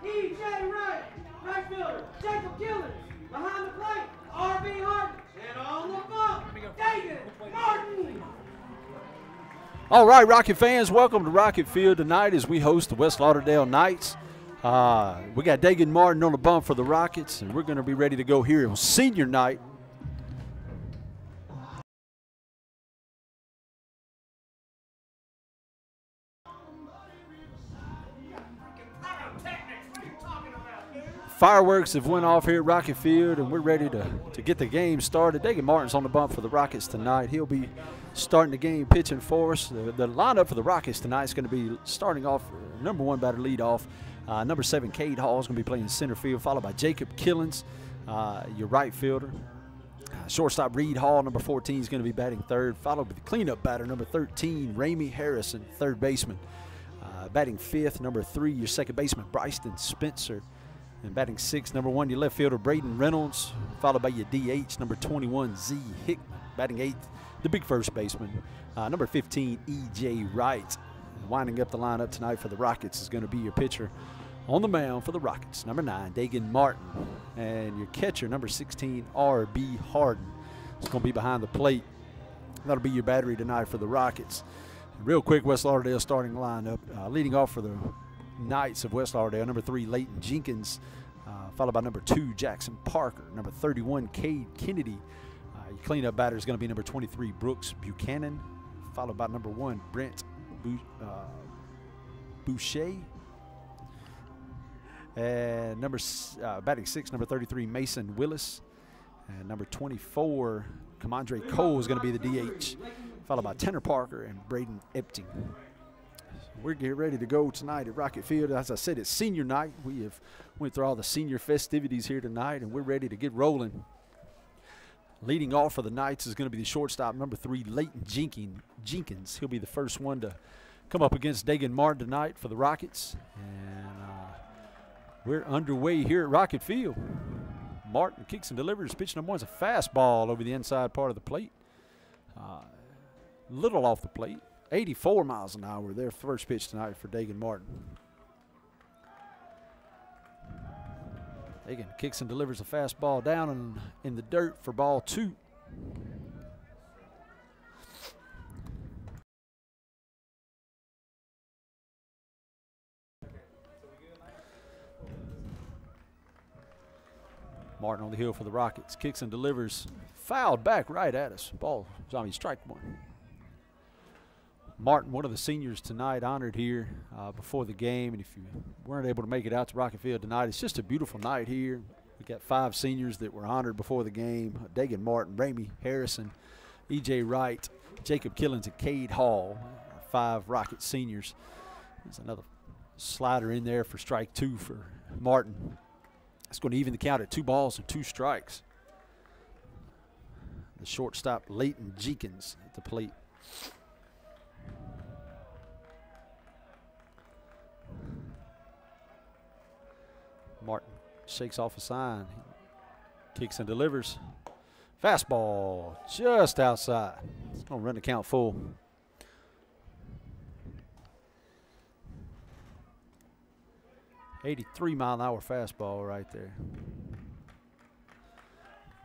E.J. Wright. Right fielder, Jacob Gillens. Behind the plate, R.B. Harden. And on the bump, Dagan Martin. All right, Rocket fans, welcome to Rocket Field tonight as we host the West Lauderdale Knights. We got Dagan Martin on the bump for the Rockets, and we're going to be ready to go here on senior night. Fireworks have went off here at Rocket Field, and we're ready to get the game started. Dagan Martin's on the bump for the Rockets tonight. He'll be starting the game pitching for us. The lineup for the Rockets tonight is going to be starting off number 1 batter lead off. Number 7, Cade Hall, is going to be playing center field, followed by Jacob Killens, your right fielder. Shortstop Reed Hall, number 14, is going to be batting third, followed by the cleanup batter, number 13, Ramey Harrison, third baseman. Batting fifth, number 3, your second baseman, Bryson Spencer. And batting 6th, number 1, your left fielder, Braden Reynolds, followed by your DH, number 21, Z. Hickman. Batting 8th, the big first baseman, number 15, E.J. Wright. Winding up the lineup tonight for the Rockets is going to be your pitcher on the mound for the Rockets, number 9, Dagan Martin. And your catcher, number 16, R.B. Harden. It's going to be behind the plate. That'll be your battery tonight for the Rockets. Real quick, West Lauderdale starting lineup. Leading off for the Knights of West Lauderdale, number 3, Leighton Jenkins, followed by number 2, Jackson Parker, number 31, Cade Kennedy. Your cleanup batter is going to be number 23, Brooks Buchanan, followed by number 1, Brent Boucher. And batting 6, number 33, Mason Willis. And number 24, Kamandre Cole, is going to be the DH, followed by Tanner Parker and Braden Epting. We're getting ready to go tonight at Rocket Field. As I said, it's senior night. We have went through all the senior festivities here tonight, and we're ready to get rolling. Leading off for the Knights is going to be the shortstop, number 3, Leighton Jenkins. He'll be the first one to come up against Dagan Martin tonight for the Rockets. And we're underway here at Rocket Field. Martin kicks and delivers. Pitch number 1 is a fastball over the inside part of the plate. Little off the plate. 84 miles an hour, their first pitch tonight for Dagan Martin. Dagan kicks and delivers a fastball down in the dirt for ball 2. Martin on the hill for the Rockets. Kicks and delivers. Fouled back right at us. Strike 1. Martin, one of the seniors tonight, honored here before the game. And if you weren't able to make it out to Rocket Field tonight, it's just a beautiful night here. We got 5 seniors that were honored before the game. Dagan Martin, Ramey Harrison, E.J. Wright, Jacob Killens, and Cade Hall, 5 Rocket seniors. There's another slider in there for strike 2 for Martin. It's going to even the count at 2 balls and 2 strikes. The shortstop, Leighton Jenkins, at the plate. Martin shakes off a sign, kicks and delivers. Fastball just outside. It's going to run the count full. .83-mile-an-hour fastball right there.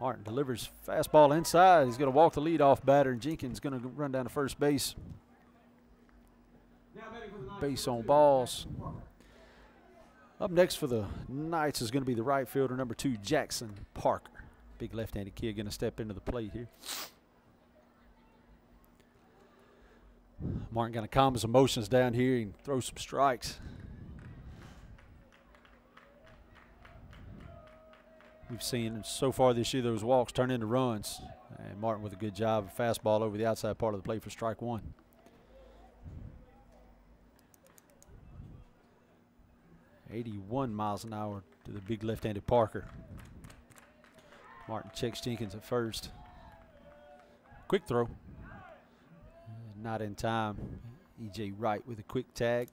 Martin delivers fastball inside. He's going to walk the leadoff batter, and Jenkins is going to run down to first base. Base on balls. Up next for the Knights is going to be the right fielder, number 2, Jackson Parker. Big left-handed kid going to step into the plate here. Martin going to calm his emotions down here and throw some strikes. We've seen so far this year those walks turn into runs. And Martin with a good job of fastball over the outside part of the plate for strike 1. .81 miles an hour to the big left-handed Parker. Martin checks Jenkins at first. Quick throw. Not in time. E.J. Wright with a quick tag.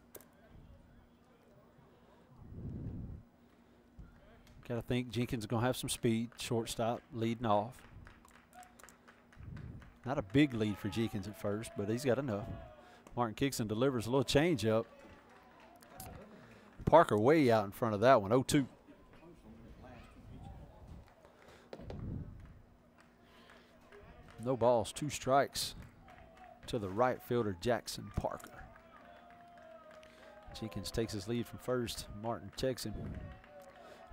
Got to think Jenkins is going to have some speed. Shortstop leading off. Not a big lead for Jenkins at first, but he's got enough. Martin kicks and delivers a little changeup. Parker way out in front of that one, 0-2. No balls, 2 strikes to the right fielder, Jackson Parker. Jenkins takes his lead from first. Martin checks him.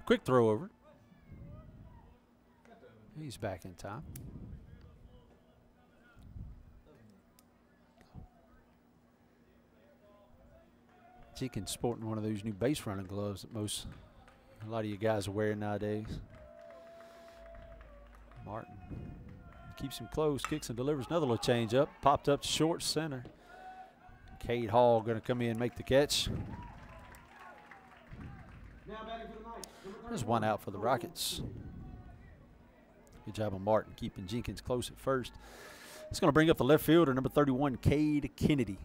Quick throw over. He's back in time. Jenkins sporting one of those new base running gloves that a lot of you guys are wearing nowadays. Martin keeps him close, kicks and delivers another little change up. Popped up to short center. Cade Hall going to come in and make the catch. There's one out for the Rockets. Good job on Martin keeping Jenkins close at first. It's going to bring up the left fielder, number 31, Cade Kennedy.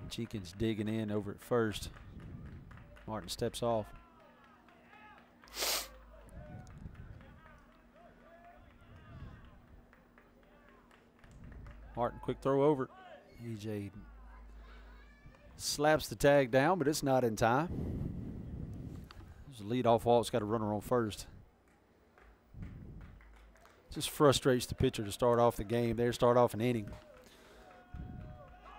Jenkins digging in over at first. Martin steps off. Martin, quick throw over. EJ slaps the tag down, but it's not in time. There's a leadoff wall. It's got a runner on first. Just frustrates the pitcher to start off the game there, start off an inning.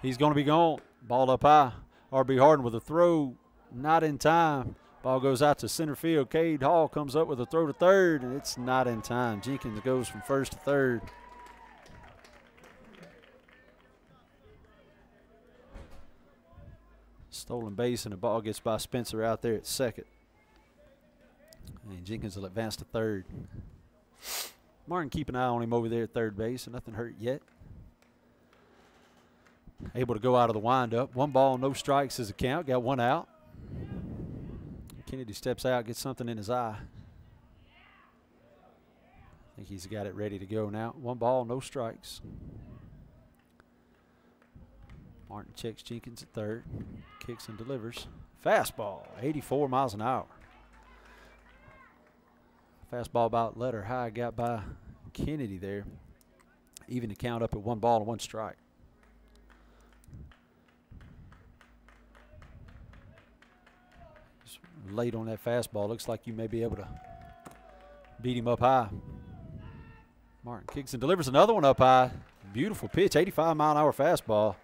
He's going to be gone. Ball up high. R.B. Harden with a throw, not in time. Ball goes out to center field. Cade Hall comes up with a throw to third, and it's not in time. Jenkins goes from first to third. Stolen base, and the ball gets by Spencer out there at second. And Jenkins will advance to third. Martin keep an eye on him over there at third base, and nothing hurt yet. Able to go out of the windup. 1 ball, no strikes is the count. Got 1 out. Kennedy steps out, gets something in his eye. I think he's got it ready to go now. 1 ball, no strikes. Martin checks Jenkins at third. Kicks and delivers. Fastball, 84 miles an hour. Fastball about letter high, got by Kennedy there. Even to count up at 1 ball and 1 strike. Just late on that fastball. Looks like you may be able to beat him up high. Martin kicks and delivers another one up high. Beautiful pitch, 85 mile an hour fastball.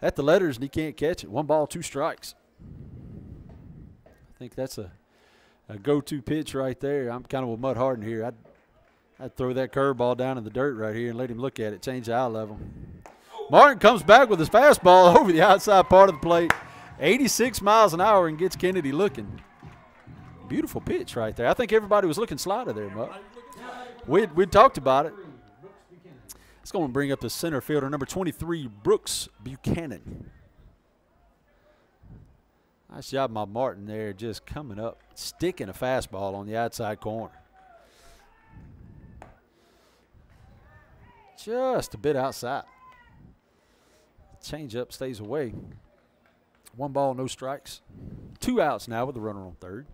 At the letters, and he can't catch it. 1 ball, 2 strikes. I think that's a go-to pitch right there. I'm kind of with Mud Harden here. I'd throw that curveball down in the dirt right here and let him look at it, change the eye level. Martin comes back with his fastball over the outside part of the plate. 86 miles an hour and gets Kennedy looking. Beautiful pitch right there. I think everybody was looking slider there, Mud. We talked about it. It's going to bring up the center fielder, number 23, Brooks Buchanan. Nice job by Martin there, just coming up, sticking a fastball on the outside corner. Just a bit outside. Change up stays away. 1 ball, no strikes. 2 outs now with the runner on third.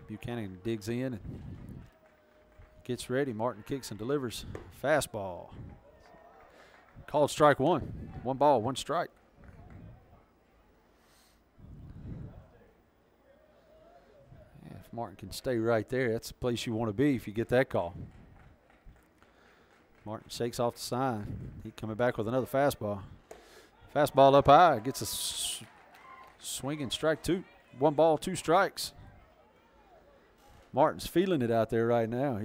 Buchanan digs in and gets ready. Martin kicks and delivers. Fastball. Called strike 1. 1 ball, 1 strike. Yeah, if Martin can stay right there, that's the place you want to be if you get that call. Martin shakes off the sign. He coming back with another fastball. Fastball up high. Gets a swinging strike 2. 1 ball, 2 strikes. Martin's feeling it out there right now.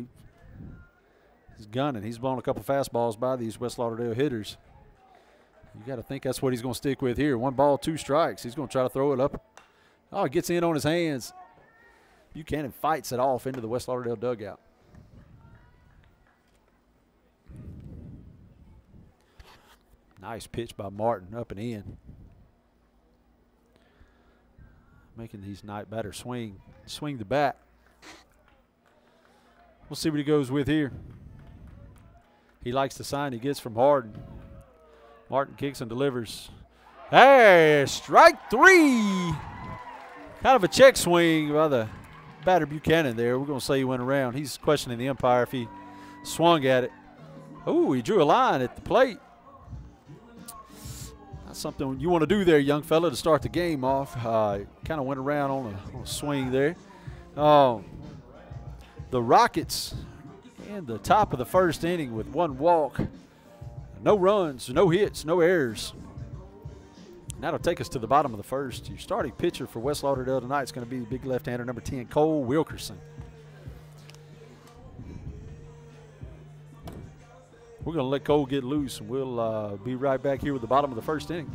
He's gunning. He's blown a couple fastballs by these West Lauderdale hitters. You got to think that's what he's going to stick with here. 1 ball, 2 strikes. He's going to try to throw it up. Oh, it gets in on his hands. Buchanan fights it off into the West Lauderdale dugout. Nice pitch by Martin, up and in. Making these night batters swing the bat. We'll see what he goes with here. He likes the sign he gets from Harden. Martin kicks and delivers. Hey, strike 3. Kind of a check swing by the batter Buchanan there. We're going to say he went around. He's questioning the umpire if he swung at it. Oh, he drew a line at the plate. That's something you want to do there, young fella, to start the game off. Kind of went around on a swing there. The Rockets in the top of the first inning with 1 walk. No runs, no hits, no errors. And that'll take us to the bottom of the first. Your starting pitcher for West Lauderdale tonight is going to be the big left-hander, number 10, Cole Wilkerson. We're going to let Cole get loose, and we'll be right back here with the bottom of the first inning.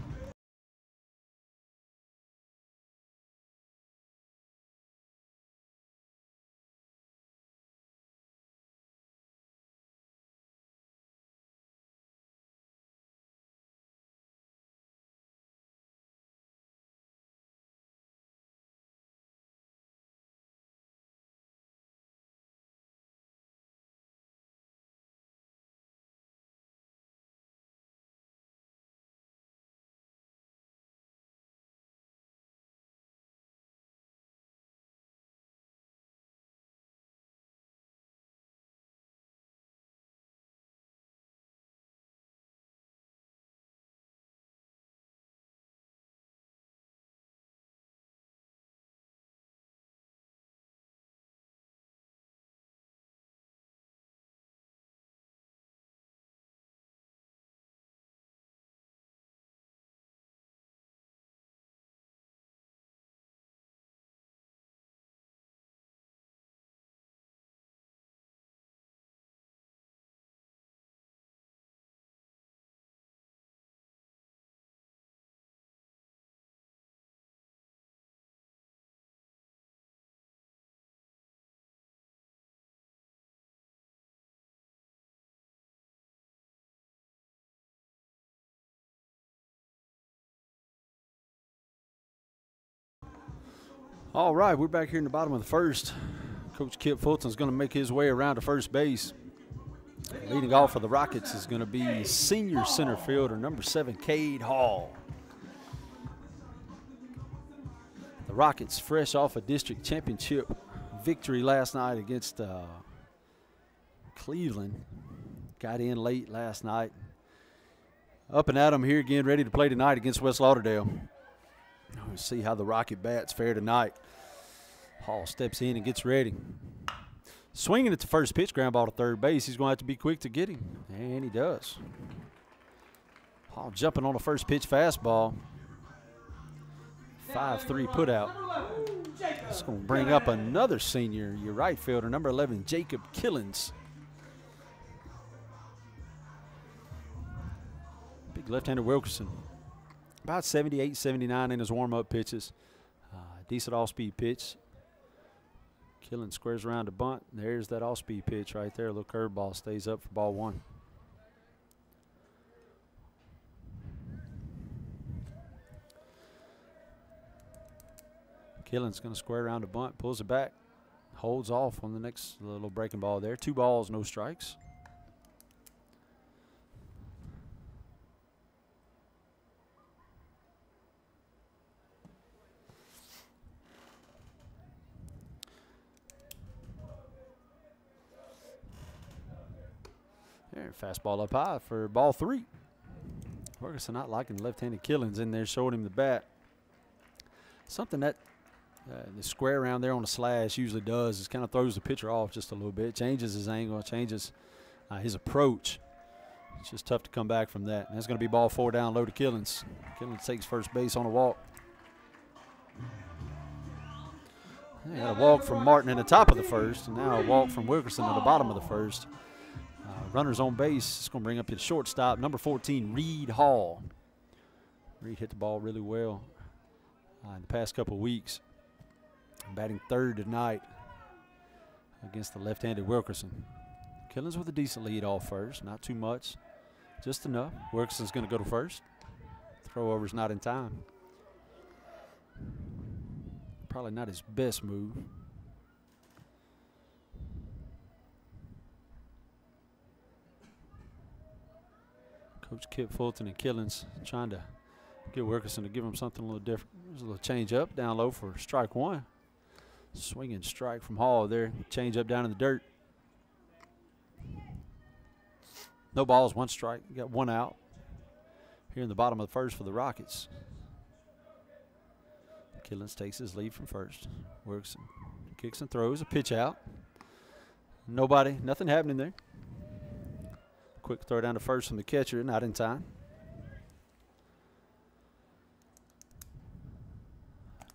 All right, we're back here in the bottom of the first. Coach Kip Fulton's going to make his way around to first base. Leading off for the Rockets is going to be senior center fielder, number 7, Cade Hall. The Rockets fresh off a district championship victory last night against Cleveland. Got in late last night. Up and at 'em here again, ready to play tonight against West Lauderdale. We'll see how the Rocket bats fare tonight. Hall steps in and gets ready. Swinging at the first pitch, ground ball to third base. He's going to have to be quick to get him, and he does. Hall jumping on the first pitch fastball. 5-3 put out. It's going to bring up another senior, your right fielder, number 11, Jacob Killens. Big left-hander Wilkerson. About 78, 79 in his warm-up pitches. Decent off-speed pitch. Killen squares around the bunt. There's that off-speed pitch right there. A little curveball stays up for ball 1. Killen's going to square around the bunt, pulls it back, holds off on the next little breaking ball there. 2 balls, no strikes. There, fastball up high for ball 3. Ferguson not liking left-handed Killens in there, showing him the bat. Something that the square around there on the slash usually does is kind of throws the pitcher off just a little bit, changes his angle, changes his approach. It's just tough to come back from that. And that's going to be ball 4 down low to Killens. Killens takes first base on a walk. They had a walk from Martin in the top of the first, and now a walk from Wilkerson at the bottom of the first. Runners on base. It's going to bring up to the shortstop, number 14, Reed Hall. Reed hit the ball really well in the past couple of weeks. Batting third tonight against the left-handed Wilkerson. Killens with a decent lead off first. Not too much, just enough. Wilkerson's going to go to first. Throw over's not in time. Probably not his best move. Coach Kip Fulton and Killens trying to get Wilkerson to give him something a little different. There's a little change up down low for strike 1. Swinging strike from Hall there. Change up down in the dirt. No balls, 1 strike. You got 1 out here in the bottom of the first for the Rockets. Killens takes his lead from first. Works and kicks and throws. A pitch out. Nobody, nothing happening there. Quick throw down to first from the catcher, not in time.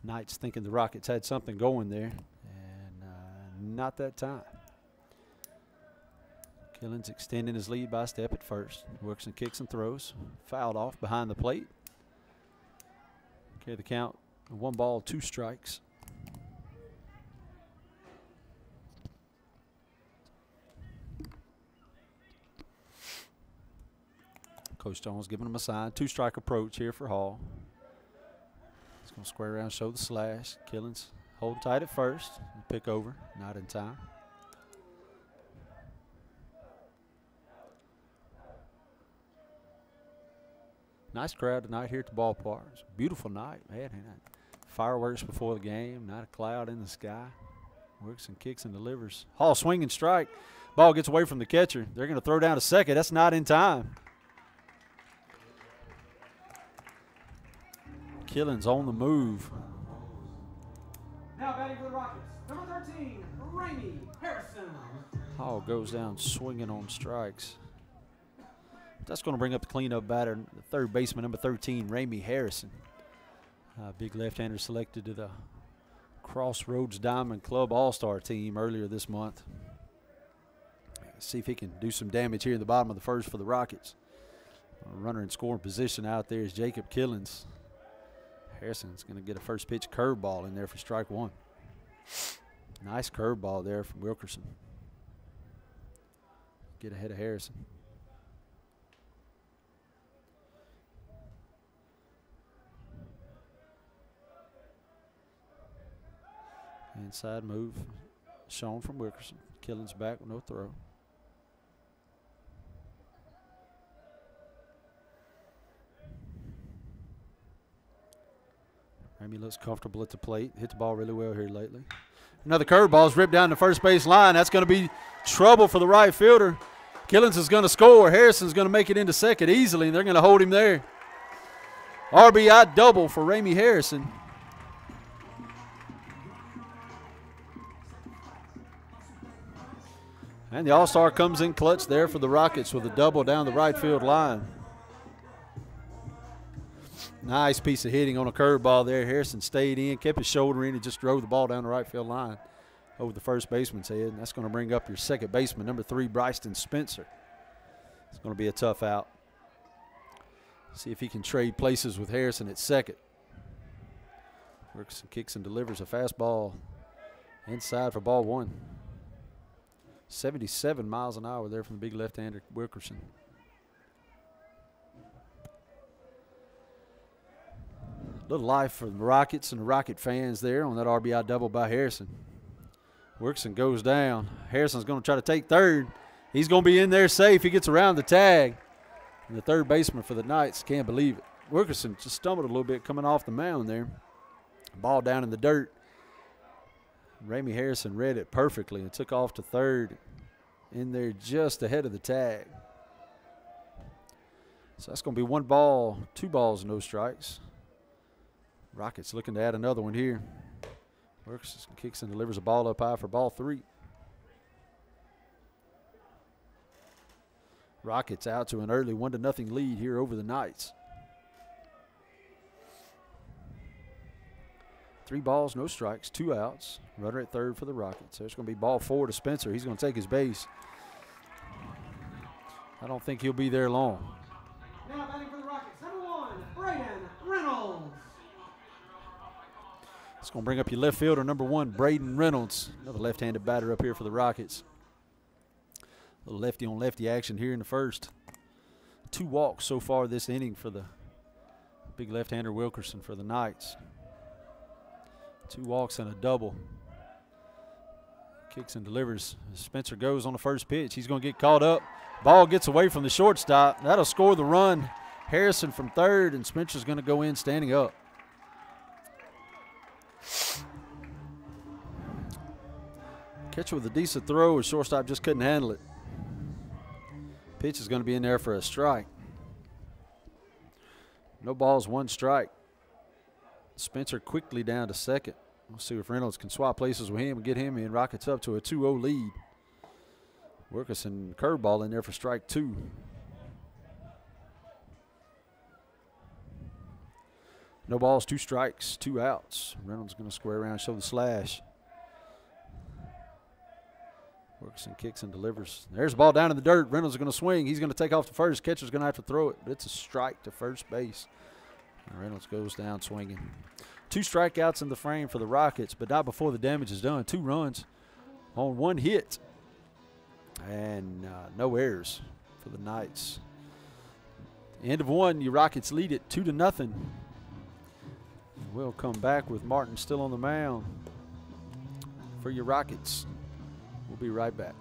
Knight's thinking the Rockets had something going there, and not that time. Killens extending his lead by a step at first. Works and kicks and throws. Fouled off behind the plate. Okay, the count, 1 ball, 2 strikes. Coach Jones giving him a sign. 2-strike approach here for Hall. He's going to square around, show the slash. Killens hold tight at first. Pick over, not in time. Nice crowd tonight here at the ballpark. It's a beautiful night, man. Fireworks before the game, not a cloud in the sky. Works and kicks and delivers. Hall swinging strike. Ball gets away from the catcher. They're going to throw down to second. That's not in time. Killens on the move. Now batting for the Rockets, number 13, Ramey Harrison. Hall goes down swinging on strikes. That's going to bring up the cleanup batter, the third baseman, number 13, Ramey Harrison. Big left-hander selected to the Crossroads Diamond Club All-Star team earlier this month. See if he can do some damage here in the bottom of the first for the Rockets. Runner in scoring position out there is Jacob Killens. Harrison's going to get a first pitch curveball in there for strike 1. Nice curveball there from Wilkerson. Get ahead of Harrison. Inside move shown from Wilkerson. Killens back with no throw. Ramey looks comfortable at the plate. Hit the ball really well here lately. Another curveball is ripped down the first base line. That's going to be trouble for the right fielder. Killens is going to score. Harrison's going to make it into second easily, and they're going to hold him there. RBI double for Ramey Harrison. And the All-Star comes in clutch there for the Rockets with a double down the right field line. Nice piece of hitting on a curveball there. Harrison stayed in, kept his shoulder in, and just drove the ball down the right field line over the first baseman's head. And that's going to bring up your second baseman, number 3, Bryson Spencer. It's going to be a tough out. See if he can trade places with Harrison at second. Works and kicks and delivers a fastball inside for ball 1. 77 miles an hour there from the big left-hander Wilkerson. Little life for the Rockets and the Rocket fans there on that RBI double by Harrison. Wilkerson goes down. Harrison's going to try to take third. He's going to be in there safe. He gets around the tag. And the third baseman for the Knights can't believe it. Wilkerson just stumbled a little bit coming off the mound there. Ball down in the dirt. Ramey Harrison read it perfectly and took off to third in there just ahead of the tag. So that's going to be 1 ball, 2 balls, no strikes. Rockets looking to add another one here. Works, kicks, and delivers a ball up high for ball 3. Rockets out to an early 1-0 lead here over the Knights. 3 balls, no strikes, 2 outs. Runner at third for the Rockets. There's going to be ball 4 to Spencer. He's going to take his base. I don't think he'll be there long. Now batting for the Rockets, number 1, Braden Reynolds. It's going to bring up your left fielder, number 1, Braden Reynolds. Another left-handed batter up here for the Rockets. A little lefty-on-lefty action here in the first. 2 walks so far this inning for the big left-hander Wilkerson for the Knights. 2 walks and a double. Kicks and delivers. Spencer goes on the first pitch. He's going to get caught up. Ball gets away from the shortstop. That'll score the run. Harrison from third, and Spencer's going to go in standing up. Catcher with a decent throw, and shortstop just couldn't handle it. Pitch is going to be in there for a strike. No balls, 1 strike. Spencer quickly down to second. We'll see if Reynolds can swap places with him and get him in. Rockets up to a 2-0 lead. Wilkerson curveball in there for strike 2. No balls, 2 strikes, 2 outs. Reynolds going to square around and show the slash. Wilkerson kicks and delivers. There's the ball down in the dirt. Reynolds is going to swing. He's going to take off to first. Catcher's going to have to throw it, but it's a strike to first base. And Reynolds goes down swinging. 2 strikeouts in the frame for the Rockets, but not before the damage is done. 2 runs on 1 hit. And no errors for the Knights. End of 1, your Rockets lead it 2-0. We'll come back with Martin still on the mound for your Rockets. We'll be right back.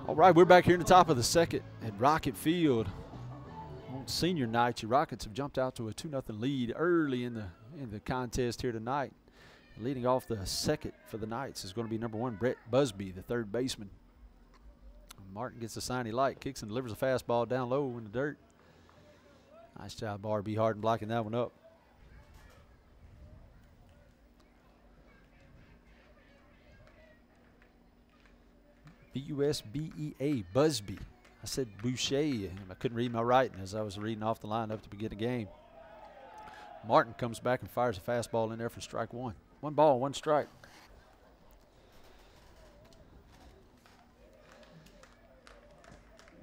All right, we're back here in the top of the second at Rocket Field. On senior night, your Rockets have jumped out to a 2-0 lead early in the contest here tonight. Leading off the second for the Knights is going to be number 1, Brett Busby, the third baseman. Martin gets the sign he likes, kicks and delivers a fastball down low in the dirt. Nice job, R.B. Harden, blocking that one up. B-U-S-B-E-A, Busby. I said Boucher, and I couldn't read my writing as I was reading off the lineup to begin the game. Martin comes back and fires a fastball in there for strike 1. 1 ball, 1 strike.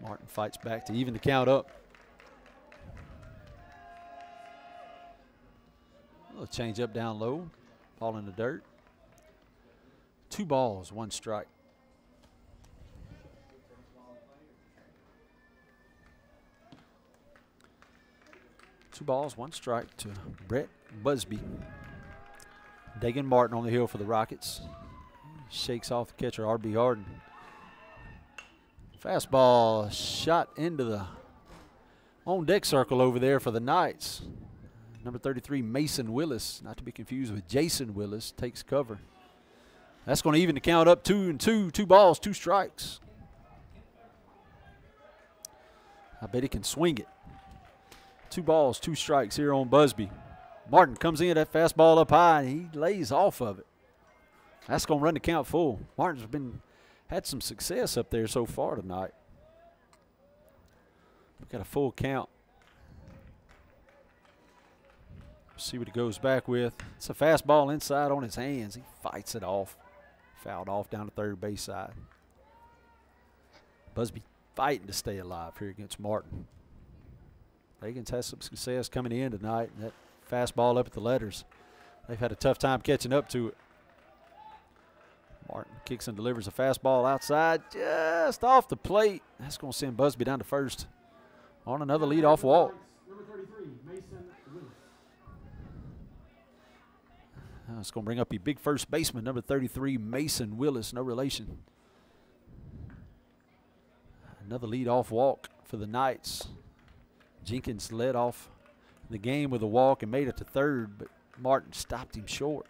Martin fights back to even the count up. A little change up down low, ball in the dirt. 2 balls, 1 strike. 2 balls, 1 strike to Brett Busby. Dagan Martin on the hill for the Rockets. Shakes off the catcher, R.B. Harden. Fastball shot into the on-deck circle over there for the Knights. Number 33, Mason Willis, not to be confused with Jason Willis, takes cover. That's going to even the count up 2-2. 2 balls, 2 strikes. I bet he can swing it. 2 balls, 2 strikes here on Busby. Martin comes in, that fastball up high, and he lays off of it. That's going to run the count full. Martin's had some success up there so far tonight. We've got a full count. See what he goes back with. It's a fastball inside on his hands. He fights it off. Fouled off down the third base side. Busby fighting to stay alive here against Martin. Reagan's had some success coming in tonight. That fastball up at the letters. They've had a tough time catching up to it. Martin kicks and delivers a fastball outside just off the plate. That's going to send Busby down to first on another leadoff walk. Number 33, Mason Willis. It's going to bring up a big first baseman, number 33, Mason Willis, no relation. Another leadoff walk for the Knights. Jenkins led off the game with a walk and made it to third, but Martin stopped him short.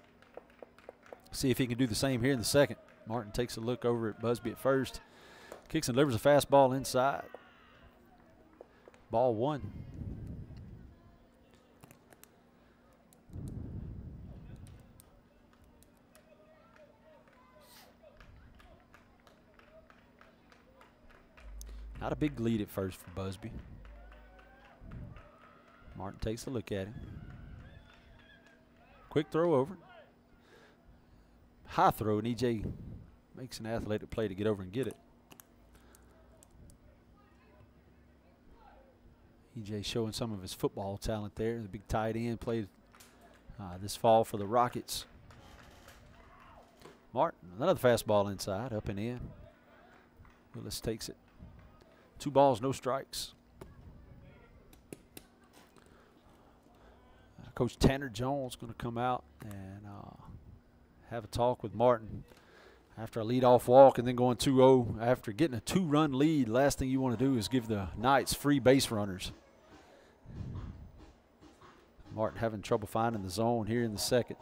See if he can do the same here in the second. Martin takes a look over at Busby at first. Kicks and delivers a fastball inside. Ball 1. Not a big lead at first for Busby. Martin takes a look at him. Quick throw over. High throw, and EJ makes an athletic play to get over and get it. EJ showing some of his football talent there. The big tight end played this fall for the Rockets. Martin, another fastball inside, up and in. Willis takes it. 2 balls, no strikes. Coach Tanner Jones going to come out and have a talk with Martin after a leadoff walk and then going 2-0. After getting a 2-run lead, last thing you want to do is give the Knights free base runners. Martin having trouble finding the zone here in the second.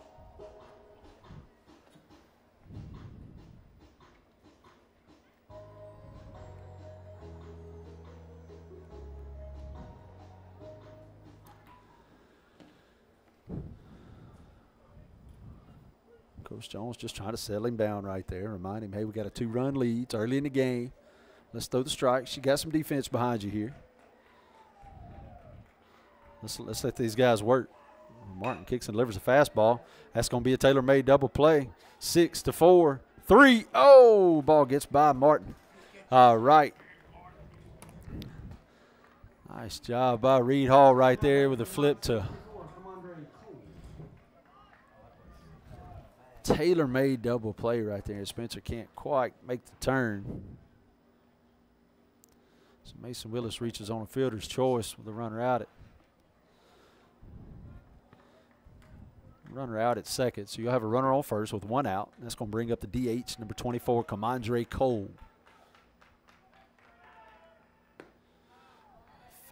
Coach Jones just trying to settle him down right there. Remind him, hey, we got a 2-run lead. It's early in the game. Let's throw the strikes. You got some defense behind you here. Let's let these guys work. Martin kicks and delivers a fastball. That's going to be a tailor-made double play. 6-4, 3. Oh, ball gets by Martin. All right. Nice job by Reed Hall right there with a flip to tailor-made double play right there. Spencer can't quite make the turn. So Mason Willis reaches on a fielder's choice with a runner out at second. So you'll have a runner on first with 1 out. That's going to bring up the DH, number 24, Kamandre Cole.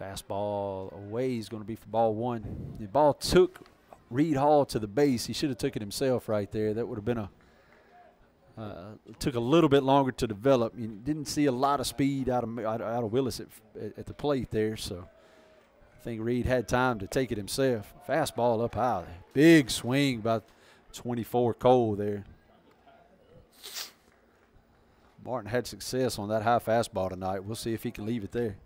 Fastball away is going to be for ball 1. The ball took Reed Hall to the base. He should have took it himself right there. That would have been took a little bit longer to develop. You didn't see a lot of speed out of Willis at the plate there, so I think Reed had time to take it himself. Fastball up high. Big swing by 24 Cole there. Martin had success on that high fastball tonight. We'll see if he can leave it there.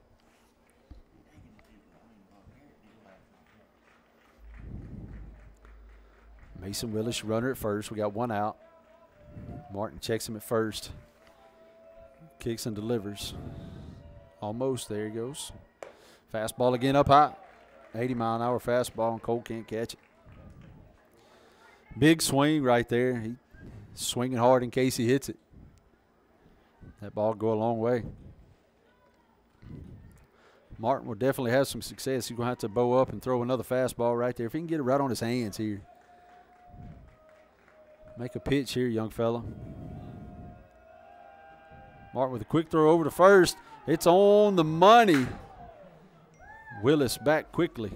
Mason Willis, runner at first. We got 1 out. Martin checks him at first. Kicks and delivers. Almost. There he goes. Fastball again up high. 80-mile-an-hour fastball, and Cole can't catch it. Big swing right there. He's swinging hard in case he hits it. That ball go a long way. Martin will definitely have some success. He's going to have to bow up and throw another fastball right there. If he can get it right on his hands here. Make a pitch here, young fella. Martin with a quick throw over to first. It's on the money. Willis back quickly.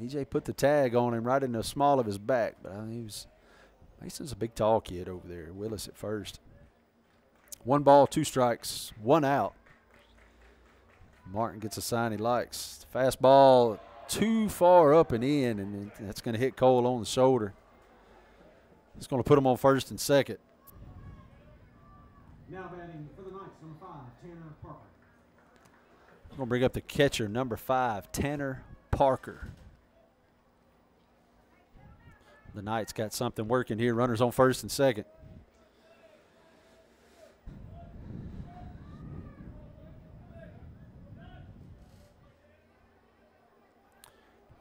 EJ put the tag on him right in the small of his back, but Mason's a big tall kid over there. Willis at first. 1 ball, 2 strikes, 1 out. Martin gets a sign he likes. Fastball too far up and in, and that's going to hit Cole on the shoulder. It's going to put him on first and second. Now batting for the Knights, number 5, Tanner Parker. I'm going to bring up the catcher, number 5, Tanner Parker. The Knights got something working here. Runners on first and second.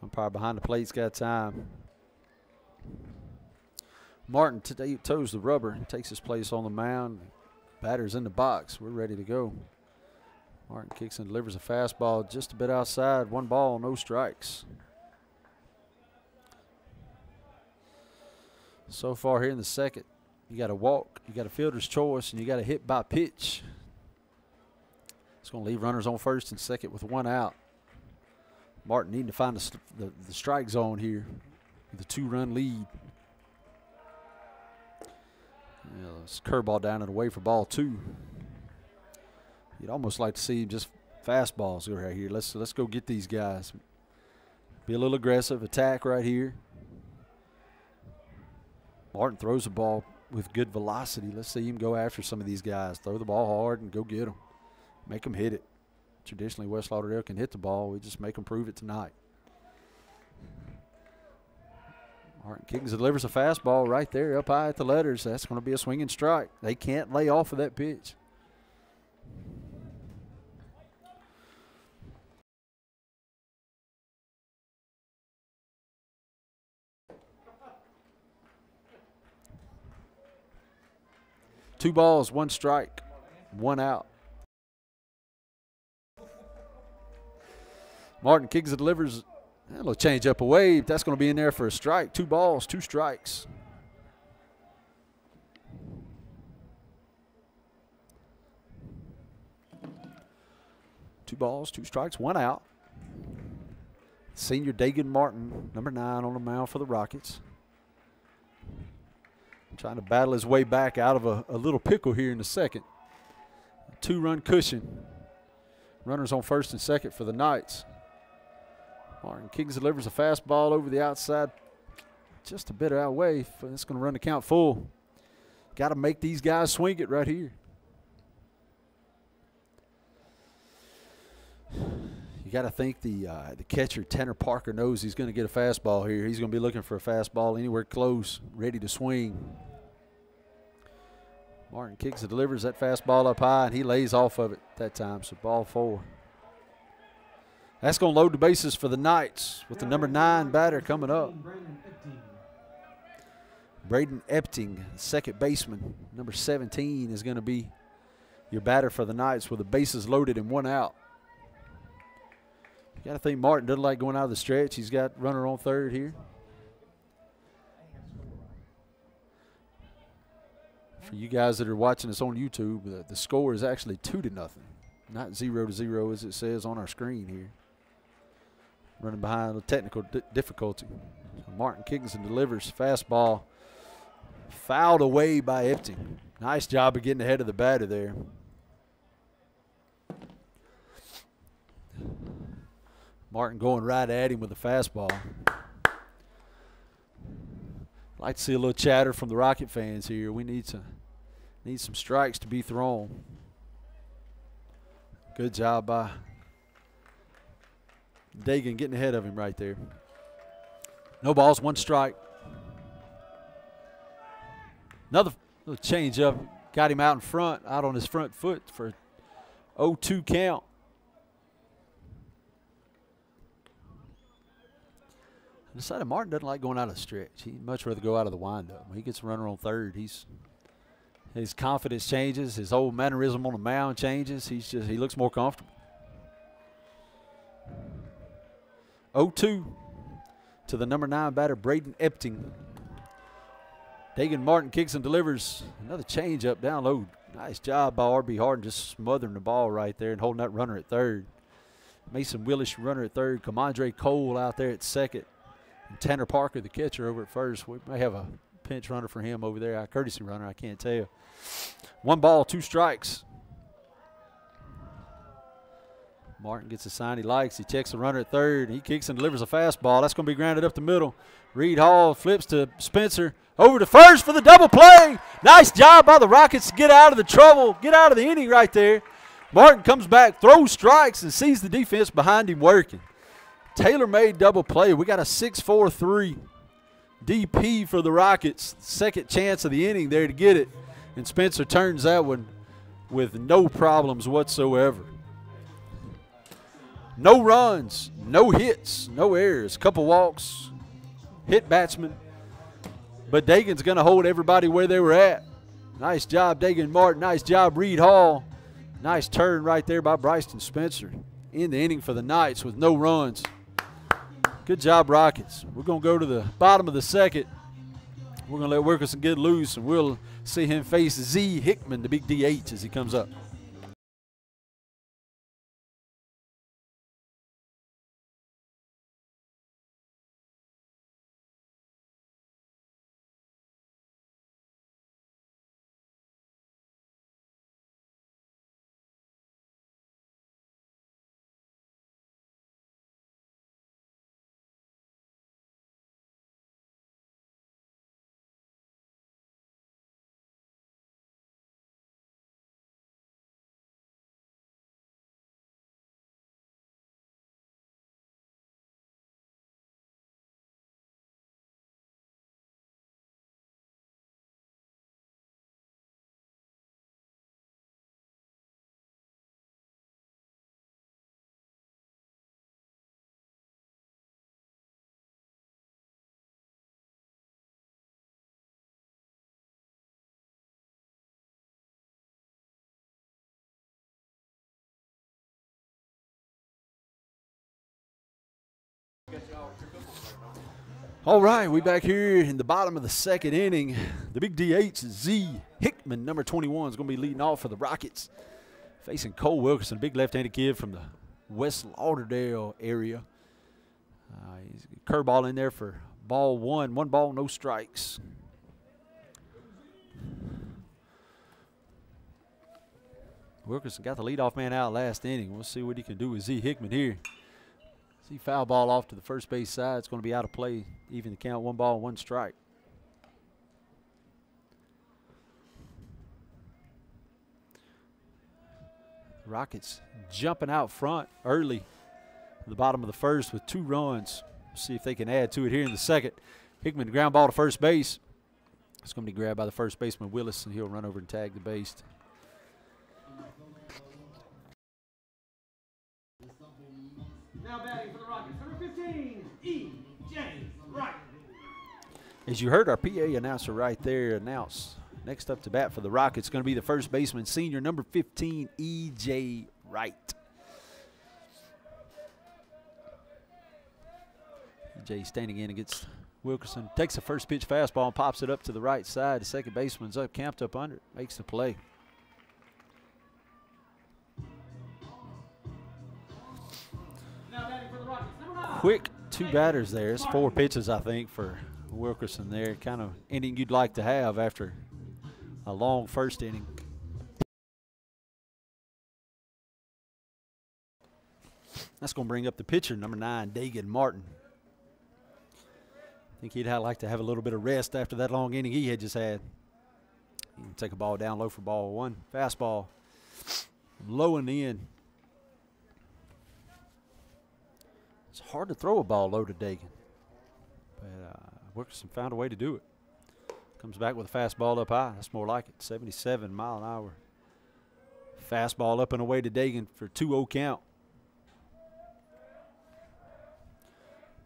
Umpire behind the plate's got time. Martin today toes the rubber, takes his place on the mound. Batter's in the box. We're ready to go. Martin kicks and delivers a fastball just a bit outside. 1 ball, no strikes. So far here in the second, you got a walk, you got a fielder's choice, and you got a hit by pitch. It's going to leave runners on first and second with 1 out. Martin needing to find the strike zone here with a 2-run lead. curveball down and away for ball 2. You'd almost like to see just fastballs go right here. Let's go get these guys. Be a little aggressive, attack right here. Martin throws the ball with good velocity. Let's see him go after some of these guys. Throw the ball hard and go get them. Make them hit it. Traditionally, West Lauderdale can hit the ball. We just make them prove it tonight. Martin Kiggins delivers a fastball right there up high at the letters. That's going to be a swinging strike. They can't lay off of that pitch. Two balls, one strike, one out. Martin Kiggins delivers a little change up away. That's going to be in there for a strike. 2 balls, 2 strikes. Two balls, 2 strikes, 1 out. Senior Dagan Martin, number 9 on the mound for the Rockets. Trying to battle his way back out of a little pickle here in the second. A 2-run cushion. Runners on first and second for the Knights. Martin Kiggins delivers a fastball over the outside, just a bit out of way. It's going to run the count full. Got to make these guys swing it right here. You got to think the catcher, Tanner Parker, knows he's going to get a fastball here. He's going to be looking for a fastball anywhere close, ready to swing. Martin Kiggins delivers that fastball up high, and he lays off of it that time, so ball 4. That's going to load the bases for the Knights with the number 9 batter coming up. Braden Epting, second baseman. Number 17 is going to be your batter for the Knights with the bases loaded and 1 out. You got to think Martin doesn't like going out of the stretch. He's got runner on third here. For you guys that are watching us on YouTube, the score is actually 2-0, not 0-0 as it says on our screen here. Running behind a technical difficulty. So Martin Kiggins delivers fastball, fouled away by Epting. Nice job of getting ahead of the batter there. Martin going right at him with a fastball. Like to see a little chatter from the Rocket fans here. We need some strikes to be thrown. Good job by Dagan getting ahead of him right there. No balls, 1 strike. Another little change up. Got him out in front, out on his front foot for a 0-2 count. I decided Martin doesn't like going out of the stretch. He'd much rather go out of the windup. When he gets a runner on third, his confidence changes. His whole mannerism on the mound changes. He looks more comfortable. 0-2 to the number 9 batter, Braden Epting. Dagan Martin kicks and delivers another changeup down low. Nice job by R.B. Harden, just smothering the ball right there and holding that runner at third. Mason Willis, runner at third. Kamondre Cole out there at second. And Tanner Parker, the catcher, over at first. We may have a pinch runner for him over there. A courtesy runner, I can't tell. 1 ball, 2 strikes. Martin gets a sign he likes. He checks the runner at third. He kicks and delivers a fastball. That's going to be grounded up the middle. Reed Hall flips to Spencer. Over to first for the double play. Nice job by the Rockets to get out of the trouble, get out of the inning right there. Martin comes back, throws strikes, and sees the defense behind him working. Tailor-made double play. We got a 6-4-3 DP for the Rockets. Second chance of the inning there to get it. And Spencer turns that one with no problems whatsoever. No runs, no hits, no errors, couple walks, hit batsman. But Dagan's going to hold everybody where they were at. Nice job, Dagan Martin. Nice job, Reed Hall. Nice turn right there by Bryson Spencer. In the inning for the Knights with no runs. Good job, Rockets. We're going to go to the bottom of the second. We're going to let Wilkerson get loose, and we'll see him face Z. Hickman, the big DH, as he comes up. All right, we back here in the bottom of the second inning. The big DH, Z Hickman, number 21, is going to be leading off for the Rockets. Facing Cole Wilkerson, big left-handed kid from the West Lauderdale area. He's a curveball in there for ball one. 1 ball, no strikes. Wilkerson got the leadoff man out last inning. We'll see what he can do with Z Hickman here. See foul ball off to the first base side. It's going to be out of play. Even the count, 1 ball, 1 strike. Rockets jumping out front early at the bottom of the first with 2 runs. See if they can add to it here in the second. Hickman ground ball to first base. It's going to be grabbed by the first baseman, Willis, and he'll run over and tag the base. Now batting for the Rockets, number 15, E.J. Wright. As you heard our PA announcer right there announce, next up to bat for the Rockets going to be the first baseman, senior number 15, E.J. Wright. E.J. standing in against Wilkerson. Takes the first pitch fastball and pops it up to the right side. The second baseman's up, camped up under it, makes the play. Quick 2 batters there. It's 4 pitches, I think, for Wilkerson there. Kind of inning you'd like to have after a long first inning. That's going to bring up the pitcher, number 9, Dagan Martin. I think he'd like to have a little bit of rest after that long inning he had just had. He can take a ball down low for ball 1. Fastball low and in. It's hard to throw a ball low to Dagan, but Wilkerson found a way to do it. Comes back with a fastball up high. That's more like it, 77 mile an hour. Fastball up and away to Dagan for 2-0 count.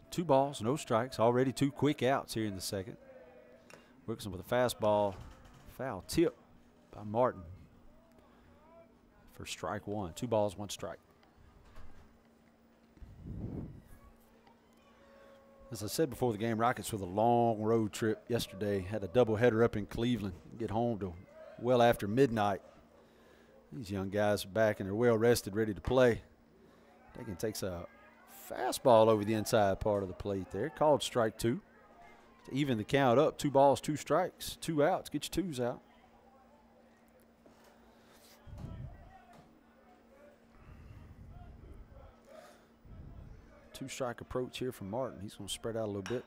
2 balls, no strikes. Already 2 quick outs here in the second. Wilkerson with a fastball. Foul tip by Martin for strike 1. 2 balls, 1 strike. As I said before the game, Rockets with a long road trip yesterday. Had a doubleheader up in Cleveland. Get home to well after midnight. These young guys are back and they're well rested, ready to play. Dagan takes a fastball over the inside part of the plate there. Called strike 2. To even the count up, 2 balls, 2 strikes, 2 outs. Get your 2s out. Two-strike approach here from Martin. He's going to spread out a little bit.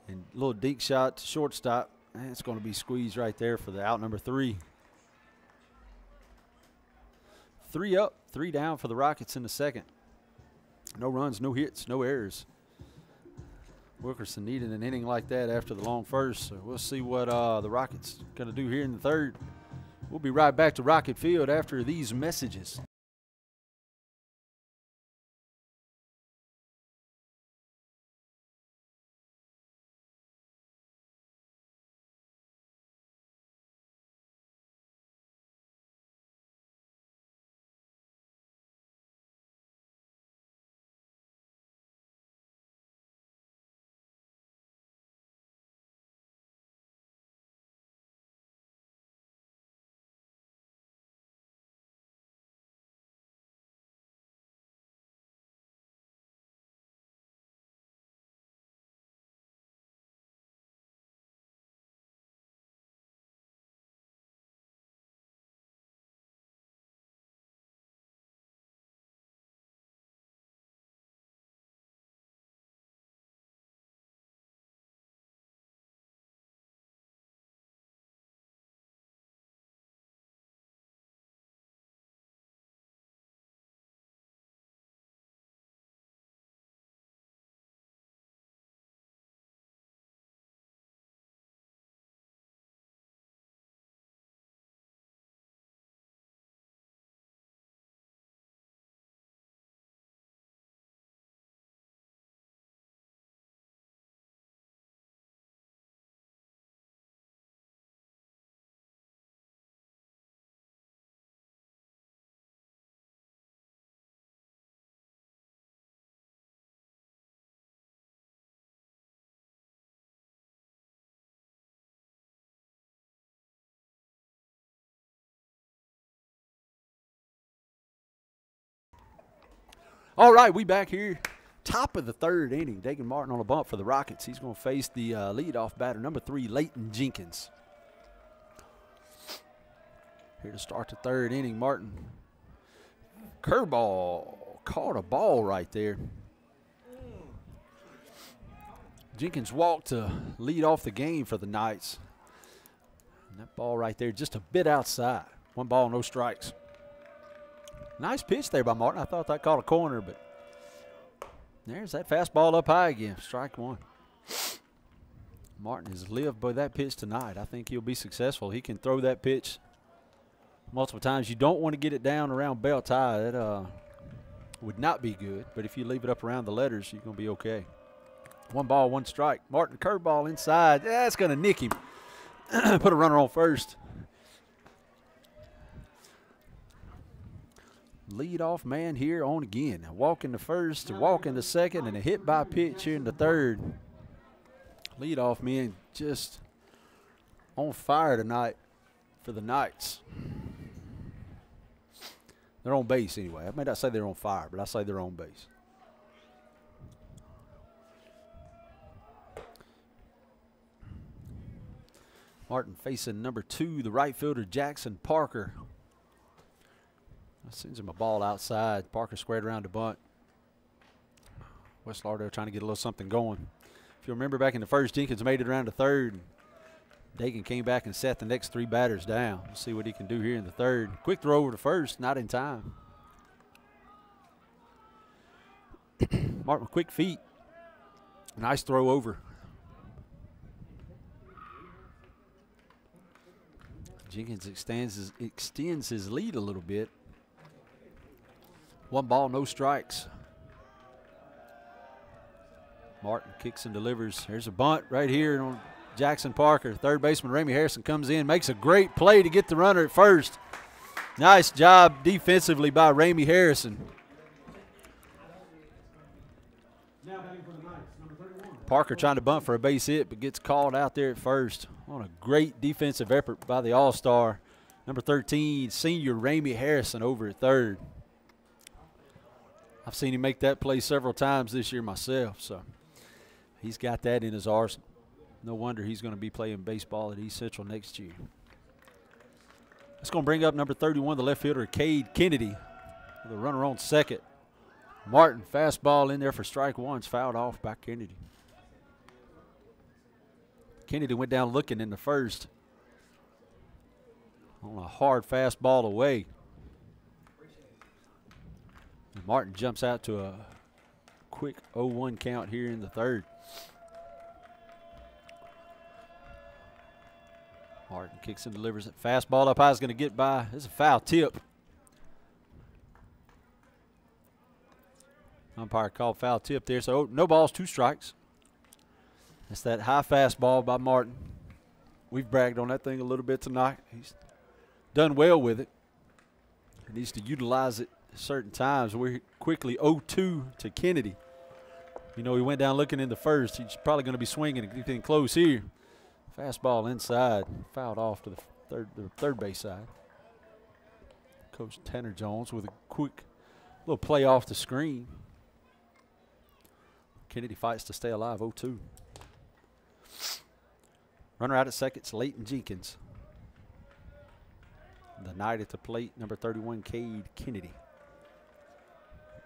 And a little deep shot to shortstop. And it's going to be squeezed right there for the out number 3. 3 up, 3 down for the Rockets in the second. No runs, no hits, no errors. Wilkerson needed an inning like that after the long first. So we'll see what the Rockets are going to do here in the third. We'll be right back to Rocket Field after these messages. All right, we back here. Top of the third inning. Dagan Martin on a bump for the Rockets. He's going to face the leadoff batter, number 3, Leighton Jenkins. Here to start the third inning, Martin. Curveball. Caught a ball right there. Jenkins walked to lead off the game for the Knights. And that ball right there just a bit outside. 1 ball, no strikes. Nice pitch there by Martin. I thought that caught a corner, but there's that fastball up high again. Strike 1. Martin has lived by that pitch tonight. I think he'll be successful. He can throw that pitch multiple times. You don't want to get it down around belt high. That would not be good. But if you leave it up around the letters, you're going to be okay. 1 ball, 1 strike. Martin, curveball inside. Yeah, it's going to nick him. Put a runner on first. Leadoff man here on again. A walk in the first, a walk in the second, and a hit by pitch here in the third. Leadoff man just on fire tonight for the Knights. They're on base anyway. I may not say they're on fire, but I say they're on base. Martin facing number 2, the right fielder, Jackson Parker. Sends him a ball outside. Parker squared around the bunt. West Lauderdale trying to get a little something going. If you remember back in the first, Jenkins made it around the third. Dagan came back and set the next 3 batters down. We'll see what he can do here in the third. Quick throw over to first, not in time. Martin with quick feet. Nice throw over. Jenkins extends his lead a little bit. 1 ball, no strikes. Martin kicks and delivers. There's a bunt right here on Jackson Parker. Third baseman Ramey Harrison comes in, makes a great play to get the runner at first. Nice job defensively by Ramey Harrison. Parker trying to bunt for a base hit, but gets called out there at first. On a great defensive effort by the All-Star. Number 13, senior Ramey Harrison over at third. I've seen him make that play several times this year myself, so he's got that in his arsenal. No wonder he's going to be playing baseball at East Central next year. That's going to bring up number 31, the left fielder, Cade Kennedy, with a runner on second. Martin, fastball in there for strike 1. It's fouled off by Kennedy. Kennedy went down looking in the first on a hard fastball away. And Martin jumps out to a quick 0-1 count here in the third. Martin kicks and delivers it. Fastball up high is going to get by. This is a foul tip. Umpire called foul tip there, so no balls, 2 strikes. That's that high fastball by Martin. We've bragged on that thing a little bit tonight. He's done well with it. He needs to utilize it at certain times. We're quickly 0-2 to Kennedy. You know, he went down looking in the first. He's probably going to be swinging and getting close here. Fastball inside, fouled off to the third base side. Coach Tanner Jones with a quick little play off the screen. Kennedy fights to stay alive, 0-2. Runner out at second, it's Leighton Jenkins. The Knight at the plate, number 31, Cade Kennedy.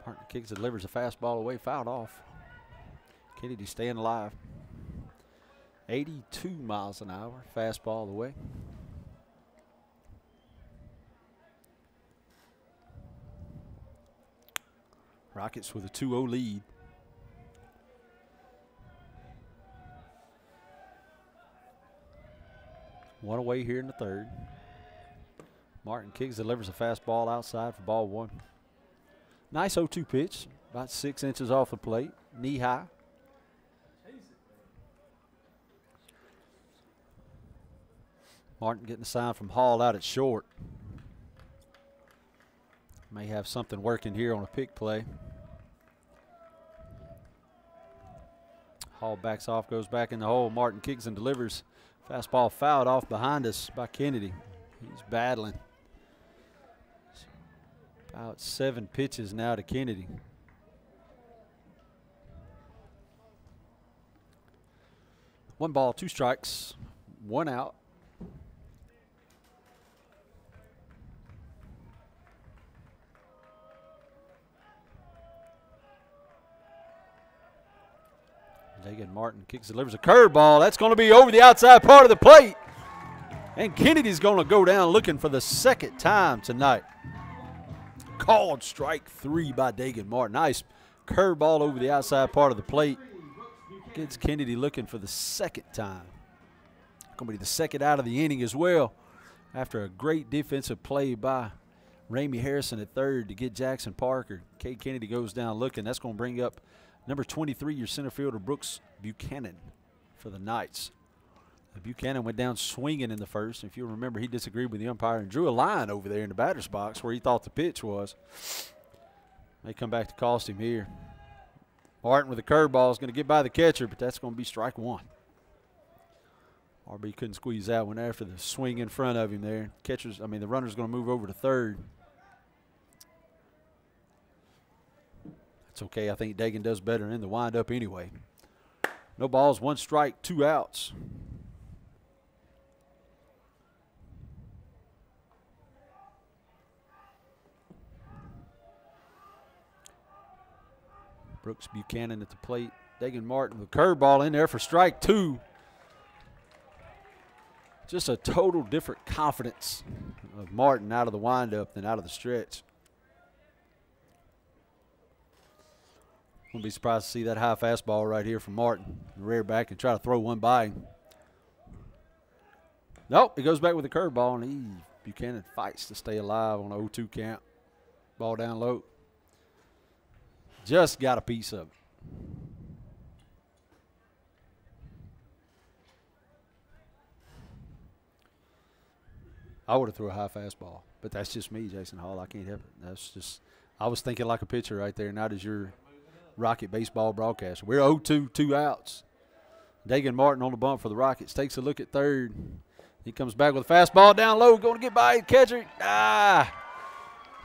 Martin kicks and delivers a fastball away, fouled off. Kennedy staying alive. 82 miles an hour, fastball away. Rockets with a 2-0 lead. One away here in the third. Martin kicks, delivers a fastball outside for ball 1. Nice 0-2 pitch, about 6 inches off the plate, knee high. Martin getting a sign from Hall out at short. May have something working here on a pick play. Hall backs off, goes back in the hole. Martin kicks and delivers. Fastball fouled off behind us by Kennedy. He's battling. About 7 pitches now to Kennedy. 1 ball, 2 strikes, 1 out. Dagan Martin kicks, delivers a curveball. That's going to be over the outside part of the plate. And Kennedy's going to go down looking for the second time tonight. Called strike 3 by Dagan Martin. Nice curveball over the outside part of the plate. Gets Kennedy looking for the second time. Going to be the second out of the inning as well. After a great defensive play by Ramey Harrison at third to get Jackson Parker. Cade Kennedy goes down looking. That's going to bring up number 23, your center fielder, Brooks Buchanan, for the Knights. Buchanan went down swinging in the first. If you remember, he disagreed with the umpire and drew a line over there in the batter's box where he thought the pitch was. May come back to cost him here. Martin with a curveball is going to get by the catcher, but that's going to be strike 1. RB couldn't squeeze that one after the swing in front of him there. The runner's going to move over to third. It's okay. I think Dagan does better in the windup anyway. No balls, 1 strike, 2 outs. Brooks Buchanan at the plate. Dagan Martin with a curveball in there for strike 2. Just a total different confidence of Martin out of the windup than out of the stretch. Wouldn't be surprised to see that high fastball right here from Martin. Rear back and try to throw one by him. Nope, he goes back with the curveball, and Buchanan fights to stay alive on an 0-2 count. Ball down low. Just got a piece of it. I would have threw a high fastball, but that's just me, Jason Hall. I can't help it. That's just, I was thinking like a pitcher right there, not as your Rocket baseball broadcaster. We're 0-2, 2 outs. Dagan Martin on the bump for the Rockets. Takes a look at third. He comes back with a fastball down low, going to get by the catcher.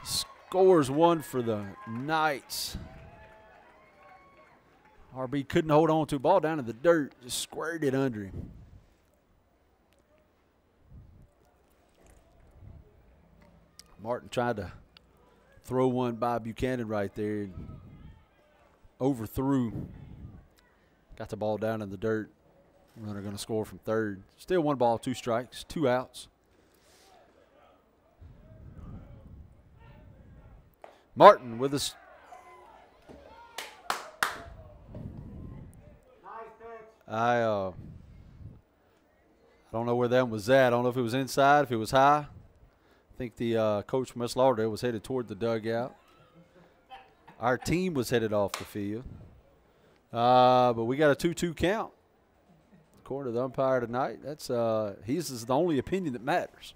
Scores 1 for the Knights. RB couldn't hold on to a ball down in the dirt. Just squared it under him. Martin tried to throw one by Buchanan right there. Overthrew. Got the ball down in the dirt. Runner going to score from third. Still 1 ball, 2 strikes, 2 outs. Martin with us. I don't know where that one was at. I don't know if it was inside, if it was high. I think the coach from West Lauderdale was headed toward the dugout. Our team was headed off the field. But we got a 2-2 count. According to the umpire tonight, that's his is the only opinion that matters.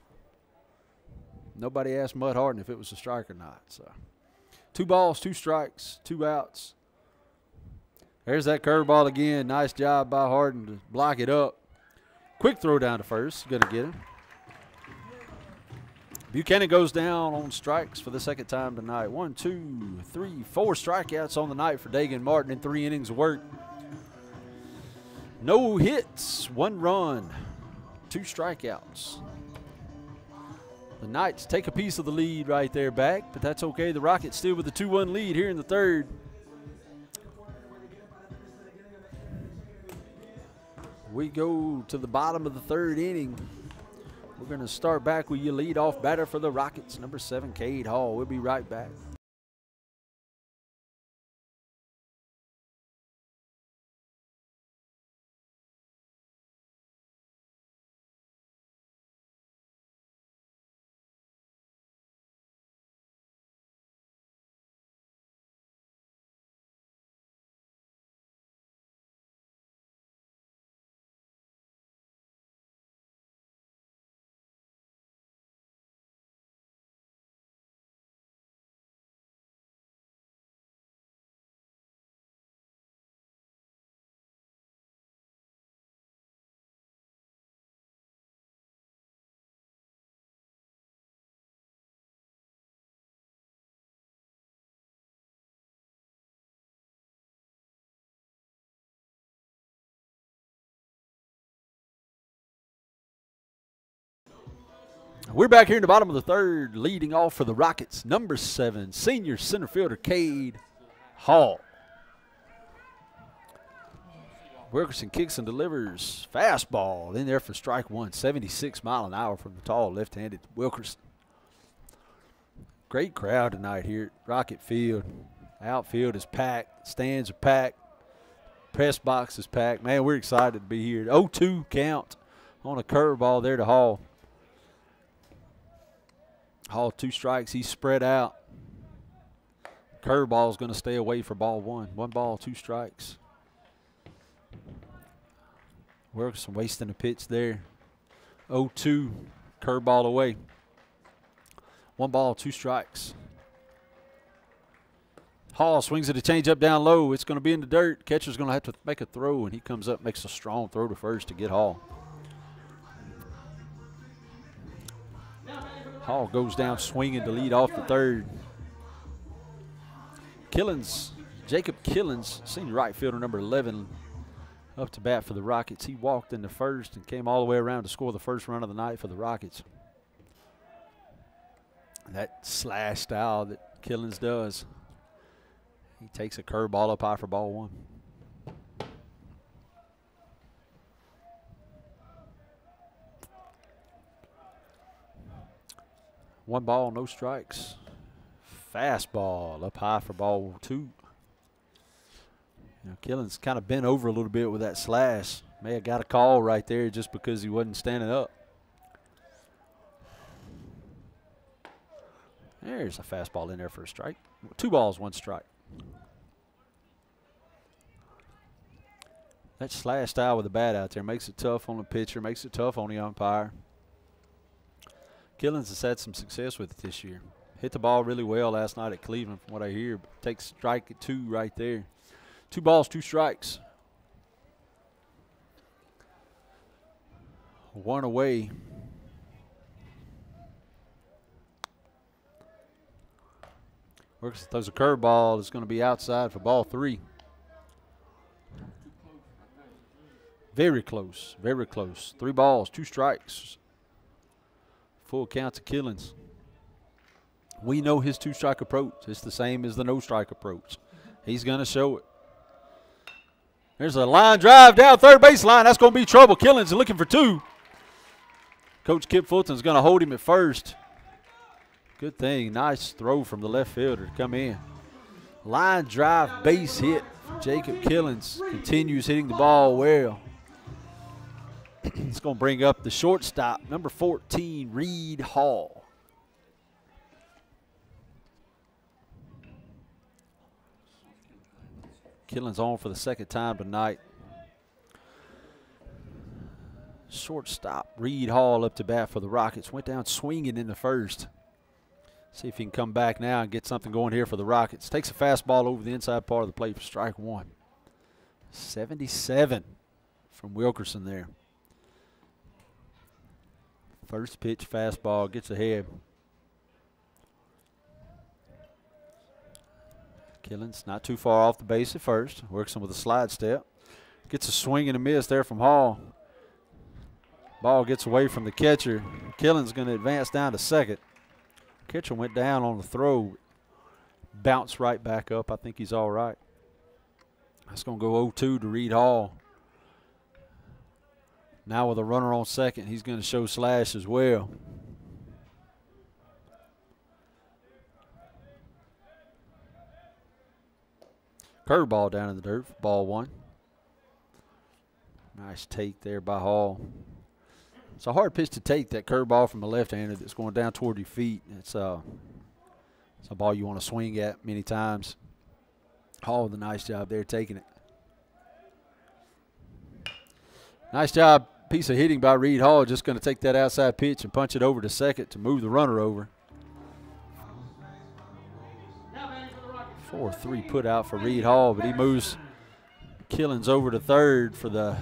Nobody asked Mud Harden if it was a strike or not. So 2 balls, 2 strikes, 2 outs. There's that curveball again. Nice job by Harden to block it up. Quick throw down to first. Going to get him. Buchanan goes down on strikes for the second time tonight. 1, 2, 3, 4 strikeouts on the night for Dagan Martin in 3 innings of work. No hits, 1 run, 2 strikeouts. The Knights take a piece of the lead right there back, but that's okay. The Rockets still with a 2-1 lead here in the third. We go to the bottom of the third inning. We're going to start back with your leadoff batter for the Rockets, number 7, Cade Hall. We'll be right back. We're back here in the bottom of the third, leading off for the Rockets, number 7, senior center fielder Cade Hall. Wilkerson kicks and delivers. Fastball in there for strike one. 76 mile an hour from the tall left-handed Wilkerson. Great crowd tonight here at Rocket Field. Outfield is packed. Stands are packed. Press box is packed. Man, we're excited to be here. 0-2 count on a curveball there to Hall. Hall 2 strikes. He's spread out. Curveball is going to stay away for ball 1. 1 ball, 2 strikes. Wilkerson wasting a pitch there. 0-2, curveball away. 1 ball, 2 strikes. Hall swings at a changeup down low. It's going to be in the dirt. Catcher's going to have to make a throw, and he comes up, makes a strong throw to first to get Hall. Hall goes down swinging to lead off the third. Killens, Jacob Killens, senior right fielder number 11, up to bat for the Rockets. He walked in the first and came all the way around to score the first run of the night for the Rockets. That slash style that Killens does. He takes a curveball up high for ball 1. One ball, no strikes. Fastball up high for ball 2. Killens kind of bent over a little bit with that slash. May have got a call right there just because he wasn't standing up. There's a fastball in there for a strike. 2 balls, 1 strike. That slash style with the bat out there makes it tough on the pitcher, makes it tough on the umpire. Killens has had some success with it this year. Hit the ball really well last night at Cleveland from what I hear. Takes strike at 2 right there. 2 balls, 2 strikes. 1 away. Works, throws a curveball. It's going to be outside for ball 3. Very close, very close. 3 balls, 2 strikes. Full count to Killens. We know his 2-strike approach. It's the same as the no-strike approach. He's going to show it. There's a line drive down third baseline. That's going to be trouble. Killens is looking for 2. Coach Kip Fulton's going to hold him at first. Good thing. Nice throw from the left fielder to come in. Line drive base hit. Jacob Killens continues hitting the ball well. It's going to bring up the shortstop, number 14, Reed Hall. Killens on for the 2nd time tonight. Shortstop, Reed Hall up to bat for the Rockets. Went down swinging in the first. See if he can come back now and get something going here for the Rockets. Takes a fastball over the inside part of the plate for strike 1. 77 from Wilkerson there. First pitch fastball, gets ahead. Killens not too far off the base at first. Works him with a slide step. Gets a swing and a miss there from Hall. Ball gets away from the catcher. Killens going to advance down to second. Catcher went down on the throw. Bounced right back up. I think he's all right. That's going to go 0-2 to Reed Hall. Now with a runner on second, he's going to show slash as well. Curveball down in the dirt, ball 1. Nice take there by Hall. It's a hard pitch to take, that curveball from a left-hander that's going down toward your feet. It's a ball you want to swing at many times. Hall with a nice job there taking it. Nice job, piece of hitting by Reed Hall. Just going to take that outside pitch and punch it over to second to move the runner over. 4-3 put out for Reed Hall, but he moves Killens over to third for the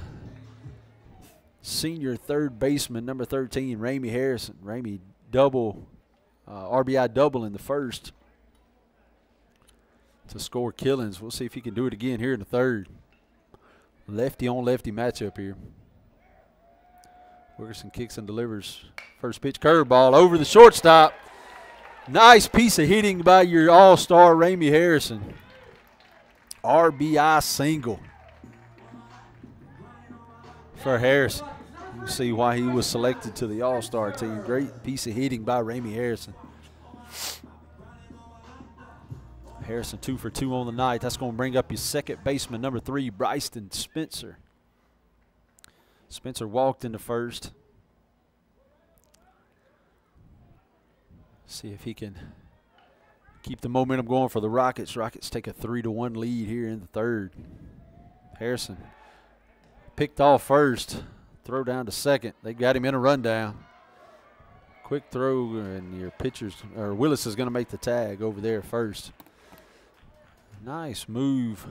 senior third baseman, number 13, Ramey Harrison. Ramey double, RBI double in the first to score Killens. We'll see if he can do it again here in the third. Lefty on lefty matchup here. Wilkerson kicks and delivers. First pitch curveball over the shortstop. Nice piece of hitting by your all-star Ramey Harrison. RBI single for Harrison. You can see why he was selected to the all-star team. Great piece of hitting by Ramey Harrison. Harrison 2 for 2 on the night. That's going to bring up your second baseman, number 3, Bryson Spencer. Spencer walked in the first. See if he can keep the momentum going for the Rockets. Rockets take a 3-1 lead here in the third. Harrison picked off first. Throw down to second. They got him in a rundown. Quick throw, and your pitcher's or Willis is going to make the tag over there first. Nice move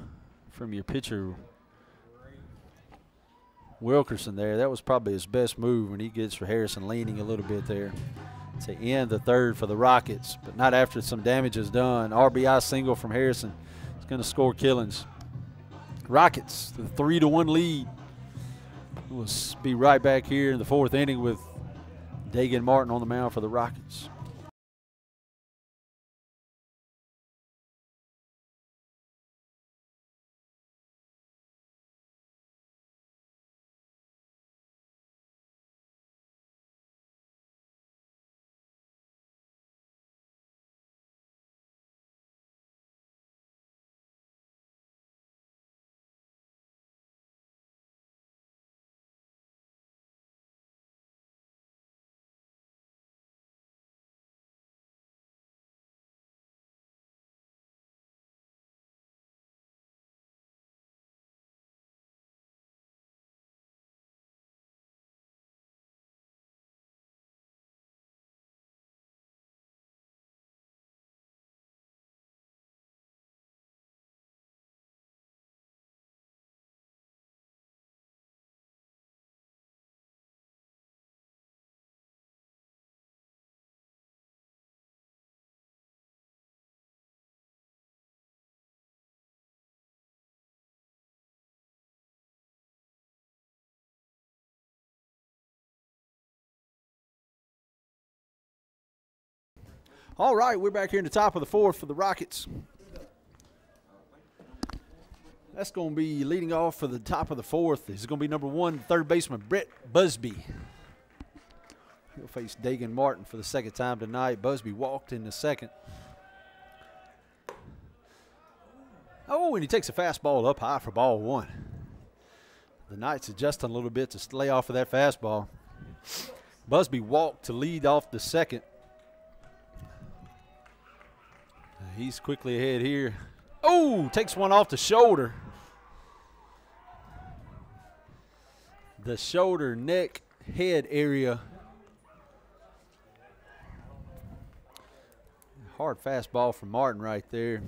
from your pitcher Wilkerson there. That was probably his best move when he gets for Harrison leaning a little bit there. To end the third for the Rockets, but not after some damage is done. RBI single from Harrison. He's going to score Killings. Rockets, the 3-1 lead. We'll be right back here in the fourth inning with Dagan Martin on the mound for the Rockets. All right, we're back here in the top of the fourth for the Rockets. That's going to be leading off for the top of the fourth. This is going to be number 1, third baseman, Brett Busby. He'll face Dagan Martin for the second time tonight. Busby walked in the second. Oh, and he takes a fastball up high for ball 1. The Knights adjusting a little bit to lay off of that fastball. Busby walked to lead off the second. He's quickly ahead here. Oh, takes one off the shoulder. The shoulder, neck, head area. Hard fastball from Martin right there.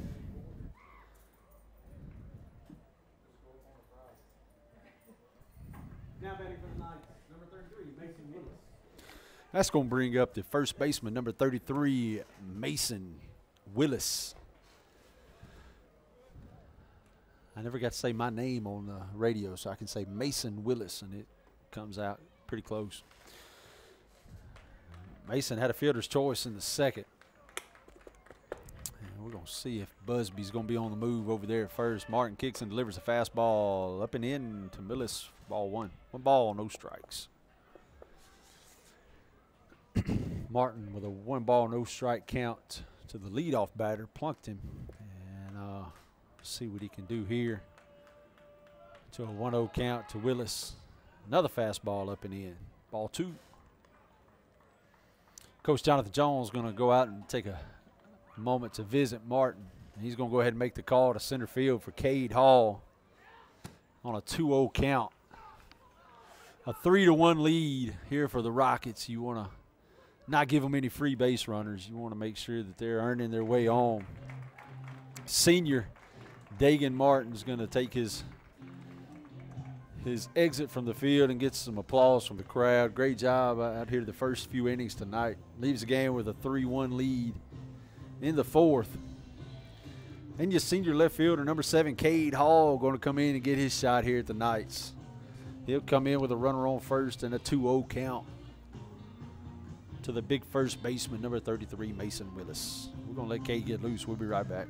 Now batting for the Knights, number 33, Mason Willis. That's going to bring up the first baseman, number 33, Mason Willis. I never got to say my name on the radio, so I can say Mason Willis, and it comes out pretty close. Mason had a fielder's choice in the second. And we're going to see if Busby's going to be on the move over there at first. Martin kicks and delivers a fastball up and in to Willis, ball 1. 1 ball, no strikes. Martin with a 1 ball, no strike count to the leadoff batter, plunked him. And see what he can do here. To a 1-0 count to Willis. Another fastball up and in. Ball 2. Coach Jonathan Jones going to go out and take a moment to visit Martin. He's going to go ahead and make the call to center field for Cade Hall on a 2-0 count. A 3-1 lead here for the Rockets. You want to not give them any free base runners. You want to make sure that they're earning their way home. Senior Dagan Martin's going to take his exit from the field and get some applause from the crowd. Great job out here the first few innings tonight. Leaves the game with a 3-1 lead in the fourth. And your senior left fielder, number 7, Cade Hall, going to come in and get his shot here at the Knights. He'll come in with a runner on first and a 2-0 count to the big first baseman, number 33, Mason Willis. We're going to let Cade get loose. We'll be right back.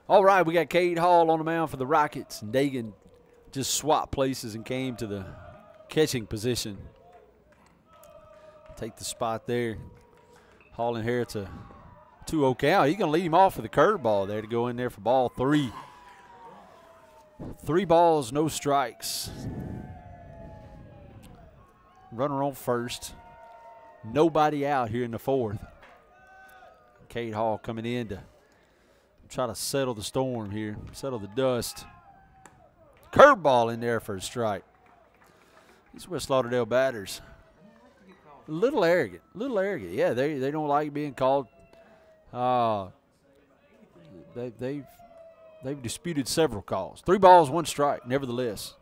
All right, we got Cade Hall on the mound for the Rockets. And Dagan just swapped places and came to the catching position. Take the spot there. Hall inherits a 2-0 count. He's going to lead him off with a curveball there to go in there for ball 3. 3 balls, no strikes. Runner on first. Nobody out here in the 4th. Cade Hall coming in to try to settle the storm here, settle the dust. Curveball in there for a strike. These West Lauderdale batters, a little arrogant, Yeah, they don't like being called. They've disputed several calls. 3 balls, 1 strike, nevertheless.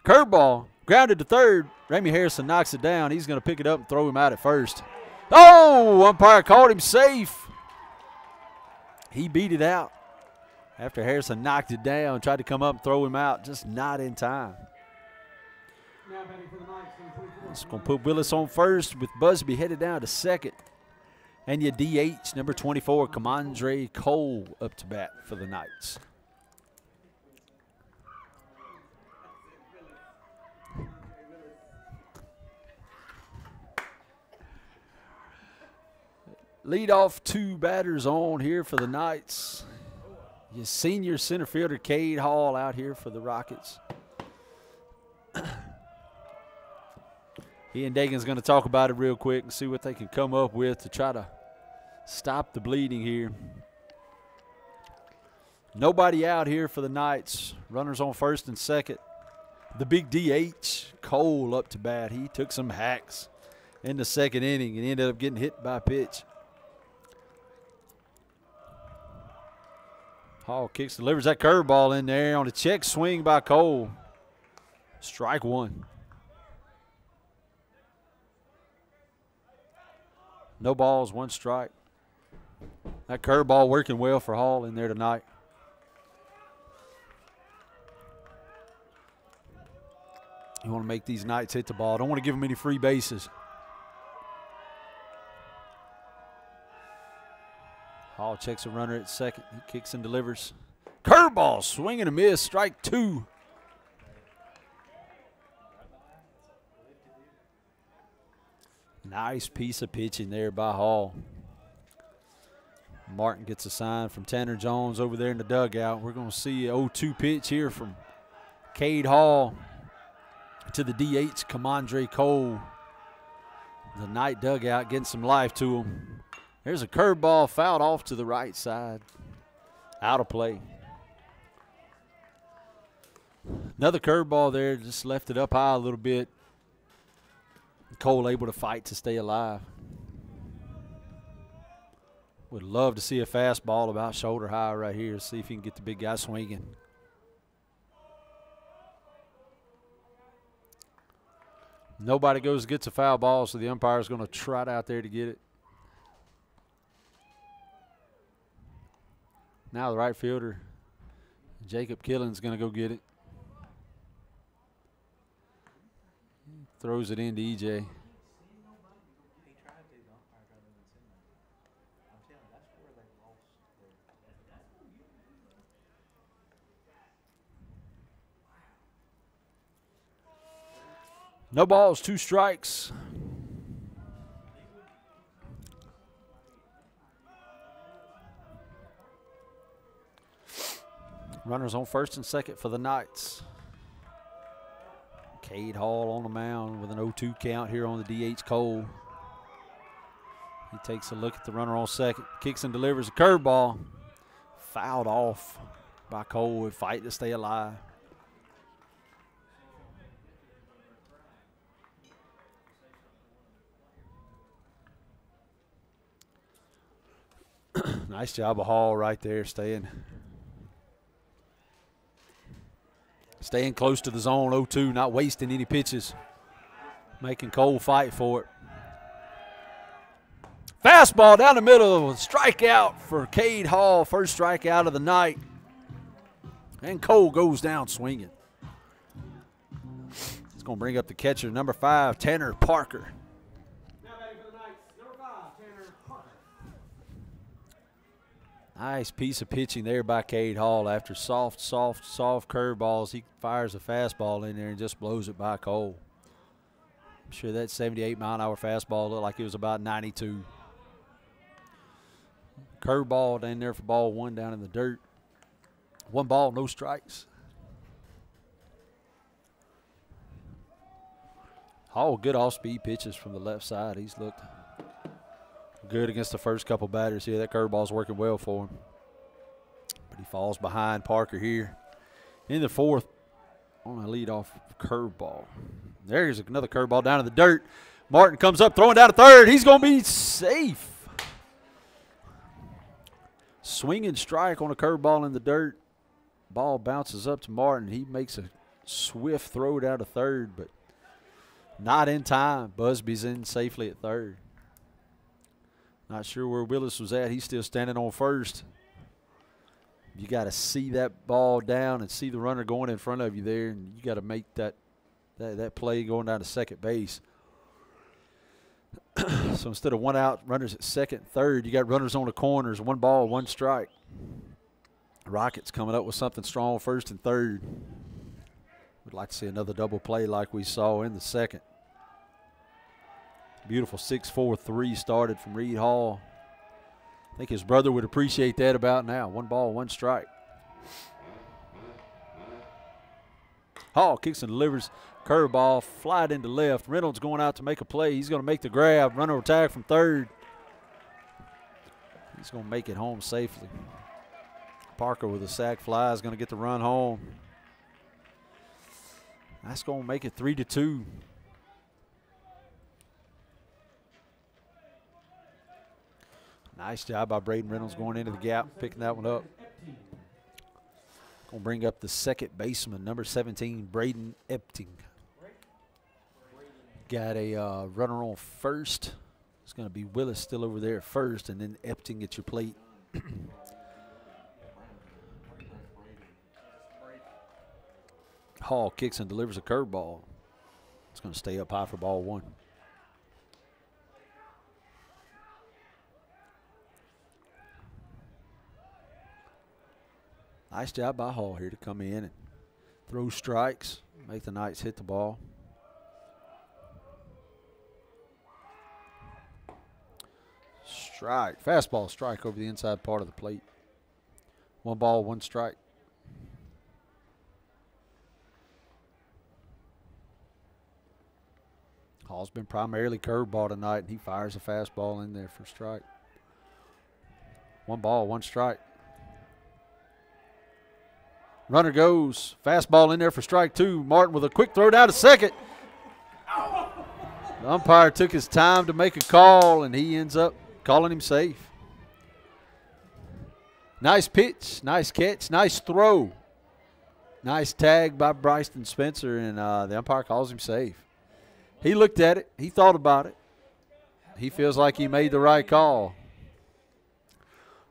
Curveball, grounded to third. Ramey Harrison knocks it down. He's going to pick it up and throw him out at first. Oh, umpire called him safe. He beat it out after Harrison knocked it down, tried to come up and throw him out, just not in time. It's going to put Willis on first with Busby headed down to second. And your DH, number 24, Kamandre Cole, up to bat for the Knights. Lead off 2 batters on here for the Knights. Your senior center fielder, Cade Hall, out here for the Rockets. He and Dagan's going to talk about it real quick and see what they can come up with to try to stop the bleeding here. Nobody out here for the Knights. Runners on first and second. The big DH, Cole, up to bat. He took some hacks in the 2nd inning and ended up getting hit by a pitch. Hall kicks, delivers that curveball in there on a check swing by Cole. Strike 1. No balls, 1 strike. That curveball working well for Hall in there tonight. You want to make these Knights hit the ball. Don't want to give them any free bases. Hall checks a runner at second. He kicks and delivers. Curveball, swing and a miss, strike 2. Nice piece of pitching there by Hall. Martin gets a sign from Tanner Jones over there in the dugout. We're going to see an 0-2 pitch here from Cade Hall to the DH, Kamondre Cole. The Knight dugout getting some life to him. There's a curveball fouled off to the right side. Out of play. Another curveball there, just left it up high a little bit. Cole able to fight to stay alive. Would love to see a fastball about shoulder high right here. See if he can get the big guy swinging. Nobody goes and gets a foul ball, so the umpire is going to trot out there to get it. Now the right fielder, Jacob Killen's going to go get it. Throws it into EJ. No balls, 2 strikes. Runners on first and second for the Knights. Cade Hall on the mound with an 0-2 count here on the DH Cole. He takes a look at the runner on second, kicks and delivers a curveball. Fouled off by Cole with fight to stay alive. Nice job of Hall right there, staying close to the zone. 0-2, not wasting any pitches, making Cole fight for it. Fastball down the middle, strikeout for Cade Hall, first strikeout of the night. And Cole goes down swinging. It's going to bring up the catcher, number 5, Tanner Parker. Nice piece of pitching there by Cade Hall. After soft curveballs, he fires a fastball in there and just blows it by Cole. I'm sure that 78-mile-an-hour fastball looked like it was about 92. Curveball down there for ball 1 down in the dirt. 1 ball, no strikes. Hall, good off-speed pitches from the left side. He's looked good against the first couple batters here. That curveball's working well for him. But he falls behind Parker here in the 4th on a leadoff curveball. There's another curveball down in the dirt. Martin comes up, throwing down to third. He's going to be safe. Swinging strike on a curveball in the dirt. Ball bounces up to Martin. He makes a swift throw down to third, but not in time. Busby's in safely at third. Not sure where Willis was at. He's still standing on first. You got to see that ball down and see the runner going in front of you there, and you got to make that play going down to second base. So instead of 1 out, runners at second, third, you got runners on the corners, 1 ball, 1 strike. Rockets coming up with something strong first and third. We'd like to see another double play like we saw in the second. Beautiful 6-4-3 started from Reed Hall. I think his brother would appreciate that about now. 1 ball, 1 strike. Hall kicks and delivers. Curveball, flied into left. Reynolds going out to make a play. He's going to make the grab. Runner will tag from third. He's going to make it home safely. Parker with a sac fly is going to get the run home. That's going to make it 3-2. Nice job by Braden Reynolds going into the gap, picking that one up. Going to bring up the second baseman, number 17, Braden Epting. Got a runner on first. It's going to be Willis still over there at first, and then Epting at your plate. Hall kicks and delivers a curveball. It's going to stay up high for ball 1. Nice job by Hall here to come in and throw strikes, make the Knights hit the ball. Strike. Fastball strike over the inside part of the plate. 1 ball, 1 strike. Hall's been primarily curveball tonight, and he fires a fastball in there for strike. 1 ball, 1 strike. Runner goes. Fastball in there for strike 2. Martin with a quick throw down to second. The umpire took his time to make a call, and he ends up calling him safe. Nice pitch, nice catch, nice throw. Nice tag by Bryson Spencer, and the umpire calls him safe. He looked at it. He thought about it. He feels like he made the right call.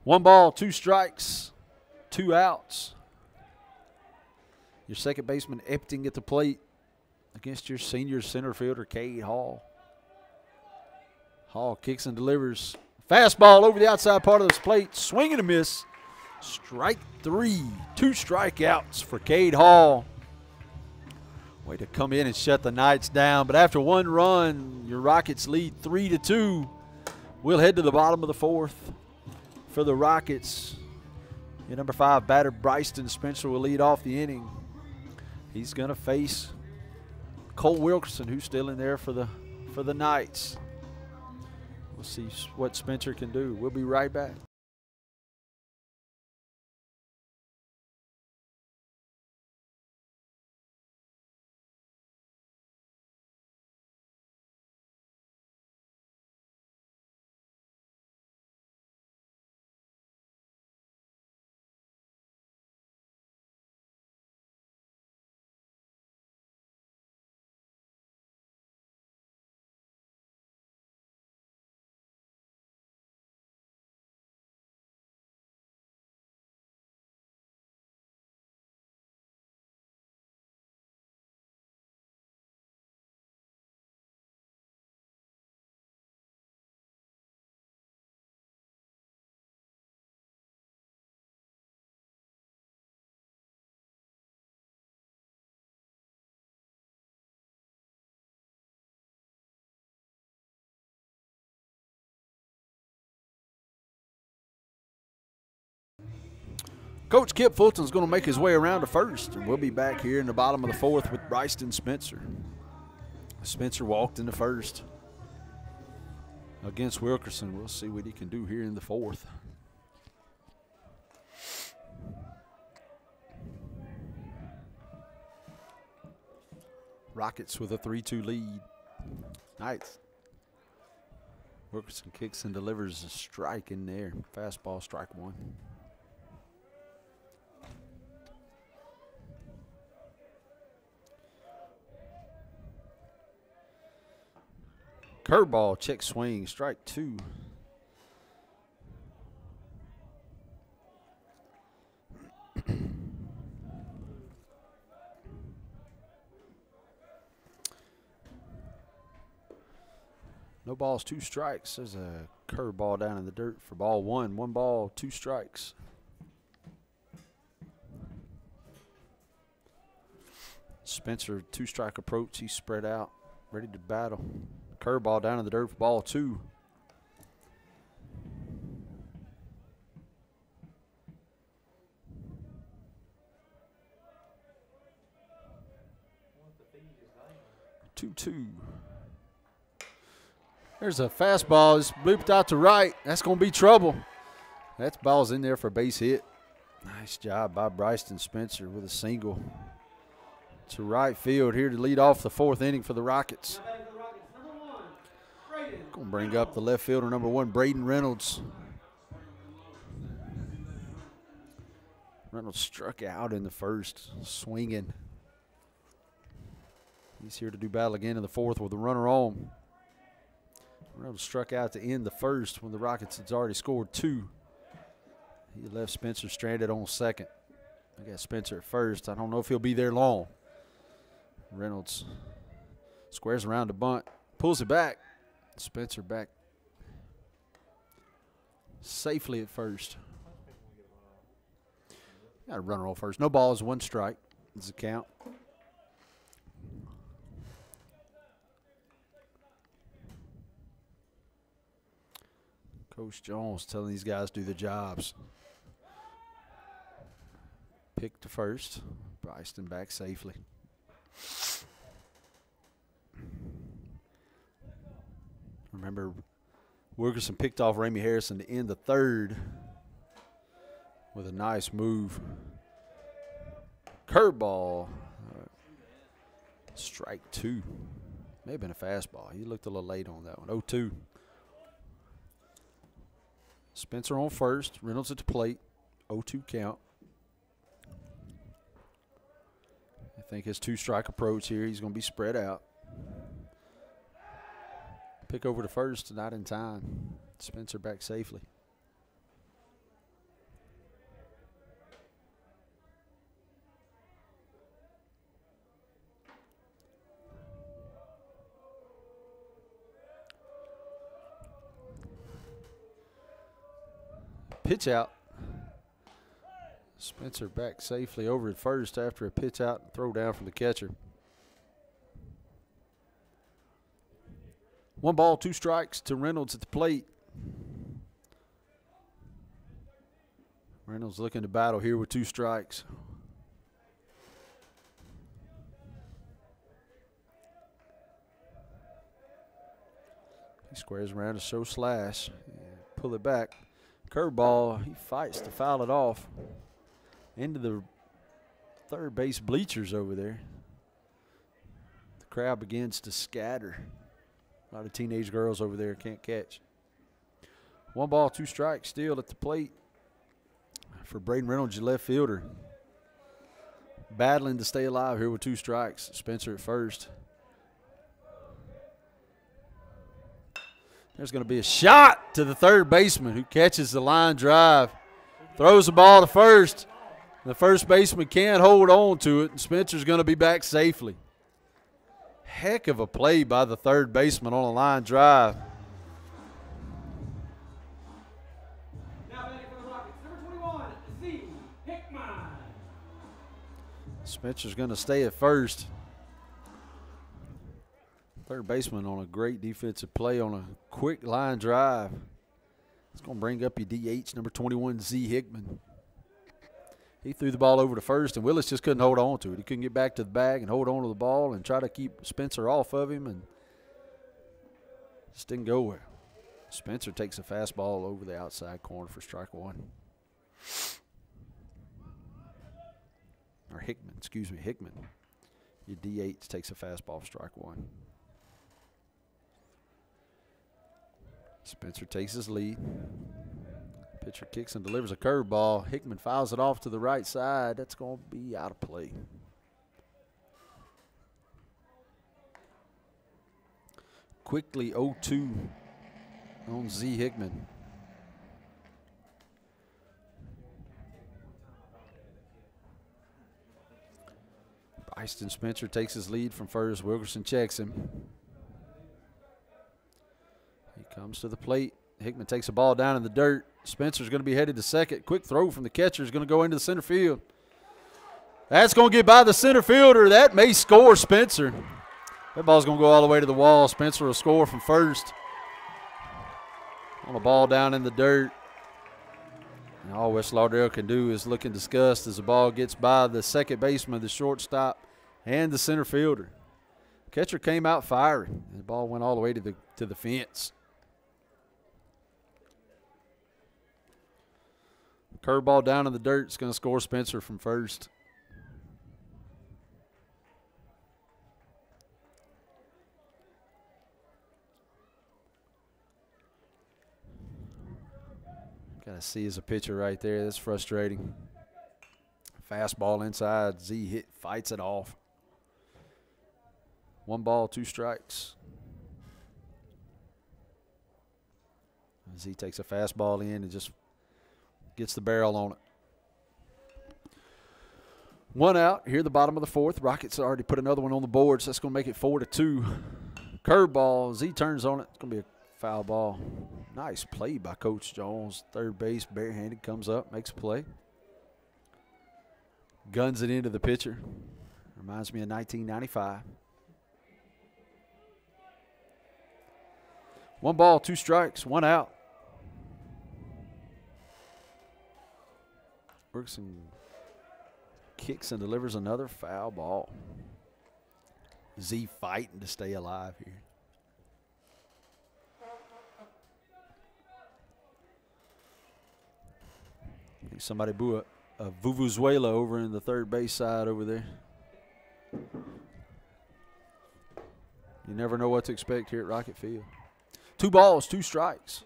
1 ball, 2 strikes, 2 outs. Your second baseman emptying at the plate against your senior center fielder, Cade Hall. Hall kicks and delivers. Fastball over the outside part of this plate. Swing and a miss. Strike 3. 2 strikeouts for Cade Hall. Way to come in and shut the Knights down. But after 1 run, your Rockets lead 3-2. We'll head to the bottom of the 4th for the Rockets. Your number 5 batter, Bryson Spencer, will lead off the inning. He's going to face Cole Wilkerson, who's still in there for the Knights. We'll see what Spencer can do. We'll be right back. Coach Kip Fulton's going to make his way around to first, and we'll be back here in the bottom of the 4th with Bryson Spencer. Spencer walked into first against Wilkerson. We'll see what he can do here in the 4th. Rockets with a 3-2 lead. Knights. Wilkerson kicks and delivers a strike in there. Fastball, strike 1. Curveball, check swing, strike 2. No balls, 2 strikes. There's a curveball down in the dirt for ball 1. 1 ball, 2 strikes. Spencer, 2-strike approach. He's spread out, ready to battle. Curveball down in the dirt for ball 2. Two. There's a fastball. It's blooped out to right. That's going to be trouble. That ball's in there for a base hit. Nice job by Bryson Spencer with a single to right field here to lead off the 4th inning for the Rockets. Going to bring up the left fielder, number 1, Braden Reynolds. Reynolds struck out in the 1st, swinging. He's here to do battle again in the 4th with a runner on. Reynolds struck out to end the 1st when the Rockets had already scored 2. He left Spencer stranded on 2nd. I got Spencer at 1st. I don't know if he'll be there long. Reynolds squares around the bunt, pulls it back. Spencer back safely at 1st. Got a runner on 1st. No balls, 1 strike is the count. Coach Jones telling these guys to do their jobs. Pick to first. Bryston back safely. Remember, Wilkerson picked off Ramey Harrison to end the third with a nice move. Curveball. Strike 2. May have been a fastball. He looked a little late on that one. 0-2. Spencer on first. Reynolds at the plate. 0-2 count. I think his 2-strike approach here, he's going to be spread out. Pick over to first, not in time. Spencer back safely. Pitch out. Spencer back safely over at first after a pitch out and throw down from the catcher. 1 ball, 2 strikes to Reynolds at the plate. Reynolds looking to battle here with 2 strikes. He squares around to show slash. Pull it back. Curveball, he fights to foul it off into the third base bleachers over there. The crowd begins to scatter. A lot of teenage girls over there can't catch. 1 ball, 2 strikes still at the plate for Braden Reynolds, your left fielder. Battling to stay alive here with 2 strikes. Spencer at first. There's going to be a shot to the third baseman who catches the line drive. Throws the ball to first. The first baseman can't hold on to it, and Spencer's going to be back safely. Heck of a play by the third baseman on a line drive. Now batting for the Rockets, number 21, Z. Hickman. Spencer's going to stay at first. Third baseman on a great defensive play on a quick line drive. It's going to bring up your DH, number 21, Z. Hickman. He threw the ball over to first, and Willis just couldn't hold on to it. He couldn't get back to the bag and hold on to the ball and try to keep Spencer off of him, and just didn't go well. Spencer takes a fastball over the outside corner for strike 1. Or Hickman, excuse me, Hickman. Your DH takes a fastball for strike 1. Spencer takes his lead. Pitcher kicks and delivers a curveball. Hickman fouls it off to the right side. That's going to be out of play. Quickly 0-2 on Z. Hickman. Bryson Spencer takes his lead from first. Wilkerson checks him. He comes to the plate. Hickman takes the ball down in the dirt. Spencer's going to be headed to second. Quick throw from the catcher is going to go into the center field. That's going to get by the center fielder. That may score Spencer. That ball's going to go all the way to the wall. Spencer will score from first. On a ball down in the dirt. And all West Lauderdale can do is look in disgust as the ball gets by the second baseman, the shortstop, and the center fielder. Catcher came out firing. The ball went all the way to the fence. Curveball down in the dirt is going to score Spencer from first. Got to see as a pitcher right there. That's frustrating. Fastball inside. Z fights it off. 1 ball, 2 strikes. Z takes a fastball in and just gets the barrel on it. 1 out here at the bottom of the 4th. Rockets already put another one on the board, so that's going to make it 4-2. Curveball. Z turns on it. It's going to be a foul ball. Nice play by Coach Jones. Third base, barehanded, comes up, makes a play. Guns it into the pitcher. Reminds me of 1995. 1 ball, 2 strikes, 1 out. Works and kicks and delivers another foul ball. Z fighting to stay alive here. Somebody boo a Vuvuzuela over in the third base side over there. You never know what to expect here at Rocket Field. 2 balls, 2 strikes.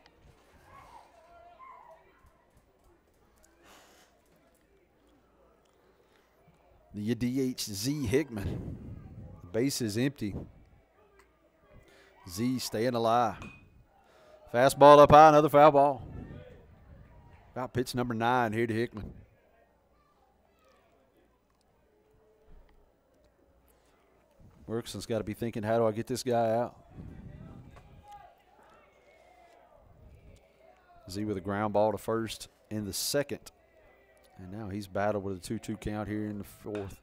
The DH Z Hickman. The base is empty. Z staying alive. Fastball up high, another foul ball. About pitch number 9 here to Hickman. Workson's got to be thinking, how do I get this guy out? Z with a ground ball to first in the second. And now he's battled with a 2-2 count here in the fourth.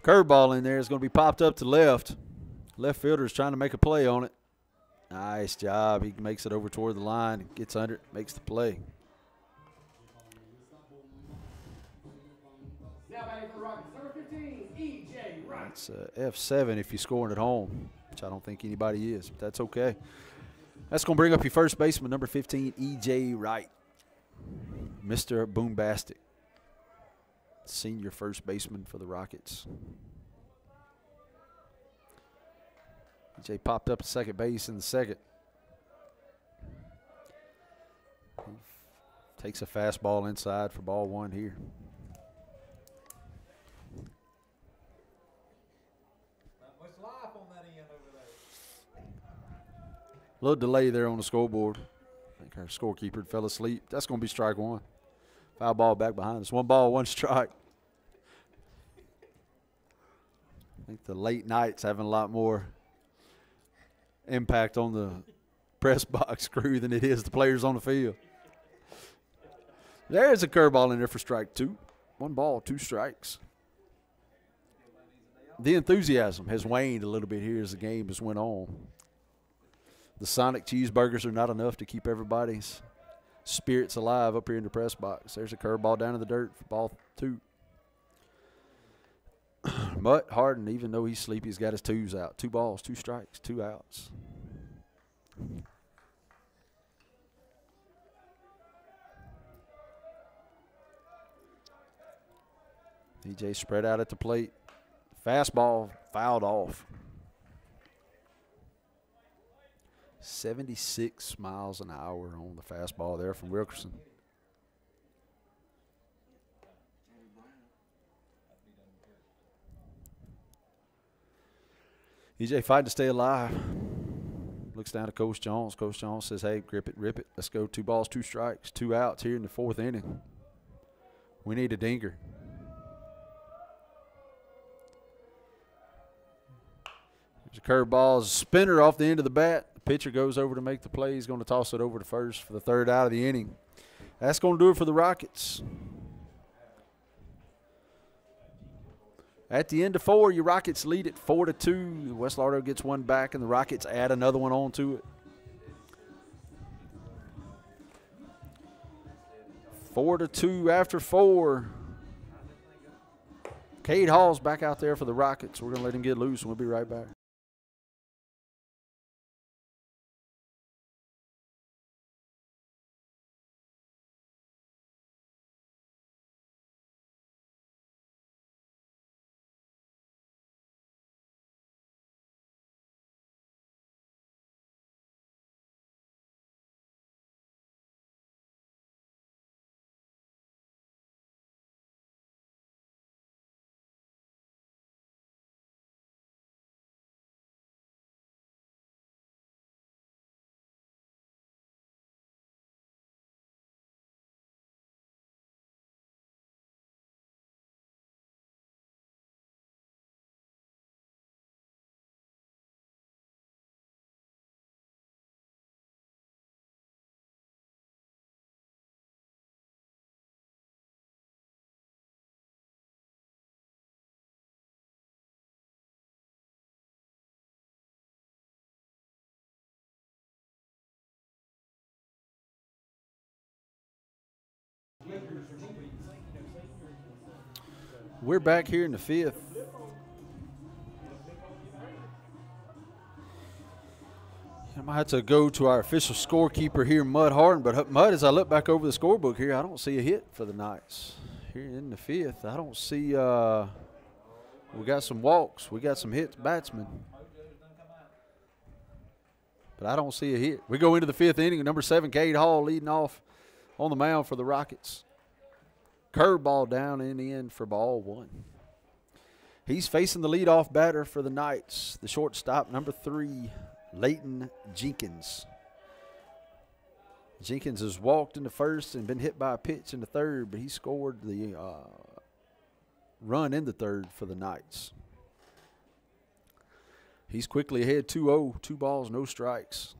Curveball in there is going to be popped up to left. Left fielder is trying to make a play on it. Nice job. He makes it over toward the line, gets under it, makes the play. That's F7 if you're scoring at home, which I don't think anybody is, but that's okay. That's going to bring up your first baseman, number 15, E.J. Wright. Mr. Boombastic. Senior first baseman for the Rockets. E.J. popped up at second base in the second. He takes a fastball inside for ball 1 here. A little delay there on the scoreboard. I think our scorekeeper fell asleep. That's going to be strike 1. Foul ball back behind us. 1 ball, 1 strike. I think the late night's having a lot more impact on the press box crew than it is the players on the field. There's a curveball in there for strike 2. 1 ball, 2 strikes. The enthusiasm has waned a little bit here as the game has went on. The Sonic cheeseburgers are not enough to keep everybody's spirits alive up here in the press box. There's a curveball down in the dirt for ball 2. But Harden, even though he's sleepy, he's got his 2s out. 2 balls, 2 strikes, 2 outs. DJ spread out at the plate. Fastball fouled off. 76 miles an hour on the fastball there from Wilkerson. EJ fighting to stay alive. Looks down to Coach Jones. Coach Jones says, hey, grip it, rip it. Let's go. 2 balls, 2 strikes, 2 outs here in the 4th inning. We need a dinger. There's a curveball, spinner off the end of the bat. The pitcher goes over to make the play. He's going to toss it over to first for the 3rd out of the inning. That's going to do it for the Rockets. At the end of 4, your Rockets lead it 4-2. West Lauderdale gets 1 back, and the Rockets add another one on to it. 4-2 after 4. Cade Hall's back out there for the Rockets. We're going to let him get loose, and we'll be right back. We're back here in the 5th. I might have to go to our official scorekeeper here, Mud Harden. But, Mud, as I look back over the scorebook here, I don't see a hit for the Knights. Here in the 5th, I don't see we got some walks. We got some hits, batsmen. But I don't see a hit. We go into the 5th inning. Number 7, Cade Hall, leading off on the mound for the Rockets. Curveball down and in for ball 1. He's facing the leadoff batter for the Knights, the shortstop, number 3, Leighton Jenkins. Jenkins has walked in the 1st and been hit by a pitch in the 3rd, but he scored the run in the 3rd for the Knights. He's quickly ahead 2-0, 2 balls, no strikes.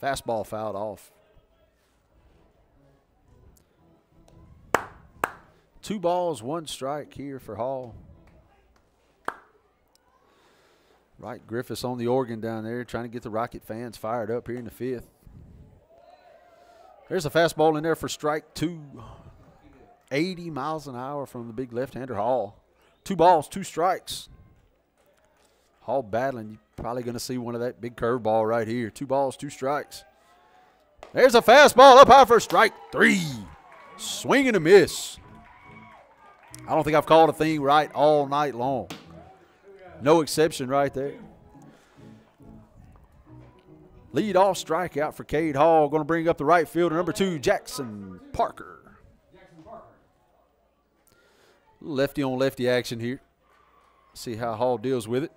Fastball fouled off. 2 balls, 1 strike here for Hall. Right, Griffiths on the organ down there trying to get the Rocket fans fired up here in the 5th. There's a fastball in there for strike 2. 80 miles an hour from the big left-hander Hall. 2 balls, 2 strikes. Hall battling. You're probably going to see one of that big curveball right here. 2 balls, 2 strikes. There's a fastball up high for strike 3. Swing and a miss. I don't think I've called a thing right all night long. No exception right there. Lead off strikeout for Cade Hall. Going to bring up the right fielder, number 2, Jackson Parker. Lefty on lefty action here. See how Hall deals with it.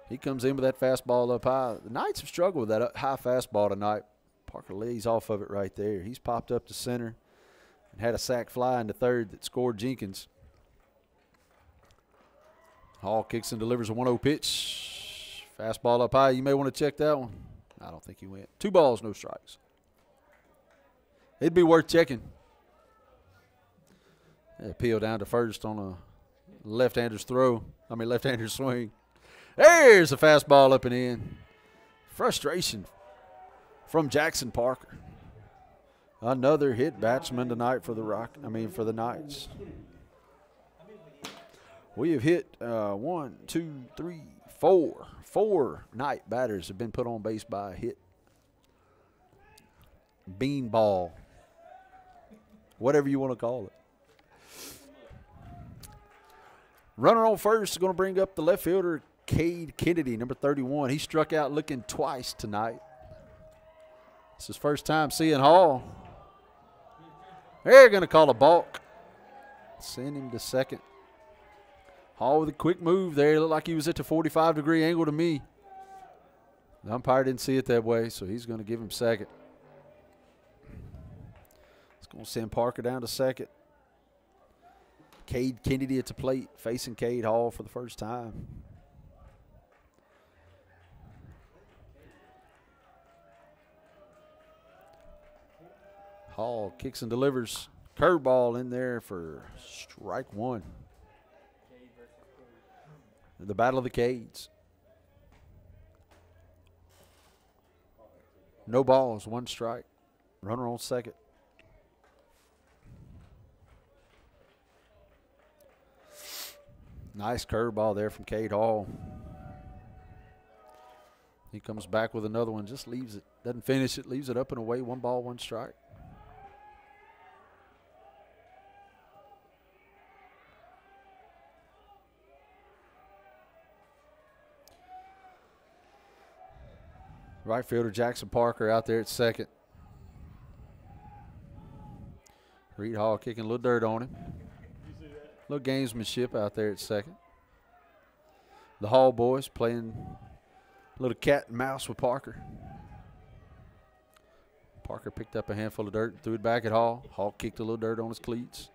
He comes in with that fastball up high. The Knights have struggled with that high fastball tonight. Parker lays off of it right there. He's popped up to center and had a sac fly in the 3rd that scored Jenkins. Hall kicks and delivers a 1-0 pitch. Fastball up high. You may want to check that one. I don't think he went. 2 balls, no strikes. It'd be worth checking. Appeal down to 1st on a left-hander's throw. Left-hander's swing. There's a fastball up and in. Frustration from Jackson Parker. Another hit batsman tonight for the Knights. We have hit 1, 2, 3, 4. 4 Knight batters have been put on base by a hit. Beanball. Whatever you want to call it. Runner on 1st is going to bring up the left fielder, Cade Kennedy, number 31. He struck out looking twice tonight. It's his first time seeing Hall. They're going to call a balk. Send him to 2nd. Hall with a quick move there. It looked like he was at the 45-degree angle to me. The umpire didn't see it that way, so he's going to give him 2nd. It's going to send Parker down to 2nd. Cade Kennedy at the plate, facing Cade Hall for the first time. Hall kicks and delivers. Curveball in there for strike 1. The battle of the Cades. No balls, 1 strike. Runner on 2nd. Nice curveball there from Cade Hall. He comes back with another one, just leaves it. Doesn't finish it, leaves it up and away. 1 ball, 1 strike. Right fielder Jackson Parker out there at 2nd. Reed Hall kicking a little dirt on him. Little gamesmanship out there at 2nd. The Hall boys playing a little cat and mouse with Parker. Parker picked up a handful of dirt and threw it back at Hall. Hall kicked a little dirt on his cleats.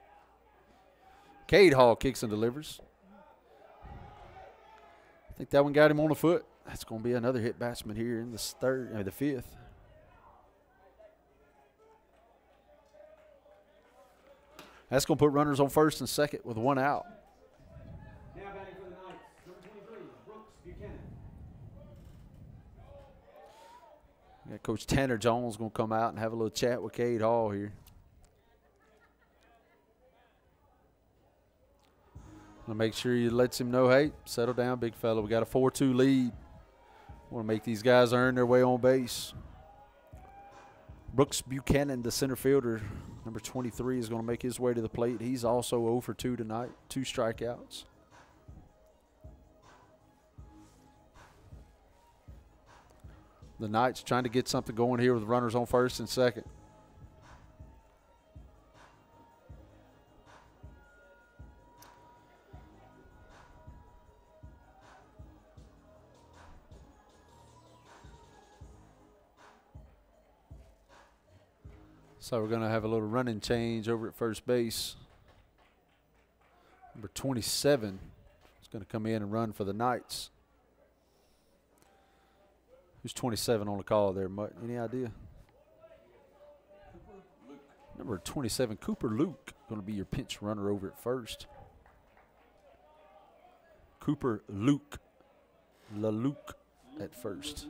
Cade Hall kicks and delivers. I think that one got him on the foot. That's going to be another hit batsman here in the 5th. That's going to put runners on 1st and 2nd with 1 out. Now batting for the Knights, number 23, Brooks Buchanan. Got Coach Tanner Jones going to come out and have a little chat with Cade Hall here. I'll make sure he lets him know, hey, settle down, big fella. We got a 4-2 lead. Want to make these guys earn their way on base. Brooks Buchanan, the center fielder, number 23, is going to make his way to the plate. He's also 0 for 2 tonight, 2 strikeouts. The Knights trying to get something going here with runners on first and second. So we're going to have a little running change over at first base. Number 27 is going to come in and run for the Knights. Who's 27 on the call there, Mutt? Any idea? Number 27, Cooper Luke, going to be your pinch runner over at first. Cooper Luke. LaLuke at first.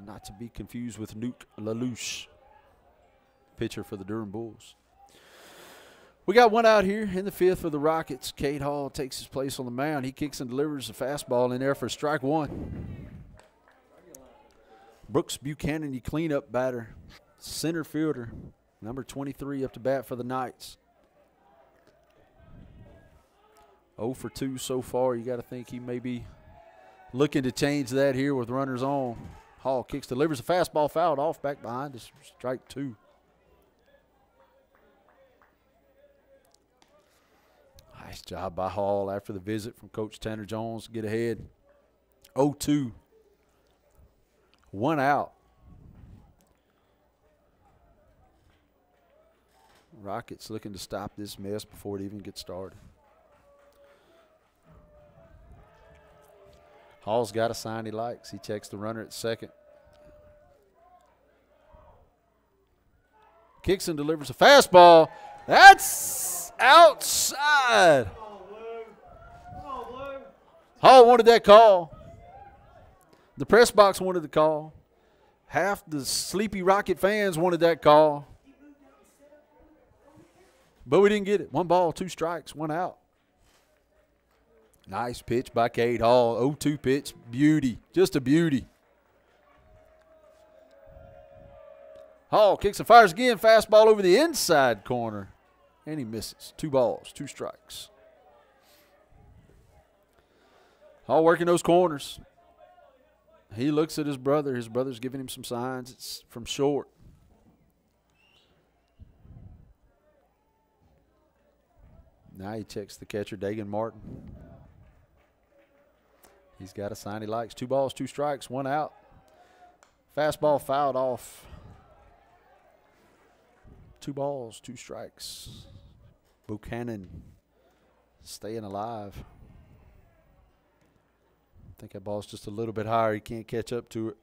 Not to be confused with Nuke LaLouche, pitcher for the Durham Bulls. We got one out here in the 5th for the Rockets. Cade Hall takes his place on the mound. He kicks and delivers a fastball in there for strike 1. Brooks Buchanan, you cleanup batter, center fielder, number 23 up to bat for the Knights. 0 for 2 so far. You got to think he may be looking to change that here with runners on. Hall kicks, delivers a fastball, fouled off back behind. It's strike 2. Nice job by Hall after the visit from Coach Tanner Jones to get ahead. 0-2. 1 out. Rockets looking to stop this mess before it even gets started. Hall's got a sign he likes. He checks the runner at second. Kicks and delivers a fastball. That's outside. Hall wanted that call. The press box wanted the call. Half the sleepy Rocket fans wanted that call. But we didn't get it. 1 ball, 2 strikes, 1 out. Nice pitch by Cade Hall. 0-2 pitch. Beauty. Just a beauty. Hall kicks and fires again. Fastball over the inside corner. And he misses. 2 balls, 2 strikes. Hall working those corners. He looks at his brother. His brother's giving him some signs. It's from short. Now he checks the catcher, Dagan Martin. He's got a sign he likes. 2 balls, 2 strikes, 1 out. Fastball fouled off. 2 balls, 2 strikes. Buchanan staying alive. I think that ball's just a little bit higher. He can't catch up to it.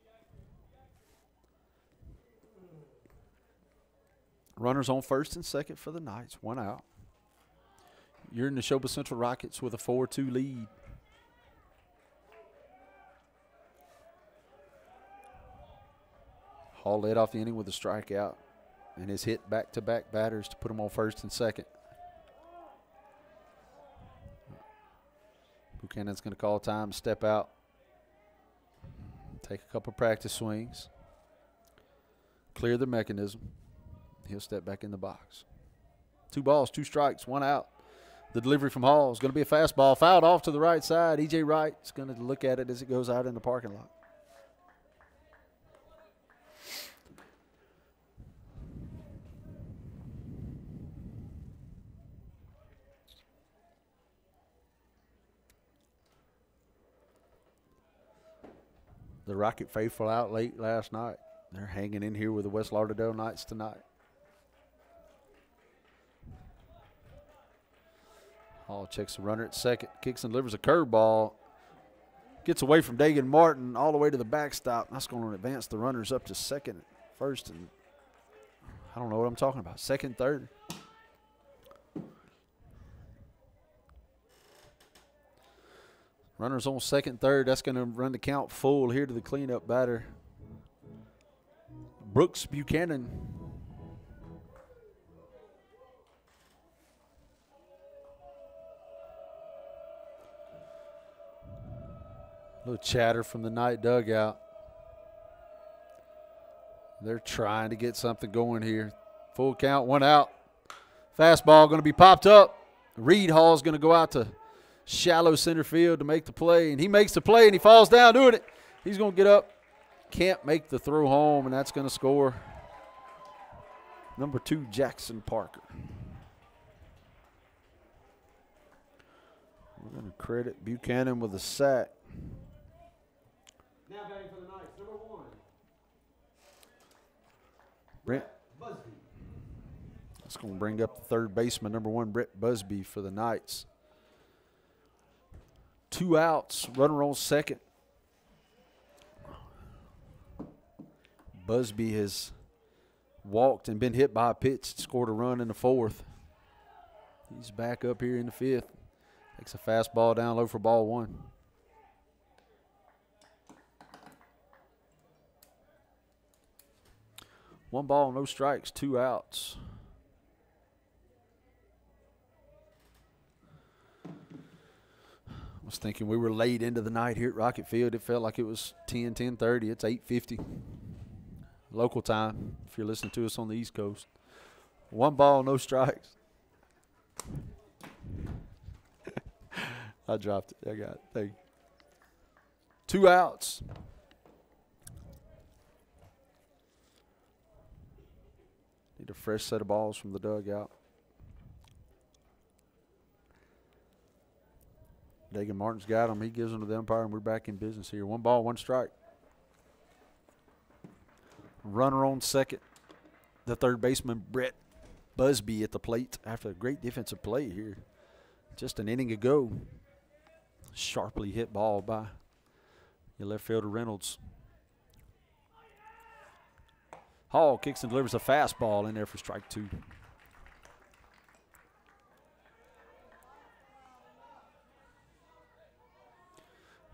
Runners on first and second for the Knights. 1 out. You're in the Neshoba Central Rockets with a 4-2 lead. Hall led off the inning with a strikeout and has hit back-to-back batters to put them on first and second. Buchanan's going to call time to step out, take a couple practice swings, clear the mechanism. He'll step back in the box. 2 balls, 2 strikes, 1 out. The delivery from Hall is going to be a fastball, fouled off to the right side. E.J. Wright is going to look at it as it goes out in the parking lot. The Rocket faithful out late last night. They're hanging in here with the West Lauderdale Knights tonight. Hall checks the runner at second, kicks and delivers a curveball. Gets away from Dagan Martin all the way to the backstop. That's going to advance the runners up to second, first, and I don't know what I'm talking about. Second, third. Runners on second, third. That's going to run the count full here to the cleanup batter, Brooks Buchanan. A little chatter from the night dugout. They're trying to get something going here. Full count, 1 out. Fastball going to be popped up. Reed Hall's going to go out to shallow center field to make the play. And he makes the play, and he falls down doing it. He's going to get up. Can't make the throw home, and that's going to score number 2, Jackson Parker. We're going to credit Buchanan with a sack. Now batting for the Knights, number 1. Brent Busby. That's going to bring up the third baseman, number 1, Brett Busby for the Knights. 2 outs, runner on second. Busby has walked and been hit by a pitch, scored a run in the 4th. He's back up here in the 5th. Takes a fastball down low for ball 1. One ball, no strikes, 2 outs. I was thinking we were late into the night here at Rocket Field. It felt like it was 10:30. It's 8:50 local time if you're listening to us on the East Coast. 1 ball, no strikes. I dropped it. I got it. Thank you. 2 outs. Need a fresh set of balls from the dugout. Dagan Martin's got them. He gives them to the umpire, and we're back in business here. 1 ball, 1 strike. Runner on second. The third baseman, Brett Busby, at the plate after a great defensive play here. Just an inning ago. Sharply hit ball by your left fielder, Reynolds. Hall kicks and delivers a fastball in there for strike 2.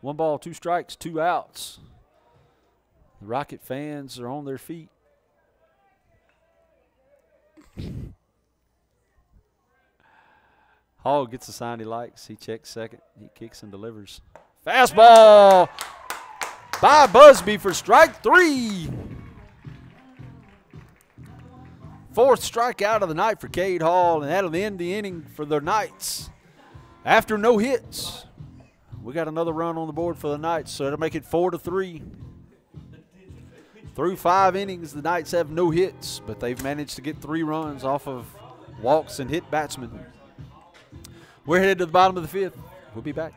One ball, 2 strikes, 2 outs. The Rocket fans are on their feet. Hall gets the sign he likes. He checks second. He kicks and delivers. Fastball by Busby for strike 3. 4th strikeout of the night for Cade Hall, and that'll end the inning for the Knights. After no hits, we got another run on the board for the Knights, so it'll make it 4-3. Through 5 innings, the Knights have no hits, but they've managed to get 3 runs off of walks and hit batsmen. We're headed to the bottom of the 5th. We'll be back.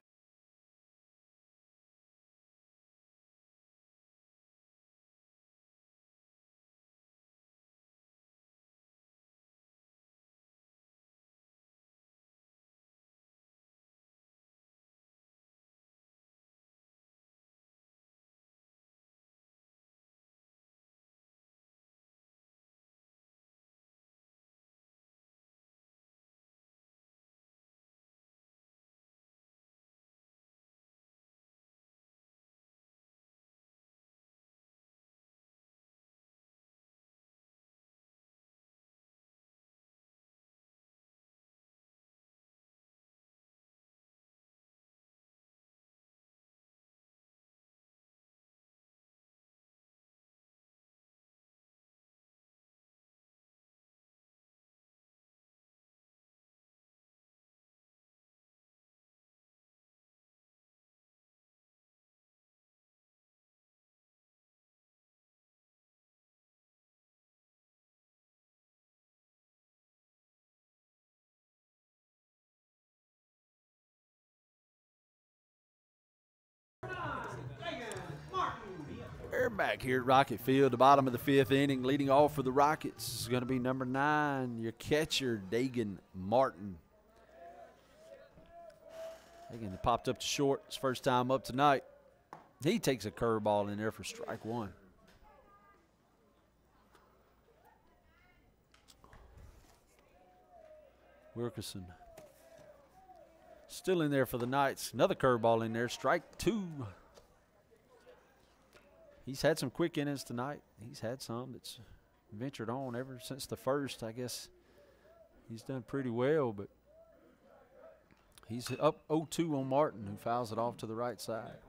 We're back here at Rocket Field, the bottom of the 5th inning. Leading off for the Rockets is going to be number 9, your catcher, Dagan Martin. Dagan popped up to short his first time up tonight. He takes a curveball in there for strike 1. Wilkerson still in there for the Knights. Another curveball in there, strike 2. He's had some quick innings tonight. He's had some that's ventured on ever since the first. I guess he's done pretty well, but he's up 0-2 on Martin, who fouls it off to the right side.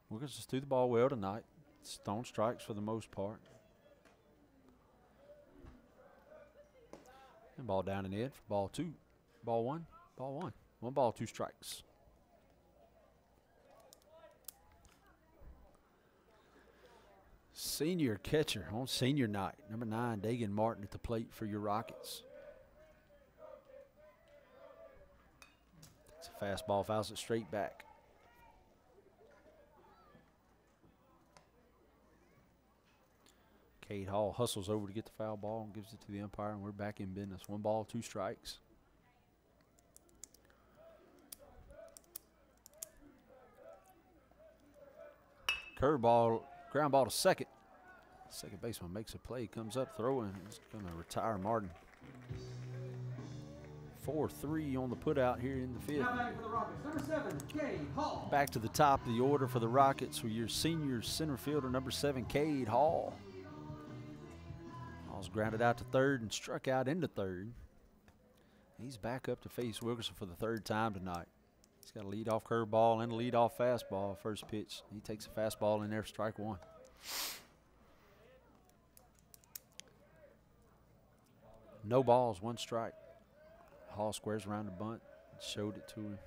Wilkerson threw the ball well tonight. Stone strikes for the most part. And ball down and in for ball 2. Ball 1. Ball 1. 1 ball, 2 strikes. Senior catcher on senior night. Number 9, Dagan Martin at the plate for your Rockets. It's a fastball, fouls it straight back. Cade Hall hustles over to get the foul ball and gives it to the umpire, and we're back in business. 1 ball, 2 strikes. Curveball, ground ball to second. Second baseman makes a play, comes up throwing. He's going to retire Martin. 4-3 on the putout here in the 5th. Now batting for the Rockets, number 7, Cade Hall. Back to the top of the order for the Rockets with your senior center fielder, number 7, Cade Hall. Hall's grounded out to third and struck out into third. He's back up to face Wilkerson for the 3rd time tonight. He's got a leadoff curveball and a leadoff fastball. First pitch, he takes a fastball in there for strike 1. No balls, 1 strike. Hall squares around the bunt, showed it to him.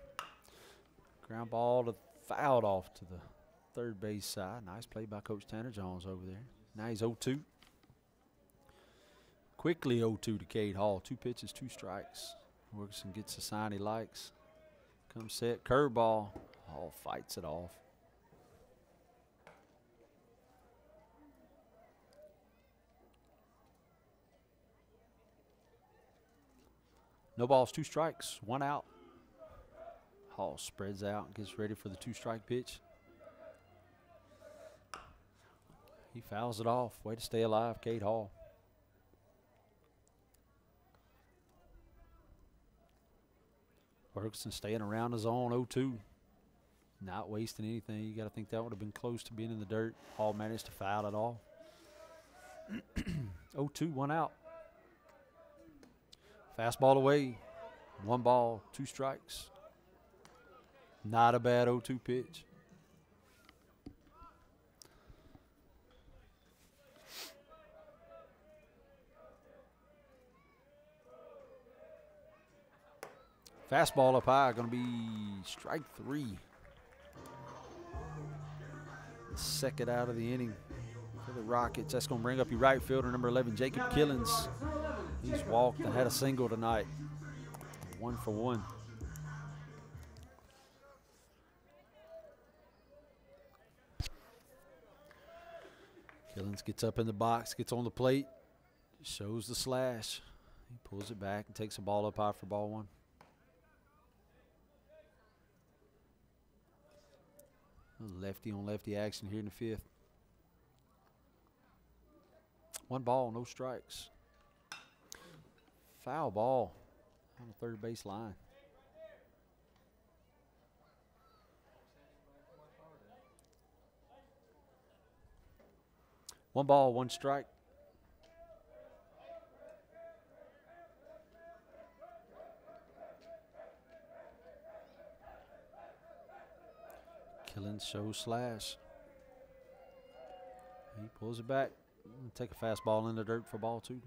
Ground ball fouled off to the 3rd base side. Nice play by Coach Tanner Jones over there. Now he's 0-2. Quickly 0-2 to Cade Hall. 2 pitches, 2 strikes. Wilkerson gets the sign he likes. Comes set, curveball. Hall fights it off. No balls, 2 strikes, 1 out. Hall spreads out and gets ready for the 2-strike pitch. He fouls it off. Way to stay alive, Cade Hall. Wilkerson staying around his own 0-2. Not wasting anything. You got to think that would have been close to being in the dirt. Hall managed to foul it off. 0-2, 1 out. Fastball away. 1 ball, 2 strikes. Not a bad 0-2 pitch. Fastball up high, going to be strike 3. Second out of the inning for the Rockets. That's going to bring up your right fielder, number 11, Jacob Killens. He's walked and had a single tonight. 1 for 1. Killens gets up in the box, gets on the plate, shows the slash. He pulls it back and takes the ball up high for ball 1. Lefty on lefty action here in the 5th. 1 ball, no strikes. Foul ball on the 3rd base line. One ball, 1 strike. Killens shows slash. He pulls it back. Take a fastball in the dirt for ball 2.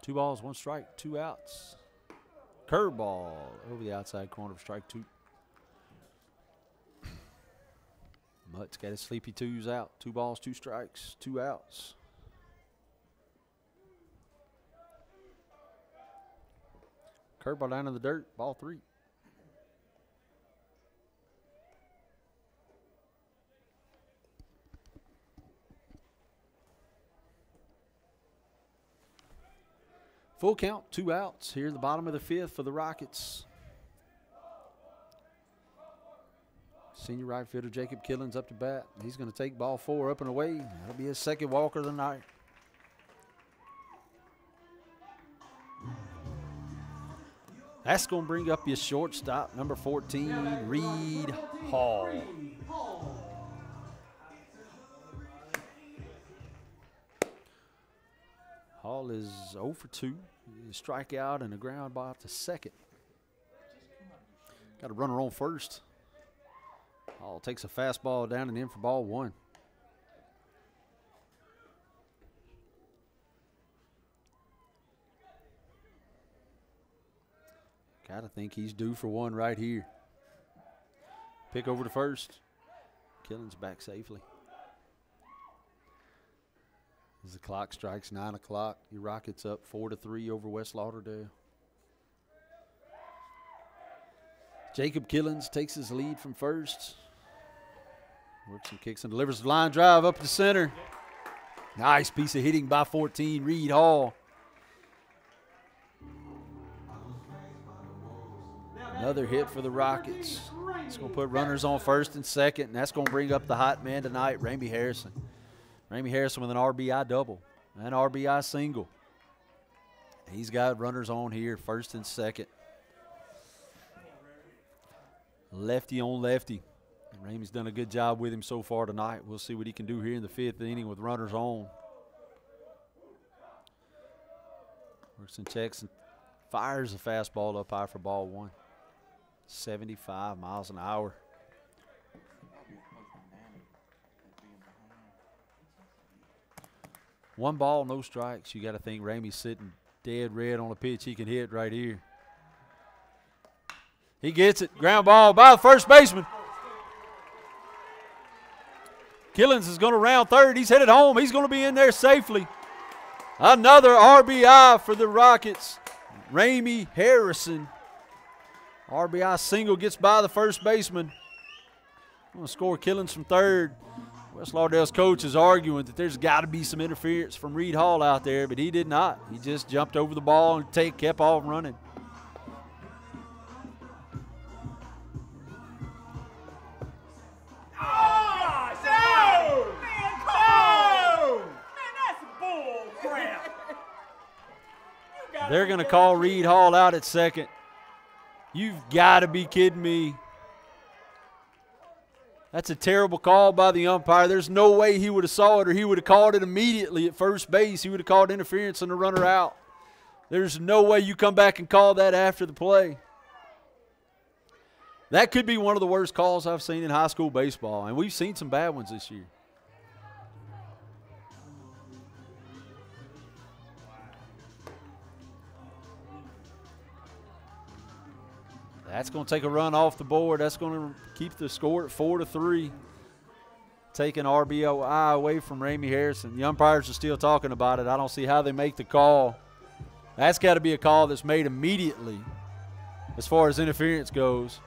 Two balls, 1 strike, 2 outs. Curveball over the outside corner of strike 2. Mutt's got his sleepy 2s out. 2 balls, 2 strikes, 2 outs. Curveball down in the dirt, ball 3. Full count, 2 outs here at the bottom of the 5th for the Rockets. Senior right fielder Jacob Killens up to bat. He's going to take ball 4 up and away. That'll be his second walker of the night. That's going to bring up your shortstop, number 14, Reed Hall. Hall is 0 for 2. A strikeout and a ground ball to second. Got a runner on first. Hall takes a fastball down and in for ball 1. Gotta think he's due for one right here. Pick over to first. Killens back safely. As the clock strikes 9 o'clock, your Rockets up 4-3 over West Lauderdale. Jacob Killens takes his lead from first. Works and kicks and delivers the line drive up the center. Nice piece of hitting by 14, Reed Hall. Another hit for the Rockets. It's going to put runners on first and second, and that's going to bring up the hot man tonight, Ramey Harrison. Ramey Harrison with an RBI double, an RBI single. He's got runners on here, first and second. Lefty on lefty. Ramey's done a good job with him so far tonight. We'll see what he can do here in the 5th inning with runners on. Works and checks and fires a fastball up high for ball 1. 75 miles an hour. One ball, no strikes. You got to think Ramey's sitting dead red on a pitch he can hit right here. He gets it. Ground ball by the first baseman. Killens is going to round third. He's headed home. He's going to be in there safely. Another RBI for the Rockets. Ramey Harrison. RBI single gets by the first baseman. I'm going to score Killens from third. West Lauderdale's coach is arguing that there's got to be some interference from Reed Hall out there, but he did not. He just jumped over the ball and kept off running. They're going to call Reed Hall out at second. You've got to be kidding me. That's a terrible call by the umpire. There's no way he would have saw it, or he would have called it immediately at first base. He would have called interference and the runner out. There's no way you come back and call that after the play. That could be one of the worst calls I've seen in high school baseball, and we've seen some bad ones this year. That's going to take a run off the board. That's going to keep the score at 4-3. Taking RBI away from Ramey Harrison. The umpires are still talking about it. I don't see how they make the call. That's got to be a call that's made immediately as far as interference goes.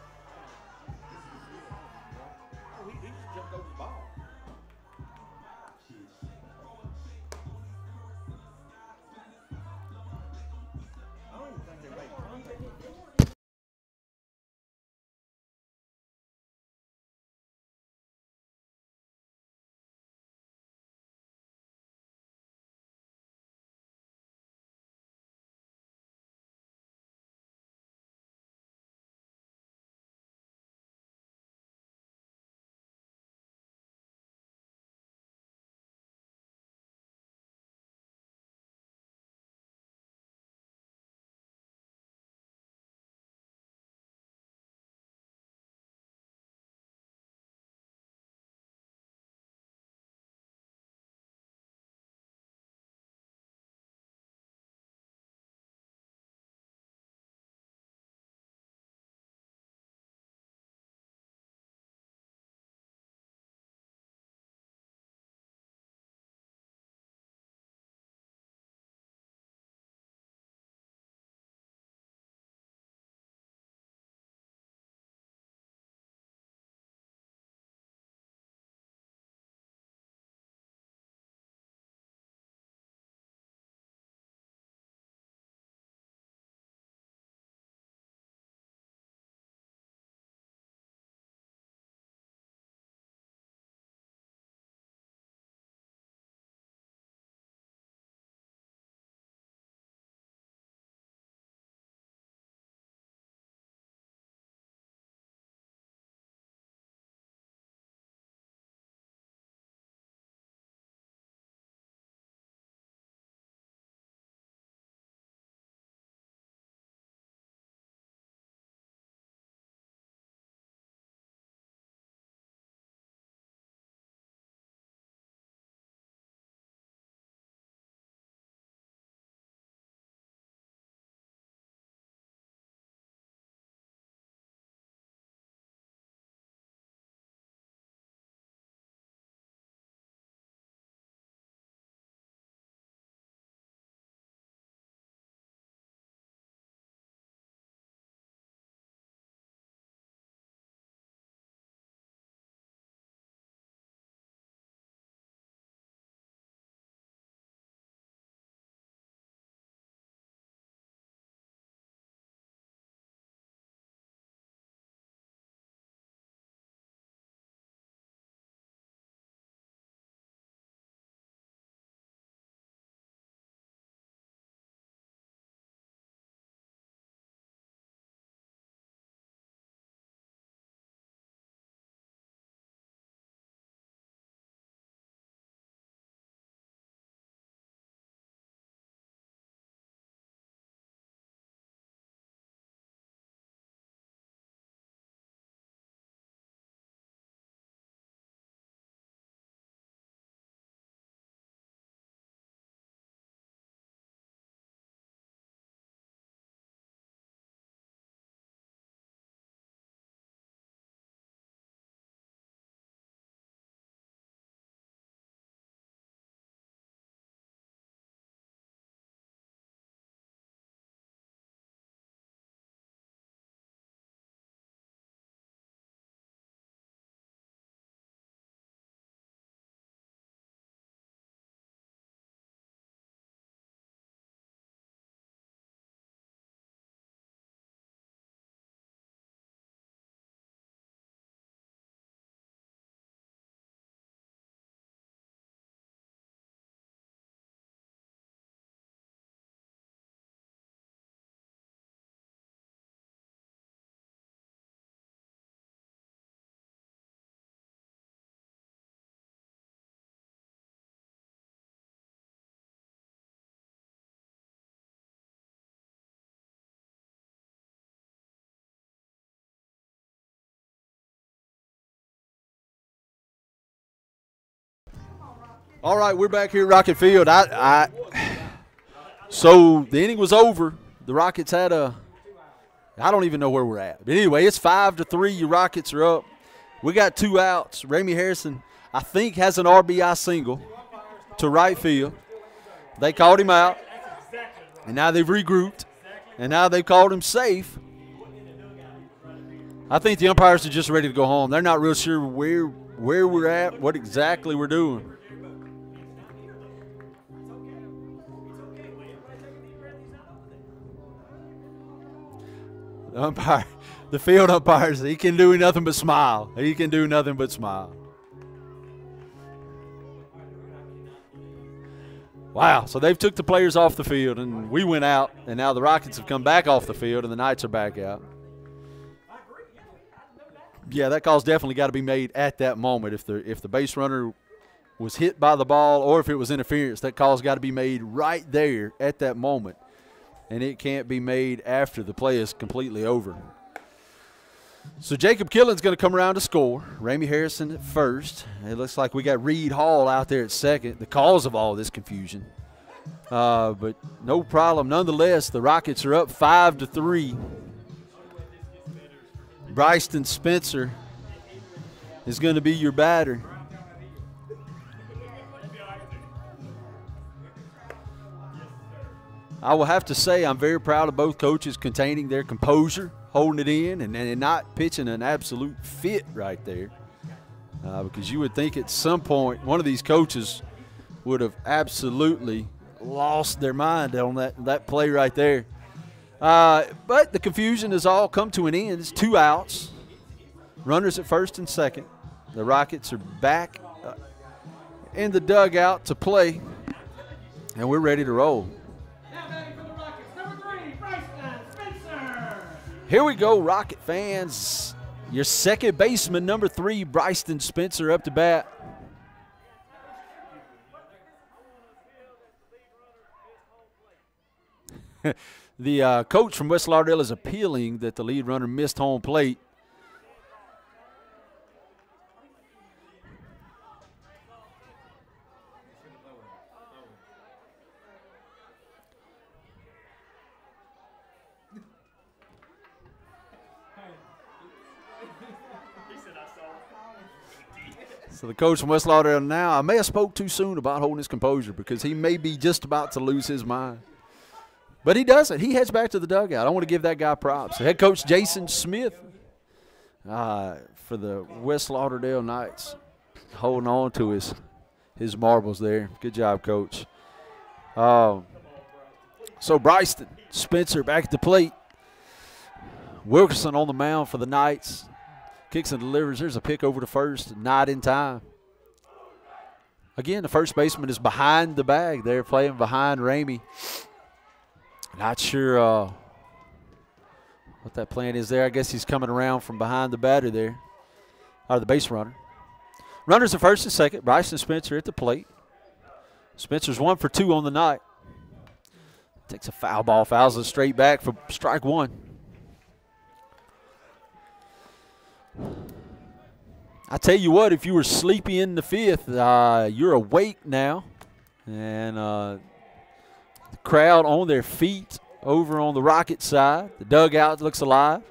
All right, we're back here at Rocket Field. So the inning was over. The Rockets had I don't even know where we're at. But anyway, it's 5-3. Your Rockets are up. We got 2 outs. Ramey Harrison, I think, has an RBI single to right field. They called him out, and now they've regrouped, and now they've called him safe. I think the umpires are just ready to go home. They're not real sure where we're at, what exactly we're doing. The field umpires, he can do nothing but smile. He can do nothing but smile. Wow, so they've took the players off the field, and we went out, and now the Rockets have come back off the field, and the Knights are back out. Yeah, that call's definitely got to be made at that moment. If the base runner was hit by the ball or if it was interference, that call's got to be made right there at that moment. And it can't be made after the play is completely over. So Jacob Killen's going to come around to score. Ramey Harrison at first. It looks like we got Reed Hall out there at second, the cause of all this confusion. But no problem. Nonetheless, the Rockets are up 5-3. Bryston Spencer is going to be your batter. I will have to say I'm very proud of both coaches containing their composure, holding it in, and not pitching an absolute fit right there. Because you would think at some point one of these coaches would have absolutely lost their mind on that play right there. But the confusion has all come to an end. It's 2 outs. Runners at first and second. The Rockets are back in the dugout to play, and we're ready to roll. Here we go, Rocket fans. Your second baseman, number 3, Bryston Spencer, up to bat. The coach from West Lauderdale is appealing that the lead runner missed home plate. So the coach from West Lauderdale now, I may have spoke too soon about holding his composure because he may be just about to lose his mind. But he doesn't. He heads back to the dugout. I want to give that guy props. Head coach Jason Smith for the West Lauderdale Knights, holding on to his marbles there. Good job, coach. So Bryston Spencer back at the plate. Wilkerson on the mound for the Knights. Kicks and delivers. There's a pick over to first. Not in time. Again, the first baseman is behind the bag. They're playing behind Ramey. Not sure what that plan is there. I guess he's coming around from behind the batter there, or the base runner. Runners at first and second. Bryston Spencer at the plate. Spencer's 1 for 2 on the night. Takes a foul ball, fouls it straight back for strike 1. I tell you what, if you were sleepy in the 5th, you're awake now. And the crowd on their feet over on the Rocket side. The dugout looks alive.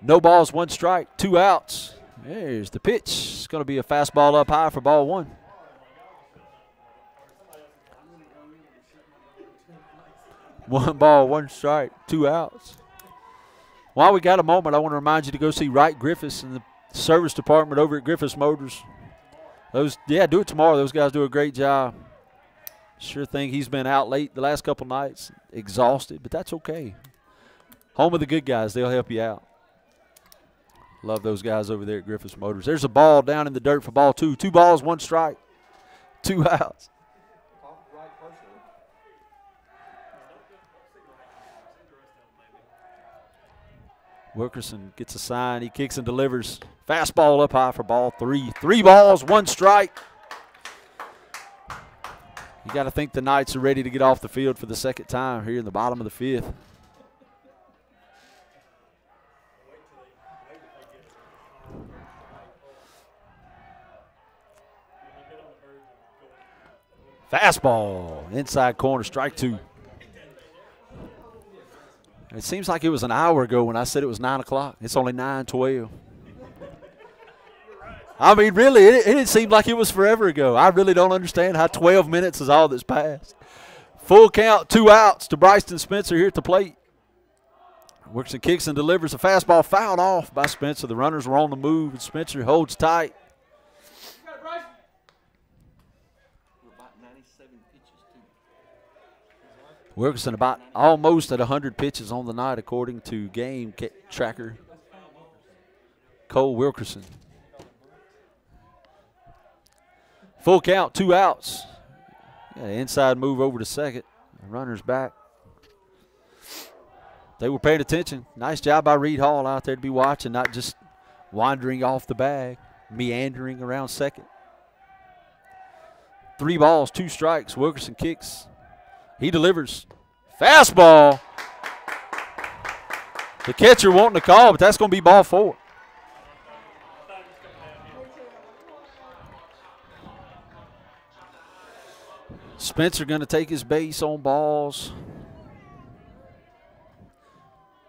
No balls, 1 strike, 2 outs. There's the pitch. It's going to be a fastball up high for ball 1. One ball, 1 strike, 2 outs. While we got a moment, I want to remind you to go see Wright Griffiths in the service department over at Griffiths Motors. Do it tomorrow. Those guys do a great job. Sure thing he's been out late the last couple nights, exhausted, but that's okay. Home of the good guys, they'll help you out. Love those guys over there at Griffiths Motors. There's a ball down in the dirt for ball 2. 2 balls, 1 strike, 2 outs. Wilkerson gets a sign. He kicks and delivers. Fastball up high for ball 3. 3 balls, 1 strike. You got to think the Knights are ready to get off the field for the second time here in the bottom of the 5th. Fastball, inside corner, strike 2. It seems like it was an hour ago when I said it was 9 o'clock. It's only 9:12. I mean, really, it didn't seem like it was forever ago. I really don't understand how 12 minutes is all that's passed. Full count, 2 outs to Bryson Spencer here at the plate. Wilkerson kicks and delivers a fastball fouled off by Spencer. The runners were on the move, and Spencer holds tight. Wilkerson about almost at 100 pitches on the night, according to game tracker Cole Wilkerson. Full count, 2 outs. Yeah, inside move over to second. The runner's back. They were paying attention. Nice job by Reed Hall out there to be watching, not just wandering off the bag, meandering around second. 3 balls, 2 strikes. Wilkerson kicks. He delivers. Fastball. The catcher wanting to call, but that's going to be ball 4. Spencer going to take his base on balls.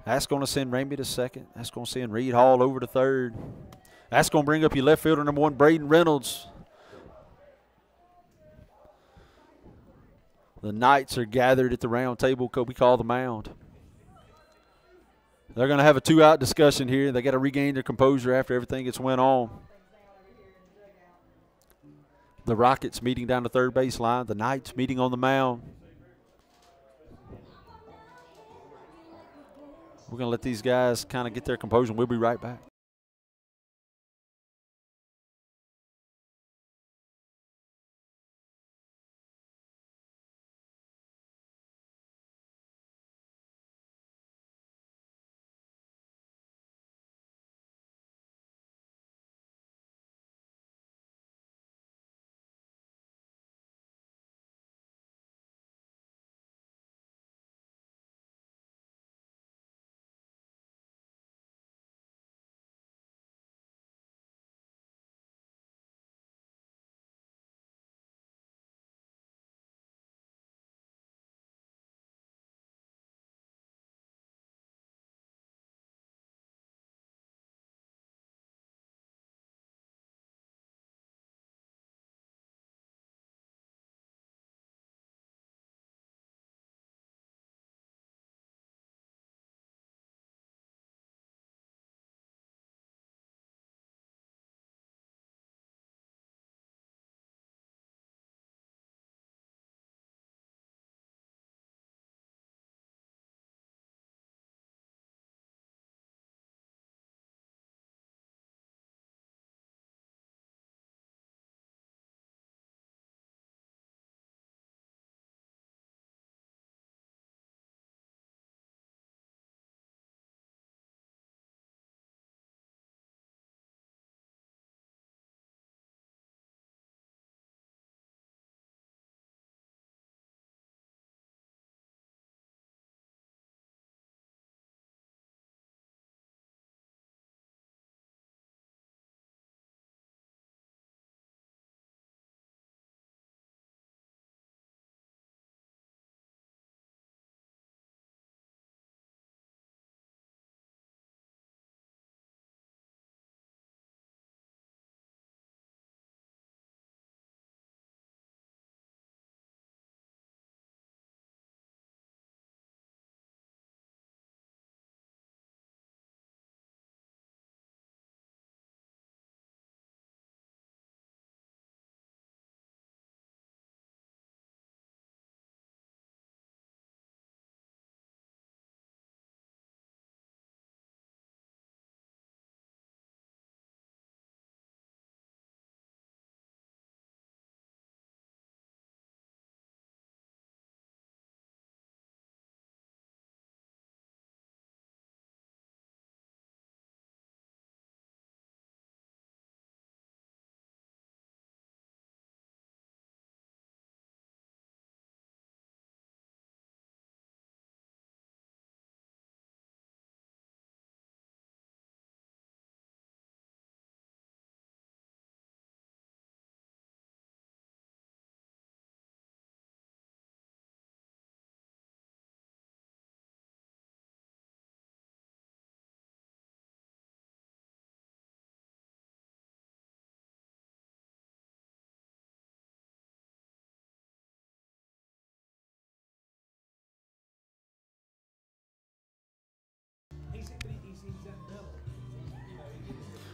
That's going to send Ramey to second. That's going to send Reed Hall over to third. That's going to bring up your left fielder, number 1, Braden Reynolds. The Knights are gathered at the round table we call the mound. They're going to have a 2-out discussion here. They got to regain their composure after everything that's went on. The Rockets meeting down the third base line. The Knights meeting on the mound. We're going to let these guys kind of get their composure, and we'll be right back.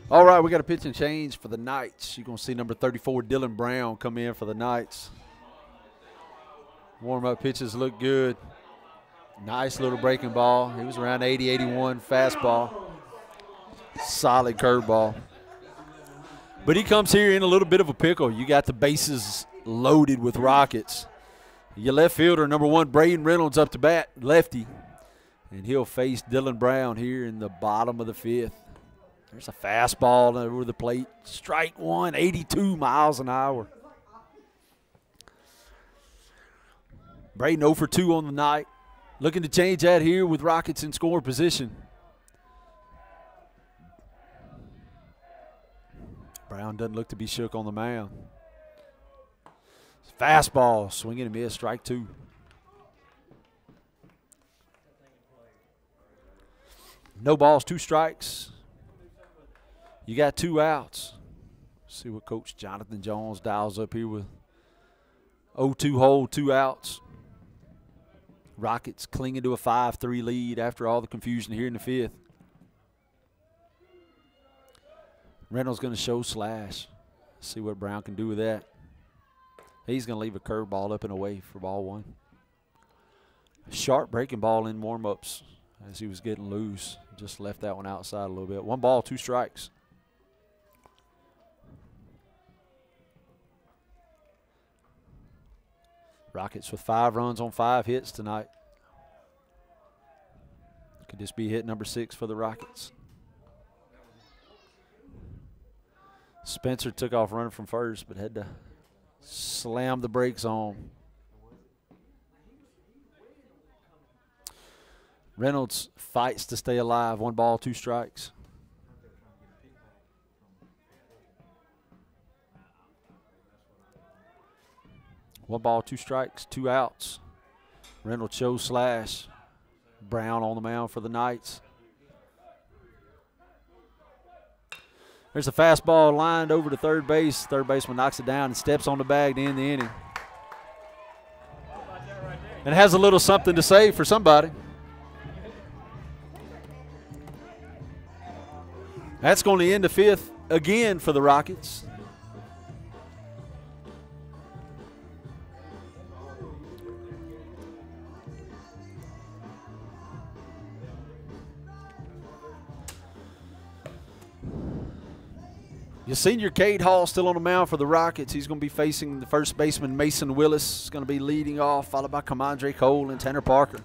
All right, we got a pitch and change for the Knights. You're going to see number 34, Dylan Brown, come in for the Knights. Warm-up pitches look good. Nice little breaking ball. He was around 80, 81 fastball. Solid curveball. But he comes here in a little bit of a pickle. You got the bases loaded with Rockets. Your left fielder, number 1, Braden Reynolds, up to bat, lefty. And he'll face Dylan Brown here in the bottom of the 5th. There's a fastball over the plate. Strike 1, 82 miles an hour. Braden 0 for 2 on the night. Looking to change that here with Rockets in scoring position. Brown doesn't look to be shook on the mound. Fastball, swinging and miss, strike 2. No balls, 2 strikes. You got 2 outs. See what Coach Jonathan Jones dials up here with 0-2 hole, 2 outs. Rockets clinging to a 5-3 lead after all the confusion here in the 5th. Reynolds going to show slash. See what Brown can do with that. He's going to leave a curveball up and away for ball 1. Sharp breaking ball in warm-ups as he was getting loose. Just left that one outside a little bit. 1 ball, 2 strikes. Rockets with 5 runs on 5 hits tonight. Could this be hit number 6 for the Rockets? Spencer took off running from first, but had to slam the brakes on. Reynolds fights to stay alive. 1 ball, 2 strikes. One ball, 2 strikes, 2 outs. Reynolds shows slash. Brown on the mound for the Knights. There's a fastball lined over to third base. Third baseman knocks it down and steps on the bag to end the inning. And has a little something to say for somebody. That's going to end the 5th again for the Rockets. Your senior Cade Hall still on the mound for the Rockets. He's going to be facing the first baseman, Mason Willis. He's going to be leading off, followed by Kamandre Cole and Tanner Parker.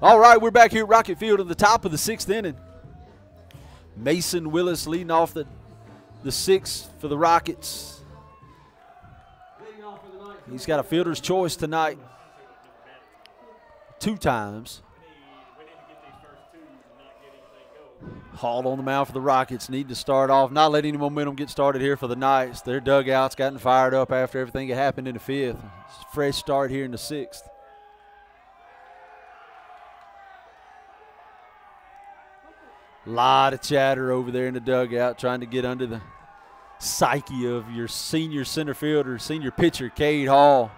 All right, we're back here at Rocket Field at the top of the 6th inning. Mason Willis leading off the 6th for the Rockets. He's got a fielder's choice tonight 2 times. Hall on the mound for the Rockets. Need to start off, not let any momentum get started here for the Knights. Their dugout's gotten fired up after everything that happened in the 5th. It's a fresh start here in the 6th. Lot of chatter over there in the dugout trying to get under the psyche of your senior center fielder, senior pitcher, Cade Hall.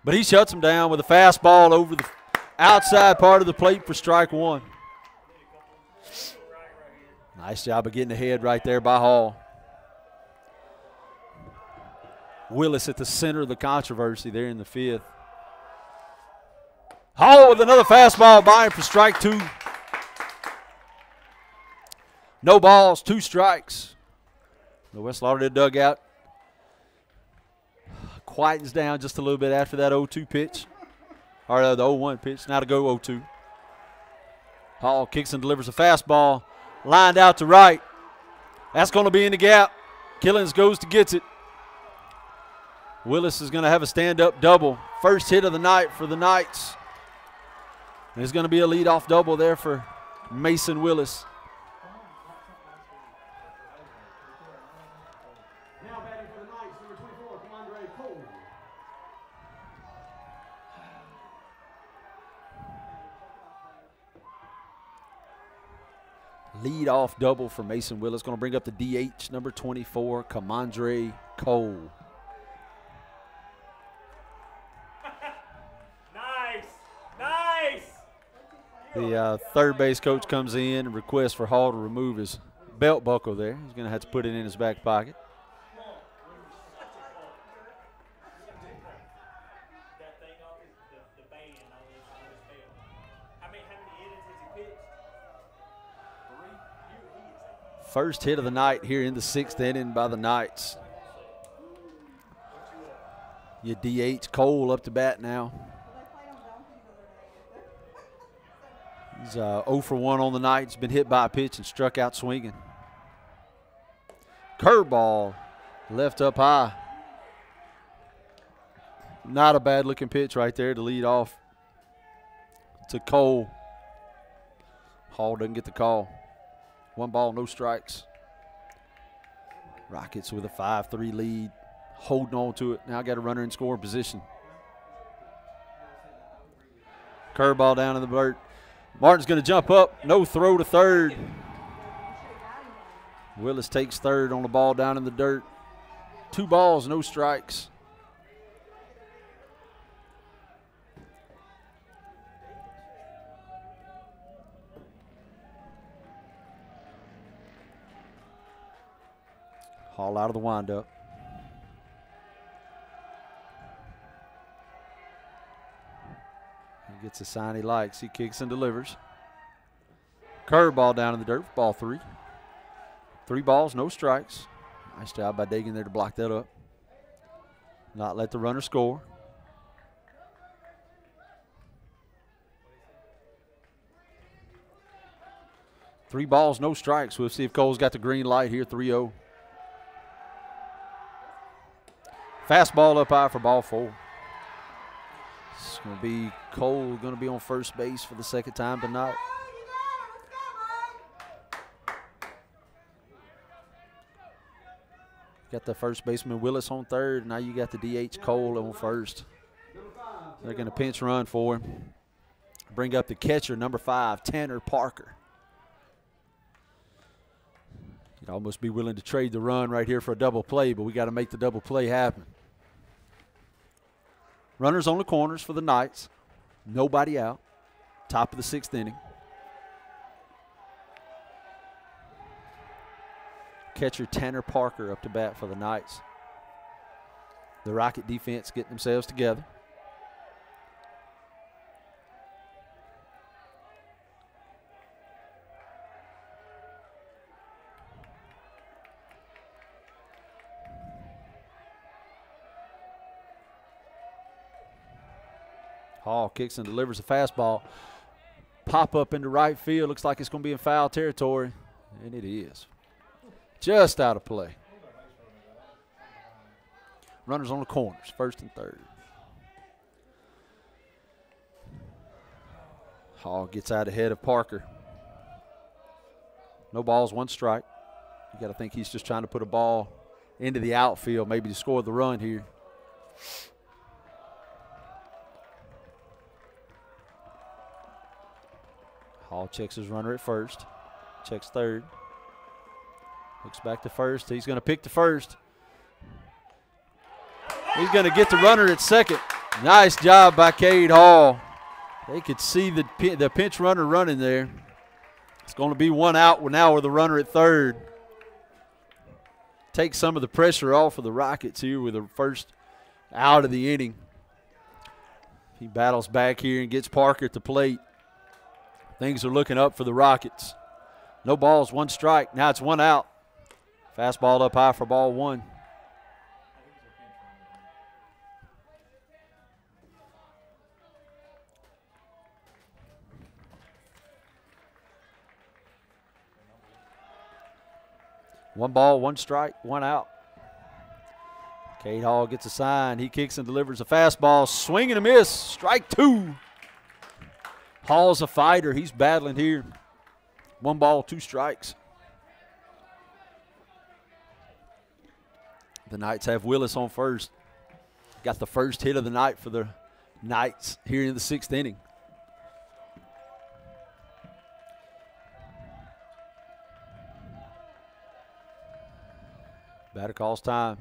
But he shuts him down with a fastball over the outside part of the plate for strike 1. Nice job of getting ahead right there by Hall. Willis at the center of the controversy there in the 5th. with another fastball by him for strike 2. No balls, 2 strikes. The West Lauderdale dugout quietens down just a little bit after that 0-2 pitch, or the 0-1 pitch. Now to go 0-2. Hall kicks and delivers a fastball, lined out to right. That's going to be in the gap. Killings goes to gets it. Willis is going to have a stand-up double. First hit of the night for the Knights. There's going to be a leadoff double there for Mason Willis. Now batting for the Knights, number 24, Comandre Cole. Leadoff double for Mason Willis. Going to bring up the DH, number 24, Comandre Cole. The third base coach comes in and requests for Hall to remove his belt buckle there. He's going to have to put it in his back pocket. First hit of the night here in the 6th inning by the Knights. Your DH Cole up to bat now. He's 0 for 1 on the night. He's been hit by a pitch and struck out swinging. Curveball left up high. Not a bad looking pitch right there to lead off to Cole. Hall doesn't get the call. 1 ball, no strikes. Rockets with a 5-3 lead, holding on to it. Now got a runner in scoring position. Curveball down in the dirt. Martin's going to jump up. No throw to third. Willis takes third on the ball down in the dirt. 2 balls, no strikes. Hall out of the windup. He gets a sign he likes. He kicks and delivers. Curveball down in the dirt for ball 3. 3 balls, no strikes. Nice job by Dagan there to block that up. Not let the runner score. Three balls, no strikes. We'll see if Cole's got the green light here, 3-0. Fastball up high for ball 4. It's going to be Cole going to be on first base for the second time tonight. Got the first baseman Willis on third. Now you got the DH Cole on first. They're going to pinch run for him. Bring up the catcher, number 5, Tanner Parker. You'd almost be willing to trade the run right here for a double play, but we got to make the double play happen. Runners on the corners for the Knights. Nobody out. Top of the 6th inning. Catcher Tanner Parker up to bat for the Knights. The Rocket defense getting themselves together. Hall kicks and delivers a fastball. Pop up into right field. Looks like it's going to be in foul territory, and it is. Just out of play. Runners on the corners, first and third. Hall gets out ahead of Parker. No balls, 1 strike. You got to think he's just trying to put a ball into the outfield, maybe to score the run here. Hall checks his runner at first, checks third. Looks back to first. He's going to pick to first. He's going to get the runner at second. Nice job by Cade Hall. They could see the pinch runner running there. It's going to be 1 out now with the runner at third. Take some of the pressure off of the Rockets here with the first out of the inning. He battles back here and gets Parker at the plate. Things are looking up for the Rockets. No balls, 1 strike. Now it's 1 out. Fastball up high for ball 1. One ball, 1 strike, 1 out. Cade Hall gets a sign. He kicks and delivers a fastball. Swing and a miss. Strike 2. Hall's a fighter. He's battling here. 1 ball, 2 strikes. The Knights have Willis on first. Got the first hit of the night for the Knights here in the 6th inning. Batter calls time.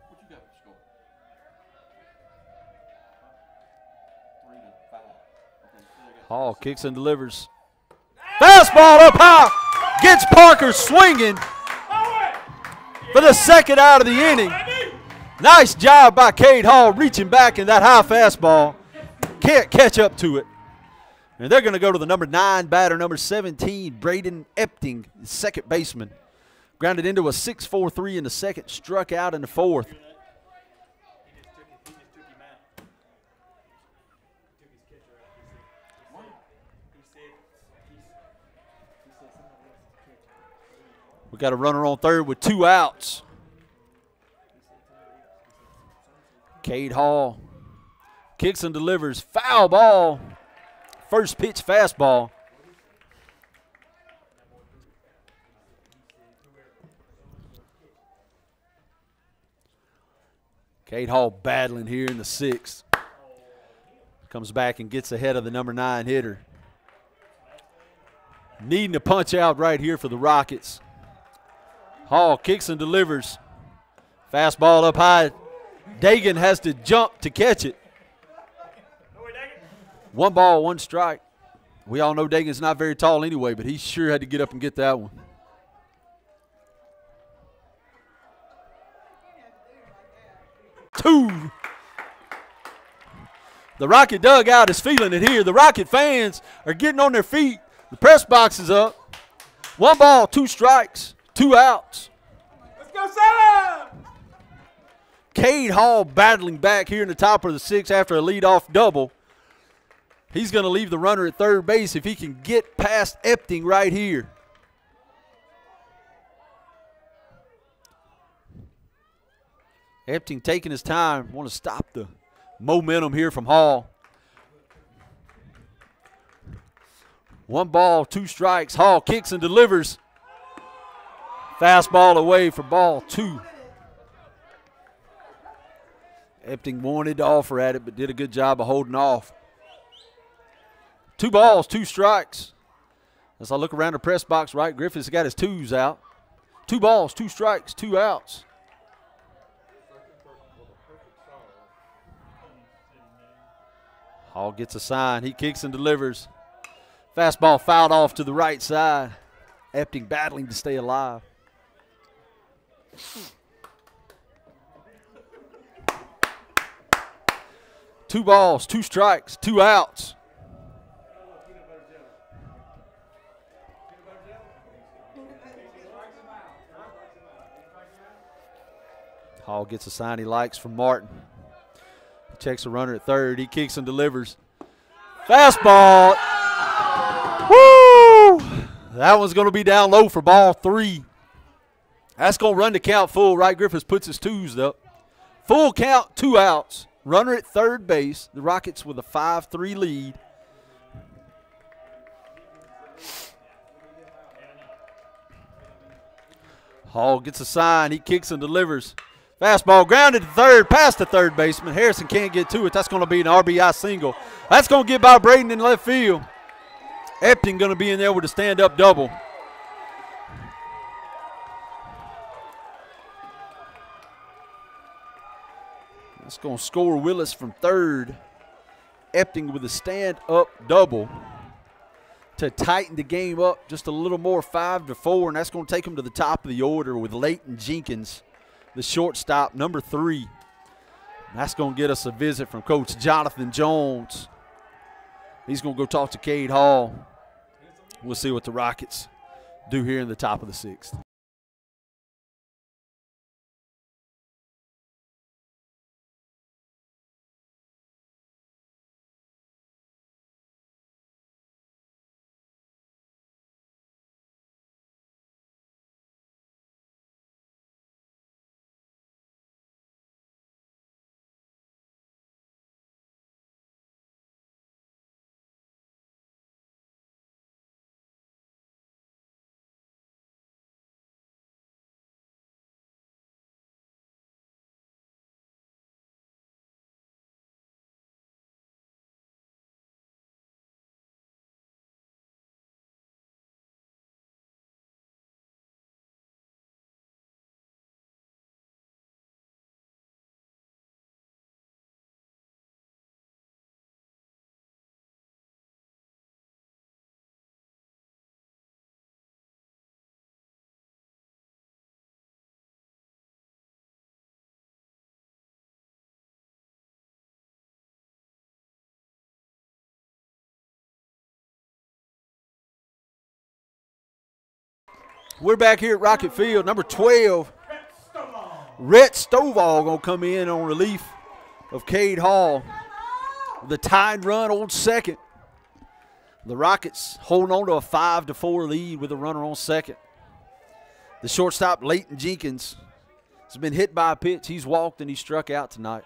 What you got for score? 3-5. Okay, Hall kicks and delivers. Fastball up high. Gets Parker swinging for the 2nd out of the inning. Nice job by Cade Hall reaching back in that high fastball. Can't catch up to it. And they're going to go to the number 9 batter, number 17, Braden Epting, second baseman. Grounded into a 6-4-3 in the 2nd, struck out in the 4th. We got a runner on 3rd with 2 outs. Cade Hall kicks and delivers. Foul ball. First pitch fastball. Cade Hall battling here in the 6th. Comes back and gets ahead of the number 9 hitter. Needing to punch out right here for the Rockets. Hall kicks and delivers. Fastball up high. Dagan has to jump to catch it. 1 ball, 1 strike. We all know Dagan's not very tall anyway, but he sure had to get up and get that one. Two. The Rocket dugout is feeling it here. The Rocket fans are getting on their feet. The press box is up. 1 ball, 2 strikes, 2 outs. Let's go, Sam! Cade Hall battling back here in the top of the 6th after a leadoff double. He's going to leave the runner at 3rd base if he can get past Epting right here. Epting taking his time. Want to stop the momentum here from Hall. 1 ball, 2 strikes. Hall kicks and delivers. Fastball away for ball 2. Epting wanted to offer at it, but did a good job of holding off. 2 balls, 2 strikes. As I look around the press box, right, Griffith's got his 2s out. 2 balls, 2 strikes, 2 outs. Hall gets a sign. He kicks and delivers. Fastball fouled off to the right side. Epting battling to stay alive. Two balls, 2 strikes, 2 outs. Hall gets a sign he likes from Martin. He checks a runner at 3rd. He kicks and delivers. Fastball. Woo! That one's going to be down low for ball 3. That's going to run the count full. Right, Griffiths puts his 2s up. Full count, 2 outs. Runner at 3rd base. The Rockets with a 5-3 lead. Hall gets a sign. He kicks and delivers. Fastball grounded to 3rd, past the 3rd baseman. Harrison can't get to it. That's going to be an RBI single. That's going to get by Braden in left field. Epting going to be in there with a stand-up double. That's going to score Willis from 3rd. Epting with a stand-up double to tighten the game up just a little more, 5-4, and that's going to take him to the top of the order with Leighton Jenkins the shortstop, number 3. That's going to get us a visit from Coach Jonathan Jones. He's going to go talk to Cade Hall. We'll see what the Rockets do here in the top of the 6th. We're back here at Rocket Field. Number 12, Rhett Stovall going to come in on relief of Cade Hall. The tied run on second. The Rockets holding on to a 5-4 lead with a runner on second. The shortstop, Leighton Jenkins, has been hit by a pitch. He's walked and he struck out tonight.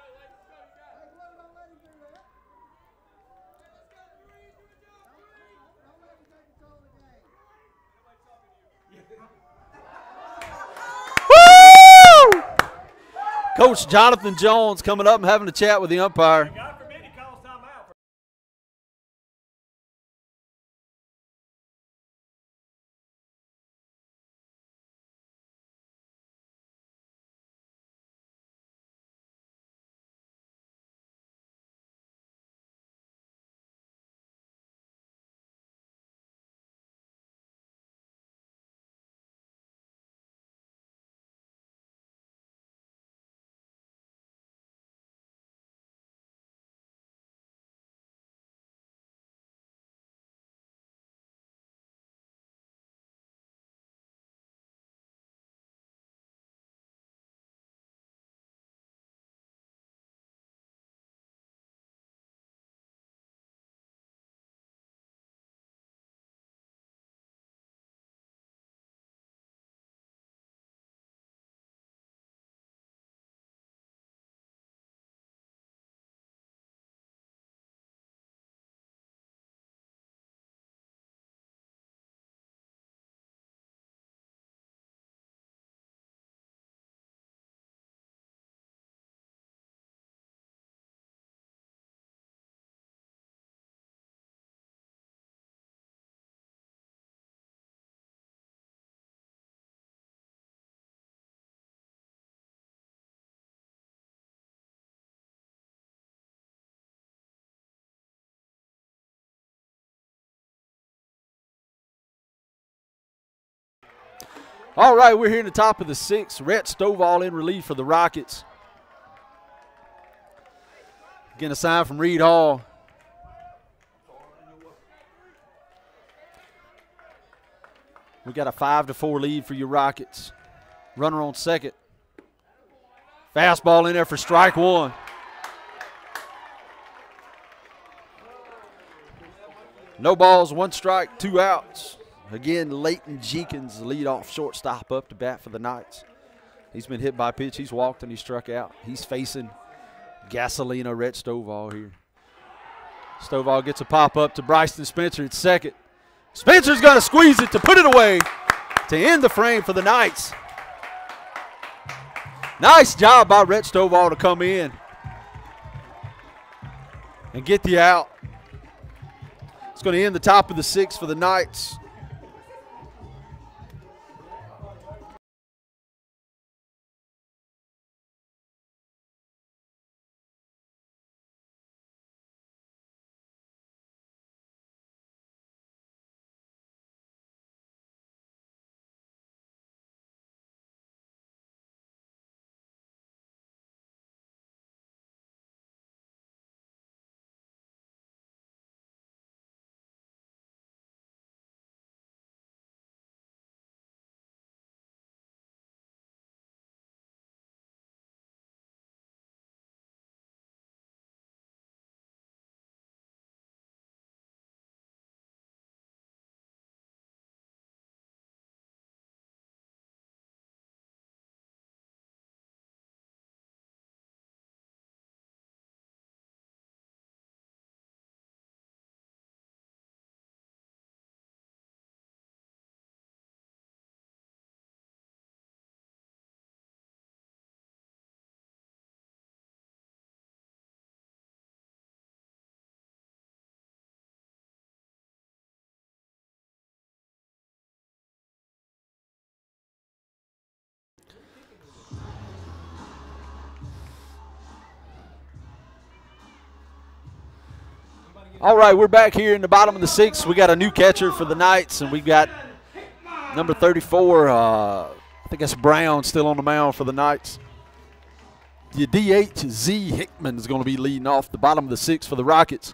Coach Jonathan Jones coming up and having a chat with the umpire. All right, we're here in the top of the 6th. Rhett Stovall in relief for the Rockets. Getting a sign from Reed Hall. We got a 5-4 lead for your Rockets. Runner on second. Fastball in there for strike 1. No balls, 1 strike, 2 outs. Again, Leighton Jenkins, the leadoff shortstop, up to bat for the Knights. He's been hit by a pitch. He's walked and he struck out. He's facing Gasolina Rhett Stovall here. Stovall gets a pop-up to Bryson Spencer at second. Spencer's going to squeeze it to put it away to end the frame for the Knights. Nice job by Rhett Stovall to come in and get the out. It's going to end the top of the 6th for the Knights. All right, we're back here in the bottom of the sixth. We got a new catcher for the Knights, and we got number 34. I think that's Brown still on the mound for the Knights. The DH, Z. Hickman, is going to be leading off the bottom of the sixth for the Rockets.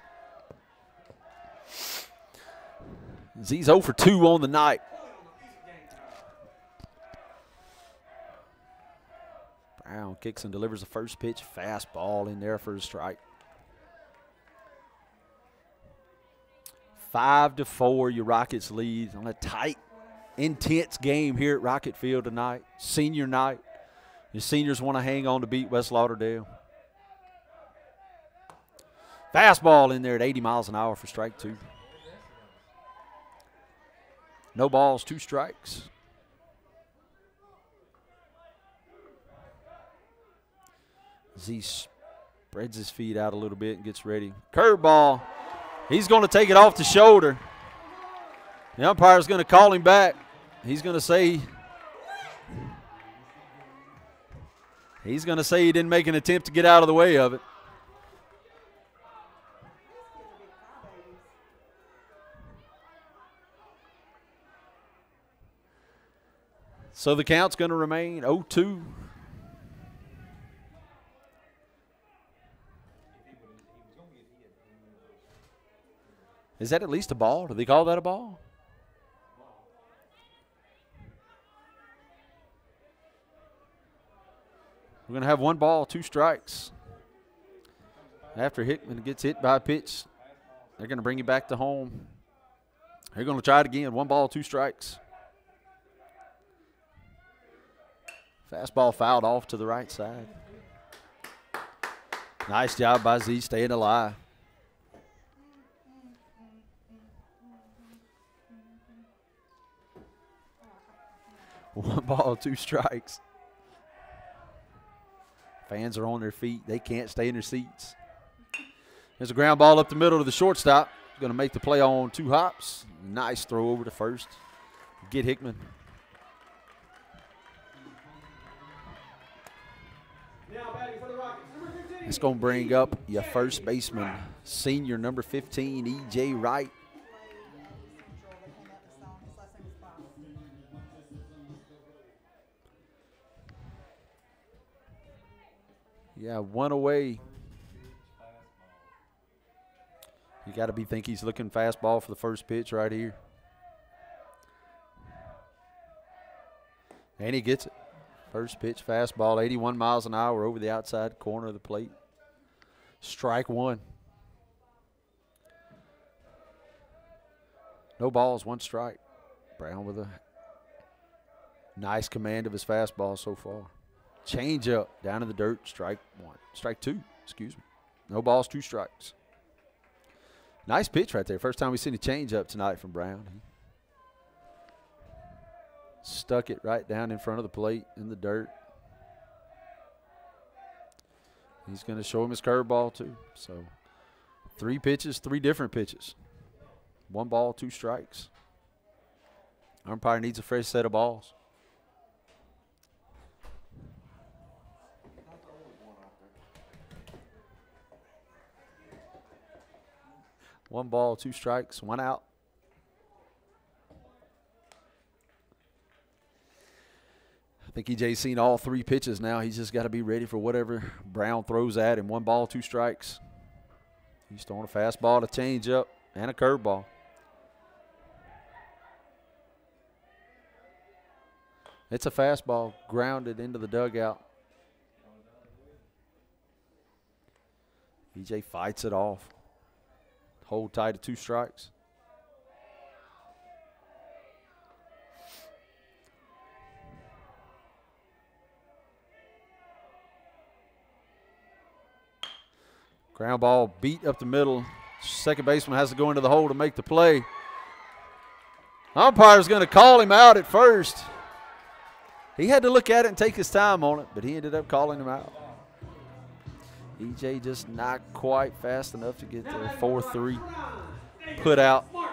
Z's 0 for 2 on the night. Brown kicks and delivers the first pitch. Fastball in there for a strike. 5-4, your Rockets lead on a tight, intense game here at Rocket Field tonight. Senior night. Your seniors want to hang on to beat West Lauderdale. Fastball in there at 80 miles an hour for strike 2. No balls, 2 strikes. Z spreads his feet out a little bit and gets ready. Curveball. He's going to take it off the shoulder. The umpire's going to call him back. He's going to say he didn't make an attempt to get out of the way of it. So the count's going to remain 0-2. Is that at least a ball? Do they call that a ball? We're going to have 1 ball, 2 strikes. After Hickman gets hit by a pitch, they're going to bring him back to home. They're going to try it again. 1 ball, 2 strikes. Fastball fouled off to the right side. Nice job by Z staying alive. 1 ball, 2 strikes. Fans are on their feet. They can't stay in their seats. There's a ground ball up the middle to the shortstop. He's going to make the play on 2 hops. Nice throw over to first. Get Hickman. It's going to bring up your first baseman, senior number 15, E.J. Wright. Yeah, 1 away. You got to think he's looking fastball for the first pitch right here. And he gets it. First pitch, fastball, 81 miles an hour over the outside corner of the plate. Strike 1. No balls, 1 strike. Brown with a nice command of his fastball so far. Change up, down in the dirt, strike 1. Strike 2, excuse me. No balls, 2 strikes. Nice pitch right there. First time we've seen a change up tonight from Brown. He stuck it right down in front of the plate in the dirt. He's going to show him his curveball too. So 3 pitches, 3 different pitches. 1 ball, 2 strikes. Umpire needs a fresh set of balls. One ball, 2 strikes, 1 out. I think EJ's seen all 3 pitches now. He's just got to be ready for whatever Brown throws at him. 1 ball, 2 strikes. He's throwing a fastball, a changeup, and a curveball. It's a fastball grounded into the dugout. EJ fights it off. Hold tight at 2 strikes. Ground ball beat up the middle. Second baseman has to go into the hole to make the play. Umpire's going to call him out at first. He had to look at it and take his time on it, but he ended up calling him out. EJ just not quite fast enough to get there. 4-3 put out. Going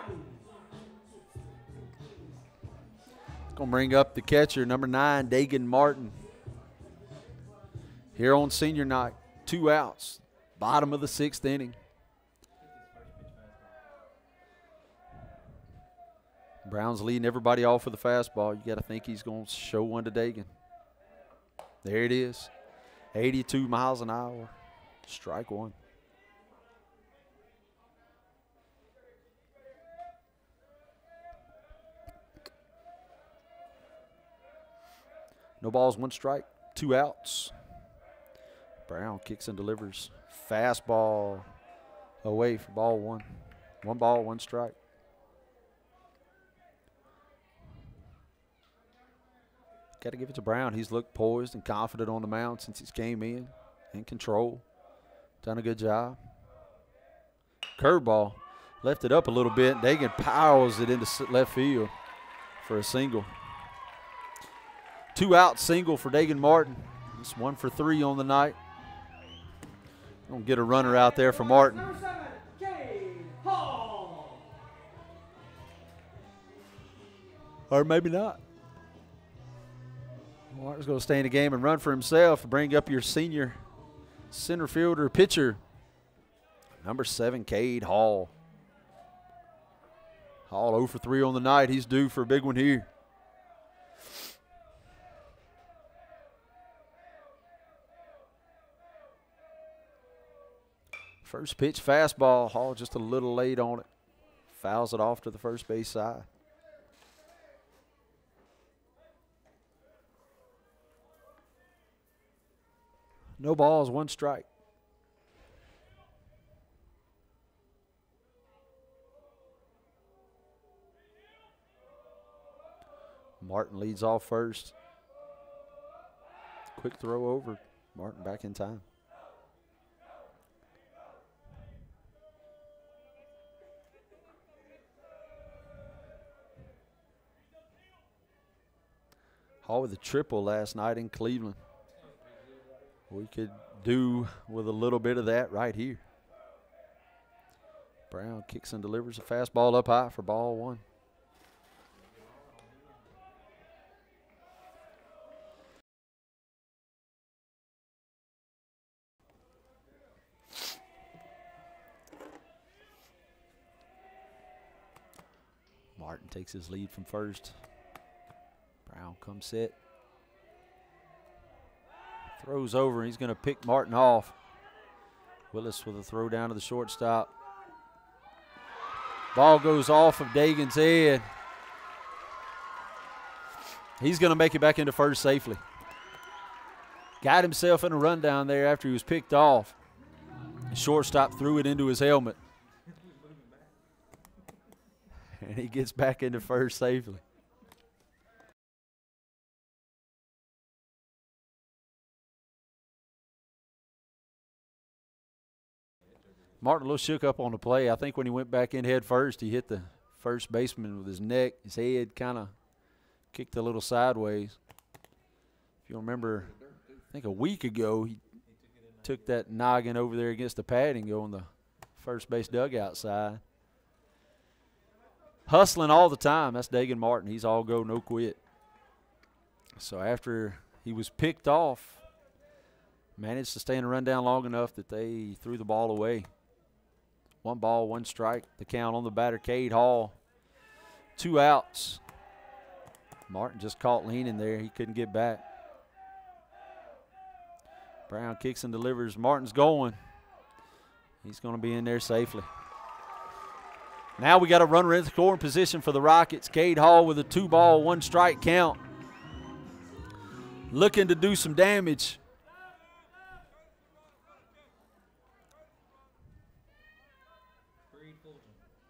to bring up the catcher, number 9, Dagan Martin. Here on senior night, 2 outs. Bottom of the 6th inning. Brown's leading everybody off with the fastball. You got to think he's going to show one to Dagan. There it is. 82 miles an hour. Strike one. No balls, one strike, 2 outs. Brown kicks and delivers. Fastball away for ball one. 1 ball, 1 strike. Got to give it to Brown. He's looked poised and confident on the mound since he's came in control. Done a good job. Curveball. Left it up a little bit. Dagan powers it into left field for a single. 2 out single for Dagan Martin. It's 1 for 3 on the night. Gonna get a runner out there for Martin. Number 7, Cade Hall. Or maybe not. Martin's going to stay in the game and run for himself. Bring up your senior center fielder pitcher, number 7, Cade Hall. Hall 0 for 3 on the night. He's due for a big one here. First pitch fastball. Hall just a little late on it. Fouls it off to the first base side. No balls, 1 strike. Martin leads off first. Quick throw over. Martin back in time. Hall with a triple last night in Cleveland. We could do with a little bit of that right here. Brown kicks and delivers a fastball up high for ball 1. Martin takes his lead from first. Brown comes set. Throws over, and he's going to pick Martin off. Willis with a throw down to the shortstop. Ball goes off of Dagan's head. He's going to make it back into first safely. Got himself in a rundown there after he was picked off. The shortstop threw it into his helmet. And he gets back into first safely. Martin a little shook up on the play. I think when he went back in head first, he hit the first baseman with his neck. His head kind of kicked a little sideways. If you remember, I think a week ago, he took that noggin over there against the padding on the first base dugout side. Hustling all the time. That's Dagan Martin. He's all go, no quit. So after he was picked off, managed to stay in a rundown long enough that they threw the ball away. 1 ball, 1 strike. The count on the batter, Cade Hall. 2 outs. Martin just caught leaning there. He couldn't get back. Brown kicks and delivers. Martin's going. He's going to be in there safely. Now we got a runner in scoring position for the Rockets. Cade Hall with a 2 ball, 1 strike count. Looking to do some damage.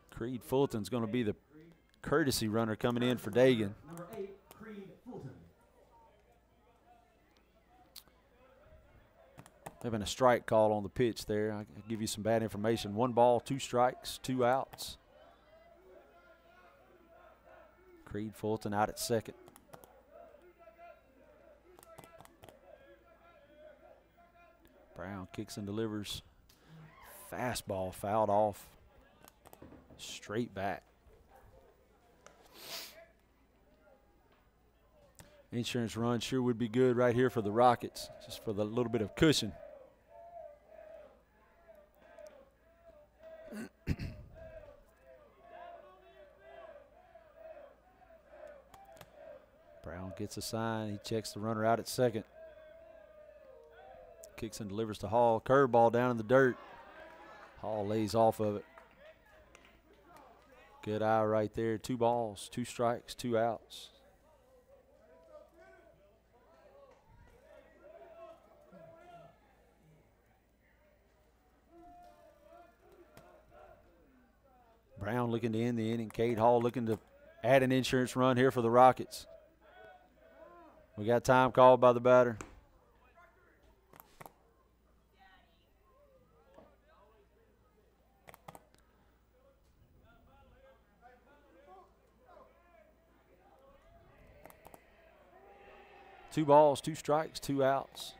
Creed Fulton's going to be the courtesy runner coming in for Dagan. Number 8, Creed Fulton. Having a strike call on the pitch there. I'll give you some bad information. 1 ball, 2 strikes, 2 outs. Creed Fulton out at second. Brown kicks and delivers. Fastball fouled off. Straight back. Insurance run sure would be good right here for the Rockets, just for the little bit of cushion. gets a sign. He checks the runner out at second. Kicks and delivers to Hall. Curveball down in the dirt. Hall lays off of it. Good eye right there. 2 balls, 2 strikes, 2 outs. Brown looking to end the inning. Cade Hall looking to add an insurance run here for the Rockets. We got time called by the batter. Two balls, 2 strikes, 2 outs.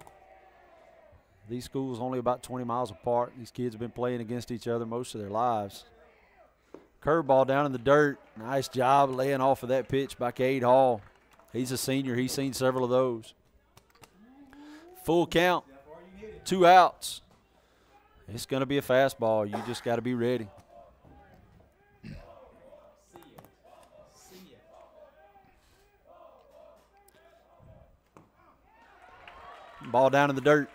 These schools only about 20 miles apart. These kids have been playing against each other most of their lives. Curveball down in the dirt. Nice job laying off of that pitch by Cade Hall. He's a senior. He's seen several of those. Full count, 2 outs. It's going to be a fastball. You just got to be ready. Ball down in the dirt.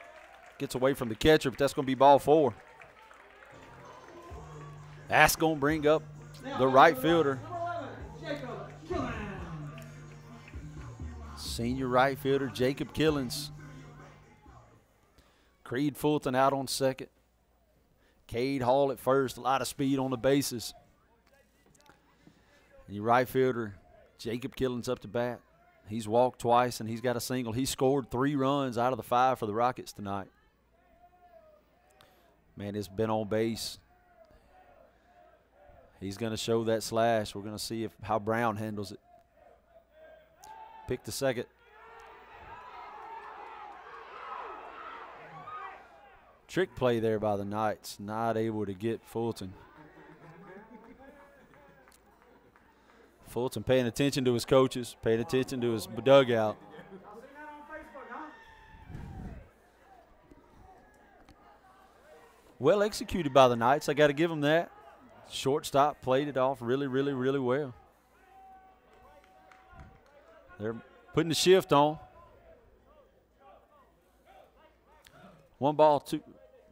Gets away from the catcher, but that's going to be ball 4. That's going to bring up the right fielder. Senior right fielder Jacob Killens. Creed Fulton out on second. Cade Hall at first. A lot of speed on the bases. And your right fielder Jacob Killens up to bat. He's walked twice and he's got a single. He scored 3 runs out of the 5 for the Rockets tonight. Man, it's been on base. He's going to show that slash. We're going to see how Brown handles it. Pick to second. Trick play there by the Knights. Not able to get Fulton. Fulton paying attention to his coaches, paying attention to his dugout. Well executed by the Knights. I got to give them that. Shortstop played it off really, really, really well. They're putting the shift on. 1 ball, 2.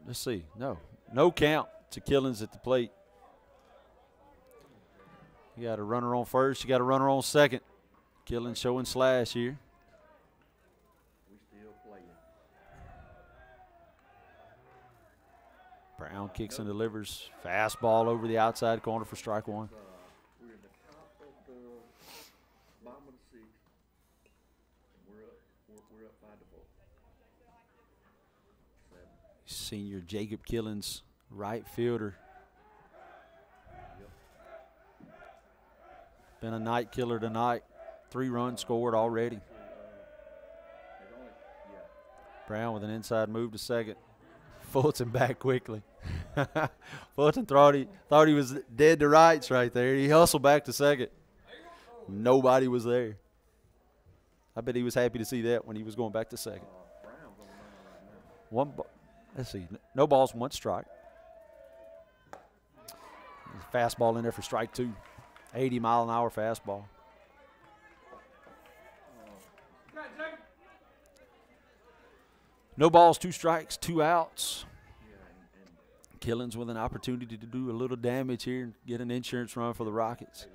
Let's see. No count to Killens at the plate. You got a runner on first. You got a runner on second. Killens showing slash here. We still playing. Brown kicks and delivers. Fastball over the outside corner for strike 1. We're in the top of the bottom of the 6th. We're up 5-4. 7. Senior Jacob Killens, right fielder. Been a night killer tonight. 3 runs scored already. Brown with an inside move to second. Fulton back quickly. Fulton thought he was dead to rights right there. He hustled back to second. Nobody was there. I bet he was happy to see that when he was going back to second. Let's see. No balls, 1 strike. Fastball in there for strike 2. 80-mile-an-hour fastball. No balls, 2 strikes, 2 outs. Killens with an opportunity to do a little damage here and get an insurance run for the Rockets.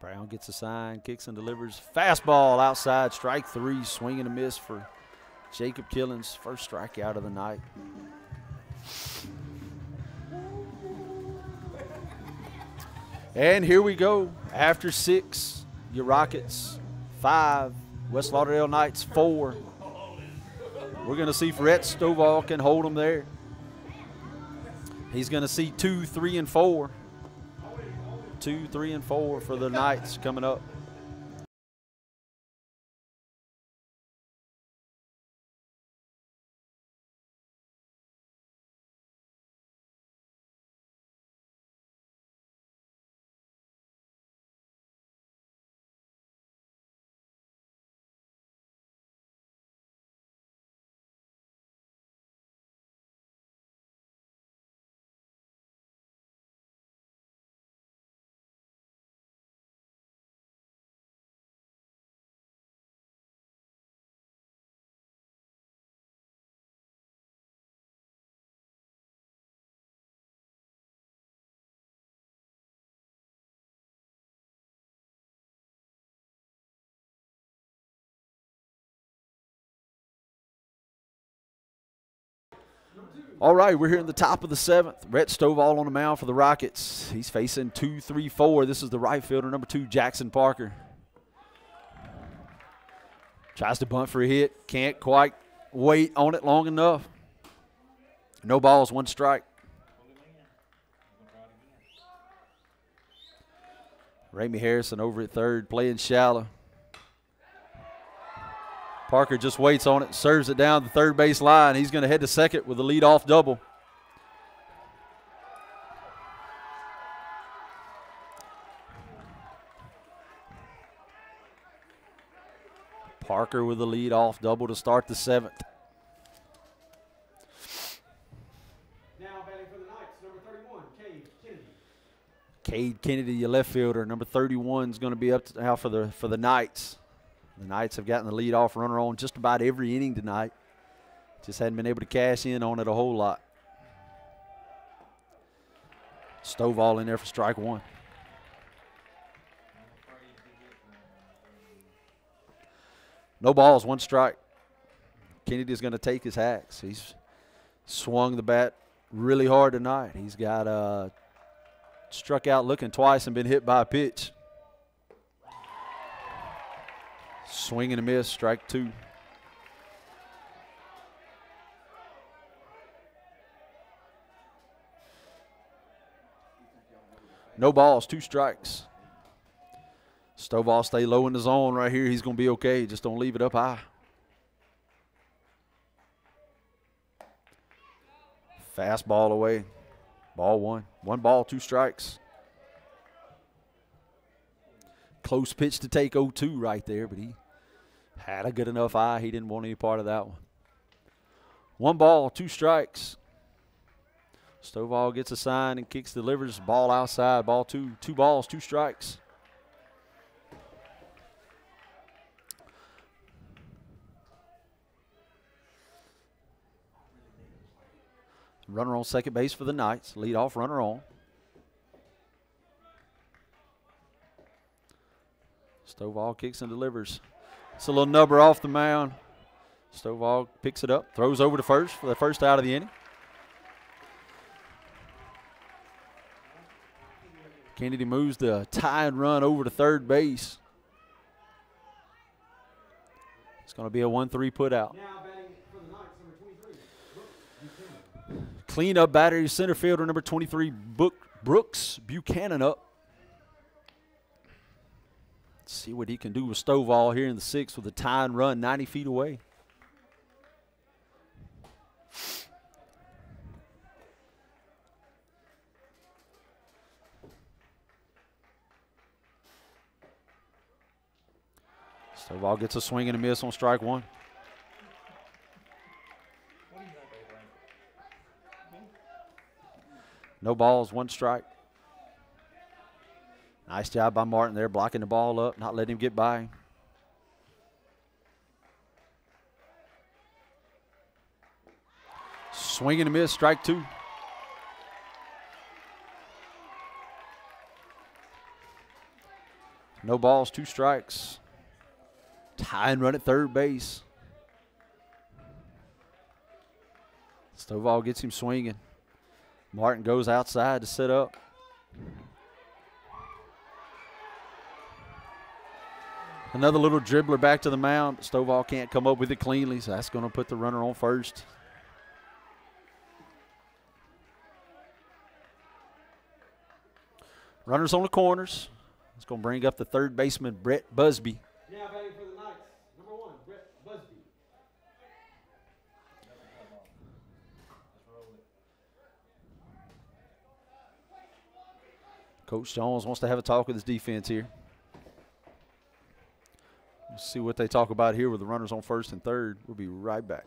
Brown gets a sign, kicks and delivers. Fastball outside, strike 3, swing and a miss for Jacob Killens. First strikeout of the night. And here we go. After 6, your Rockets 5, West Lauderdale Knights 4. We're going to see if Rhett Stovall can hold them there. He's going to see 2, 3, and 4. 2, 3, and 4 for the Knights coming up. All right, we're here in the top of the 7th. Rhett Stovall on the mound for the Rockets. He's facing 2, 3, 4. This is the right fielder, number 2, Jackson Parker. Tries to bunt for a hit. Can't quite wait on it long enough. No balls, 1 strike. Ramey Harrison over at third, playing shallow. Parker just waits on it, serves it down the third base line. He's going to head to second with a leadoff double. Parker with a leadoff double to start the 7th. Now batting for the Knights, number 31, Cade Kennedy. Cade Kennedy, your left fielder. Number 31 is going to be up now for the Knights. The Knights have gotten the leadoff runner on just about every inning tonight. Just hadn't been able to cash in on it a whole lot. Stovall in there for strike 1. No balls, 1 strike. Kennedy's going to take his hacks. He's swung the bat really hard tonight. He's got struck out looking twice and been hit by a pitch. Swing and a miss, strike 2. No balls, 2 strikes. Stovall stay low in the zone right here. He's going to be okay. Just don't leave it up high. Fastball away. Ball 1. 1 ball, 2 strikes. Close pitch to take 0-2 right there, but he had a good enough eye. He didn't want any part of that one. 1 ball, 2 strikes. Stovall gets a sign and kicks, delivers. Ball outside, ball 2. 2 balls, 2 strikes. Runner on second base for the Knights. Leadoff runner on. Stovall kicks and delivers. It's a little nubber off the mound. Stovall picks it up, throws over to first for the first out of the inning. Kennedy moves the tying run over to third base. It's going to be a 1-3 put out. Now batting for the Knights, number 23, Brooks Buchanan. Cleanup batter, center fielder number 23, Brooks Buchanan up. Let's see what he can do with Stovall here in the 6th with a tying run 90 feet away. Stovall gets a swing and a miss on strike 1. No balls, 1 strike. Nice job by Martin there, blocking the ball up, not letting him get by him. Swing and a miss, strike 2. No balls, 2 strikes. Tying run at third base. Stovall gets him swinging. Martin goes outside to set up. Another little dribbler back to the mound. Stovall can't come up with it cleanly, so that's going to put the runner on first. Runners on the corners. It's going to bring up the third baseman, Brett Busby. Now batting for the Knights, number 1, Brett Busby. Coach Jones wants to have a talk with his defense here. We'll see what they talk about here with the runners on first and third. We'll be right back.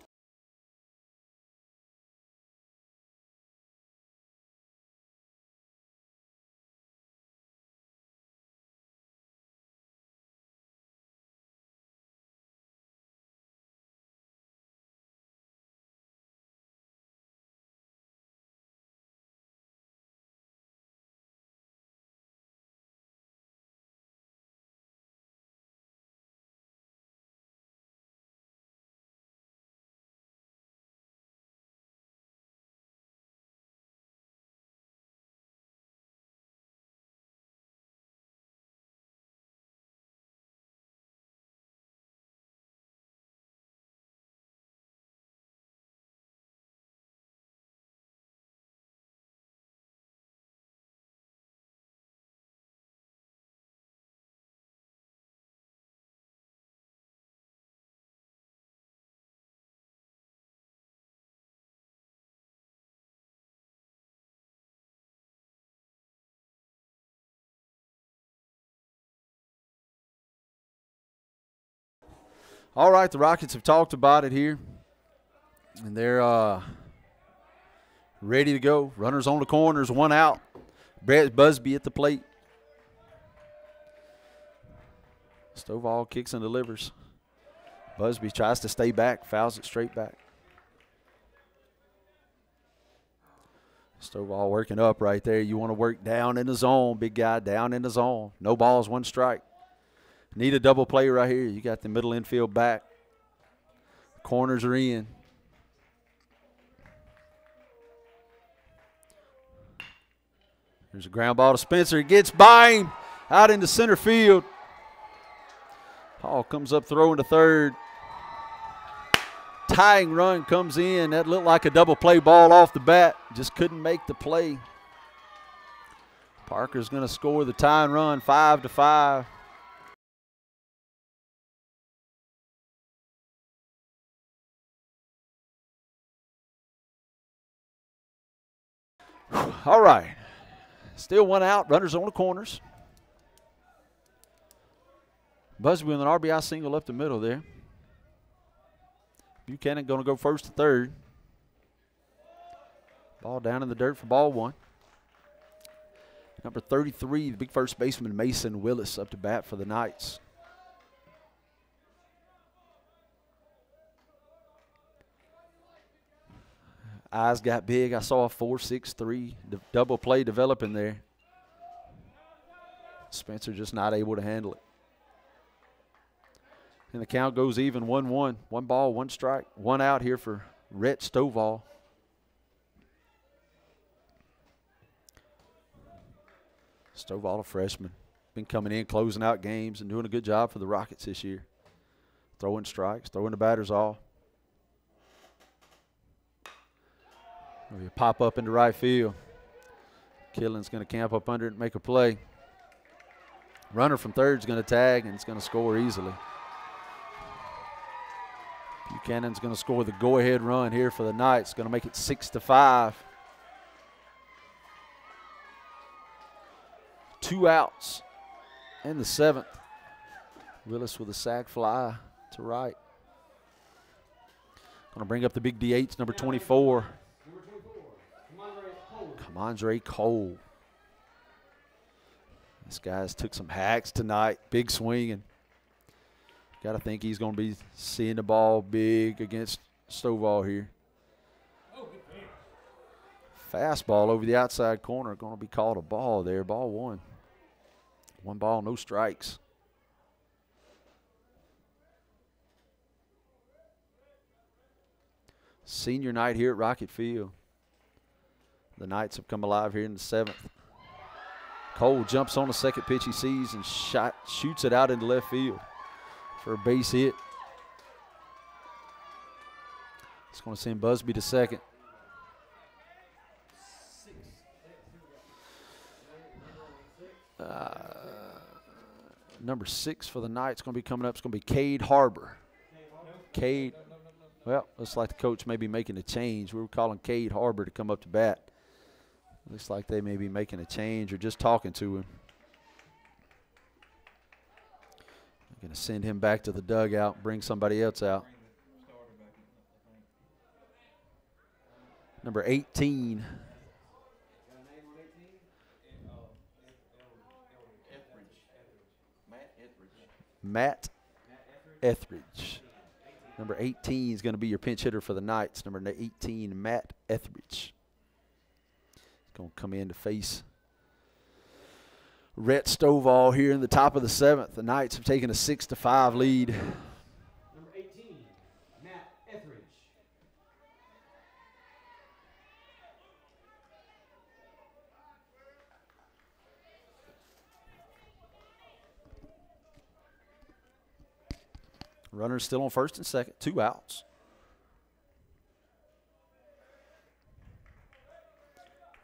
All right, the Rockets have talked about it here, and they're ready to go. Runners on the corners, one out. Brett Busby at the plate. Stovall kicks and delivers. Busby tries to stay back, fouls it straight back. Stovall working up right there. You want to work down in the zone, big guy, down in the zone. No balls, one strike. Need a double play right here. You got the middle infield back. Corners are in. There's a ground ball to Spencer. He gets by him out into center field. Hall comes up throwing to third. Tying run comes in. That looked like a double play ball off the bat. Just couldn't make the play. Parker's going to score the tying run, 5-5. All right. Still one out. Runners on the corners. Busby with an RBI single up the middle there. Buchanan going to go first to third. Ball down in the dirt for ball one. Number 33, the big first baseman, Mason Willis, up to bat for the Knights. Eyes got big. I saw a 4-6-3 double play developing there. Spencer just not able to handle it. And the count goes even, 1-1. One ball, one strike. One out here for Rhett Stovall. Stovall, a freshman. Been coming in, closing out games, and doing a good job for the Rockets this year. Throwing strikes, throwing the batters off. Maybe pop up into right field. Killen's going to camp up under it and make a play. Runner from third is going to tag, and it's going to score easily. Buchanan's going to score the go-ahead run here for the Knights. Going to make it 6-5. 2 outs in the 7th. Willis with a sac fly to right. Going to bring up the big DH, number 24. Kamandre Cole. This guy's took some hacks tonight. Big swinging. Got to think he's going to be seeing the ball big against Stovall here. Fastball over the outside corner. Going to be called a ball there. Ball one. One ball, no strikes. Senior night here at Rocket Field. The Knights have come alive here in the 7th. Cole jumps on the second pitch he sees and shoots it out into left field for a base hit. It's going to send Busby to second. Number 6 for the Knights going to be coming up. It's going to be Cade Harbor. Cade, well, looks like the coach may be making a change. We were calling Cade Harbor to come up to bat. Looks like they may be making a change or just talking to him. I'm going to send him back to the dugout, bring somebody else out. Number 18. Matt Etheridge. Number 18 is going to be your pinch hitter for the Knights. Number 18, Matt Etheridge. He's going to come in to face Rhett Stovall here in the top of the 7th. The Knights have taken a 6-5 lead. Number 18, Matt Etheridge. Runners still on first and second, 2 outs.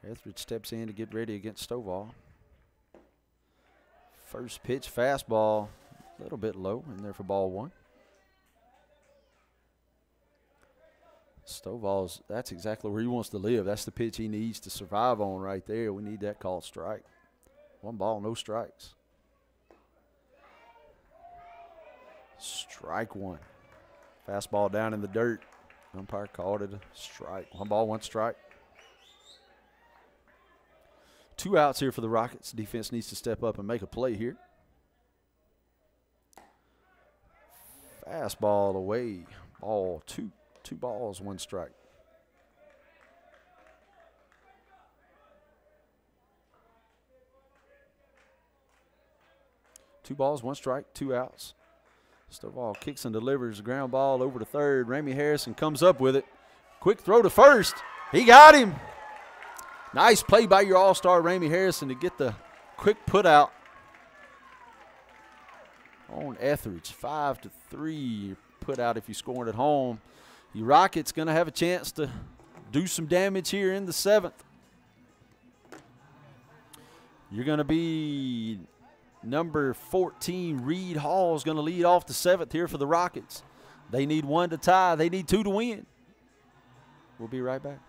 Etheridge steps in to get ready against Stovall. First pitch, fastball, a little bit low in there for ball one. Stovall's, that's exactly where he wants to live. That's the pitch he needs to survive on right there. We need that called strike. 1 ball, no strikes. Strike 1. Fastball down in the dirt. Umpire called it a strike. 1 ball, 1 strike. 2 outs here for the Rockets. Defense needs to step up and make a play here. Fastball away. Ball 2. 2 balls, 1 strike. Two balls, 1 strike, 2 outs. Stovall kicks and delivers the ground ball over to third. Ramey Harrison comes up with it. Quick throw to first. He got him. Nice play by your all-star Ramey Harrison to get the quick put out on Etheridge. 5-3 put out if you're scoring at home. The Rockets going to have a chance to do some damage here in the 7th. You're going to be number 14, Reed Hall, is going to lead off the 7th here for the Rockets. They need 1 to tie. They need 2 to win. We'll be right back.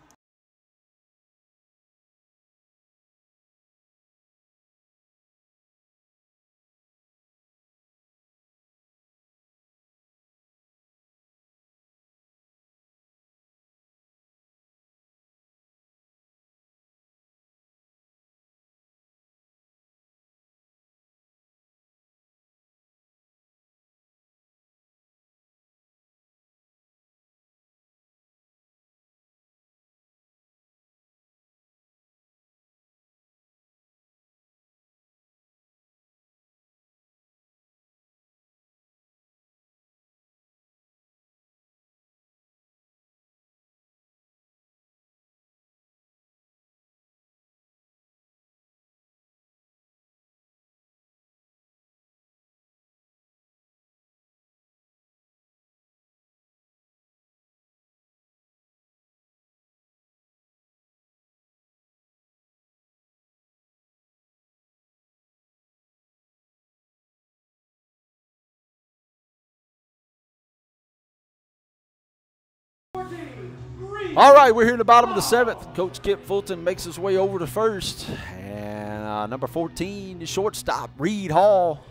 All right, we're here in the bottom of the 7th. Coach Kip Fulton makes his way over to first. And number 14, the shortstop, Reed Hall,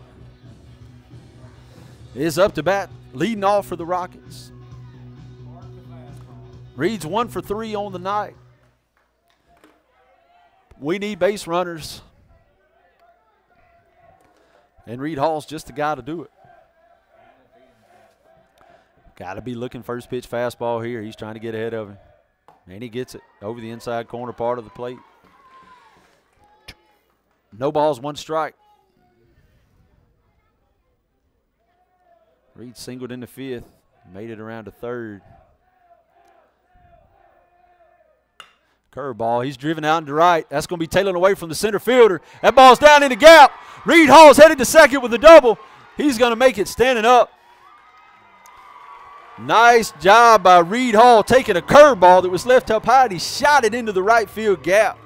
is up to bat, leading off for the Rockets. Reed's 1 for 3 on the night. We need base runners. And Reed Hall's just the guy to do it. Got to be looking first pitch fastball here. He's trying to get ahead of him. And he gets it over the inside corner part of the plate. No balls, 1 strike. Reed singled in the 5th. Made it around to third. Curveball. He's driven out into right. That's going to be tailing away from the center fielder. That ball's down in the gap. Reed Hall's headed to second with a double. He's going to make it standing up. Nice job by Reed Hall taking a curveball that was left up high. And he shot it into the right field gap.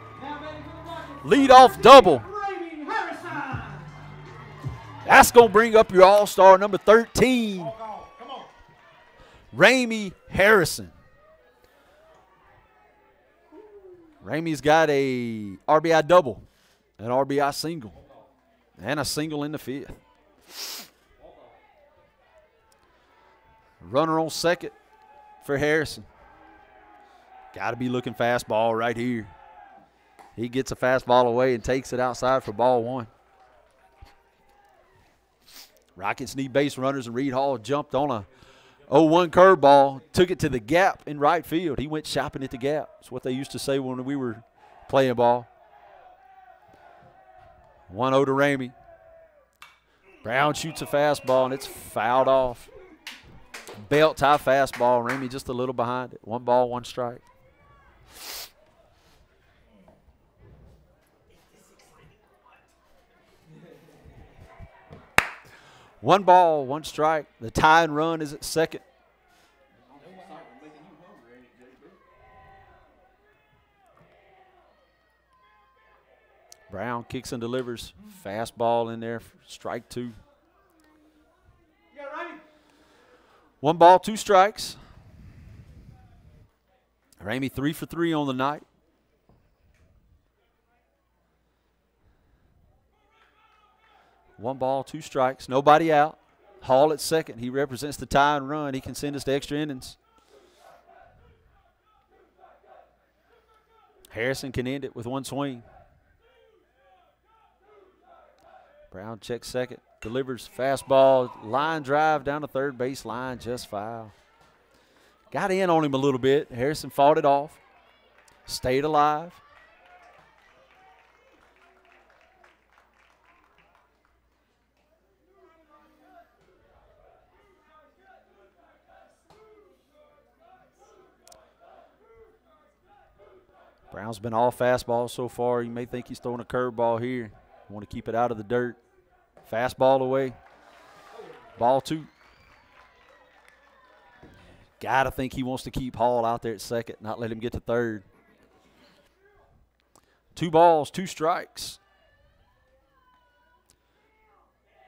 Leadoff double. That's going to bring up your all-star number 13, Ramey Harrison. Ramey's got a RBI double, an RBI single, and a single in the 5th. Runner on second for Harrison. Got to be looking fastball right here. He gets a fastball away and takes it outside for ball 1. Rockets need base runners, and Reed Hall jumped on a 0-1 curveball, took it to the gap in right field. He went shopping at the gap. That's what they used to say when we were playing ball. 1-0 to Ramey. Brown shoots a fastball, and it's fouled off. Belt tie fastball. Ramey just a little behind it. 1 ball, 1 strike. One ball, 1 strike. The tie and run is at second. Brown kicks and delivers. Fastball in there. Strike 2. 1 ball, 2 strikes. Ramey 3 for 3 on the night. One ball, 2 strikes. Nobody out. Hall at second. He represents the tie and run. He can send us to extra innings. Harrison can end it with one swing. Brown checks second. Delivers fastball. Line drive down the third base line. Just foul. Got in on him a little bit. Harrison fought it off. Stayed alive. Brown's been all fastball so far. You may think he's throwing a curveball here. Want to keep it out of the dirt. Fastball away. Ball 2. Got to think he wants to keep Hall out there at second, not let him get to third. 2 balls, 2 strikes.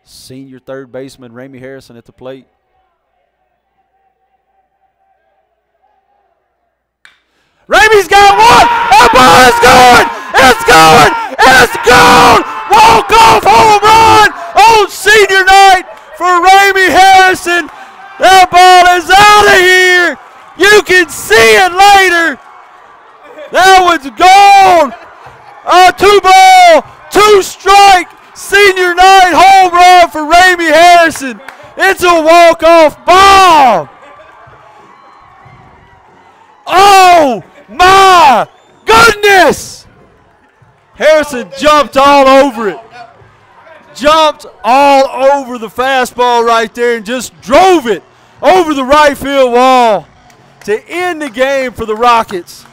Senior third baseman Ramey Harrison at the plate. Ramey's got one! That ball is going! It's going! It's gone! Walk-off home run on senior night for Ramey Harrison. That ball is out of here. You can see it later. That one's gone. A 2-ball, 2-strike senior night home run for Ramey Harrison. It's a walk-off bomb. Oh, my goodness! Harrison jumped all over it. Jumped all over the fastball right there and just drove it over the right field wall to end the game for the Rockets.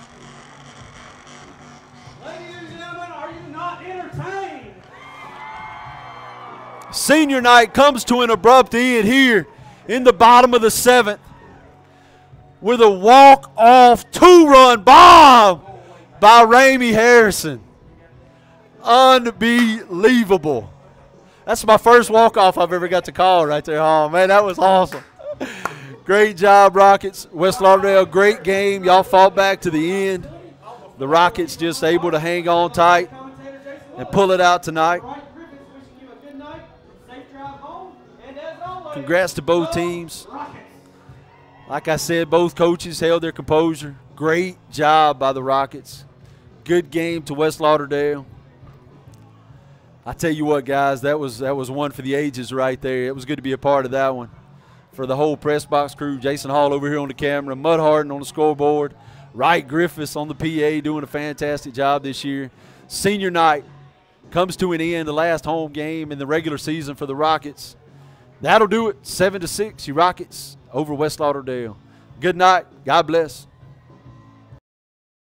Ladies and gentlemen, are you not entertained? Senior night comes to an abrupt end here in the bottom of the 7th. With a walk-off 2-run bomb by Ramey Harrison. Unbelievable. That's my first walk-off I've ever got to call right there. Oh, man, that was awesome. Great job, Rockets. West Lauderdale, great game. Y'all fought back to the end. The Rockets just able to hang on tight and pull it out tonight. Congrats to both teams. Like I said, both coaches held their composure. Great job by the Rockets. Good game to West Lauderdale. I tell you what, guys, that was one for the ages right there. It was good to be a part of that one. For the whole press box crew, Jason Hall over here on the camera, Mud Harden on the scoreboard, Wright Griffiths on the PA doing a fantastic job this year. Senior night comes to an end, the last home game in the regular season for the Rockets. That'll do it, 7-6, you Rockets over West Lauderdale. Good night. God bless.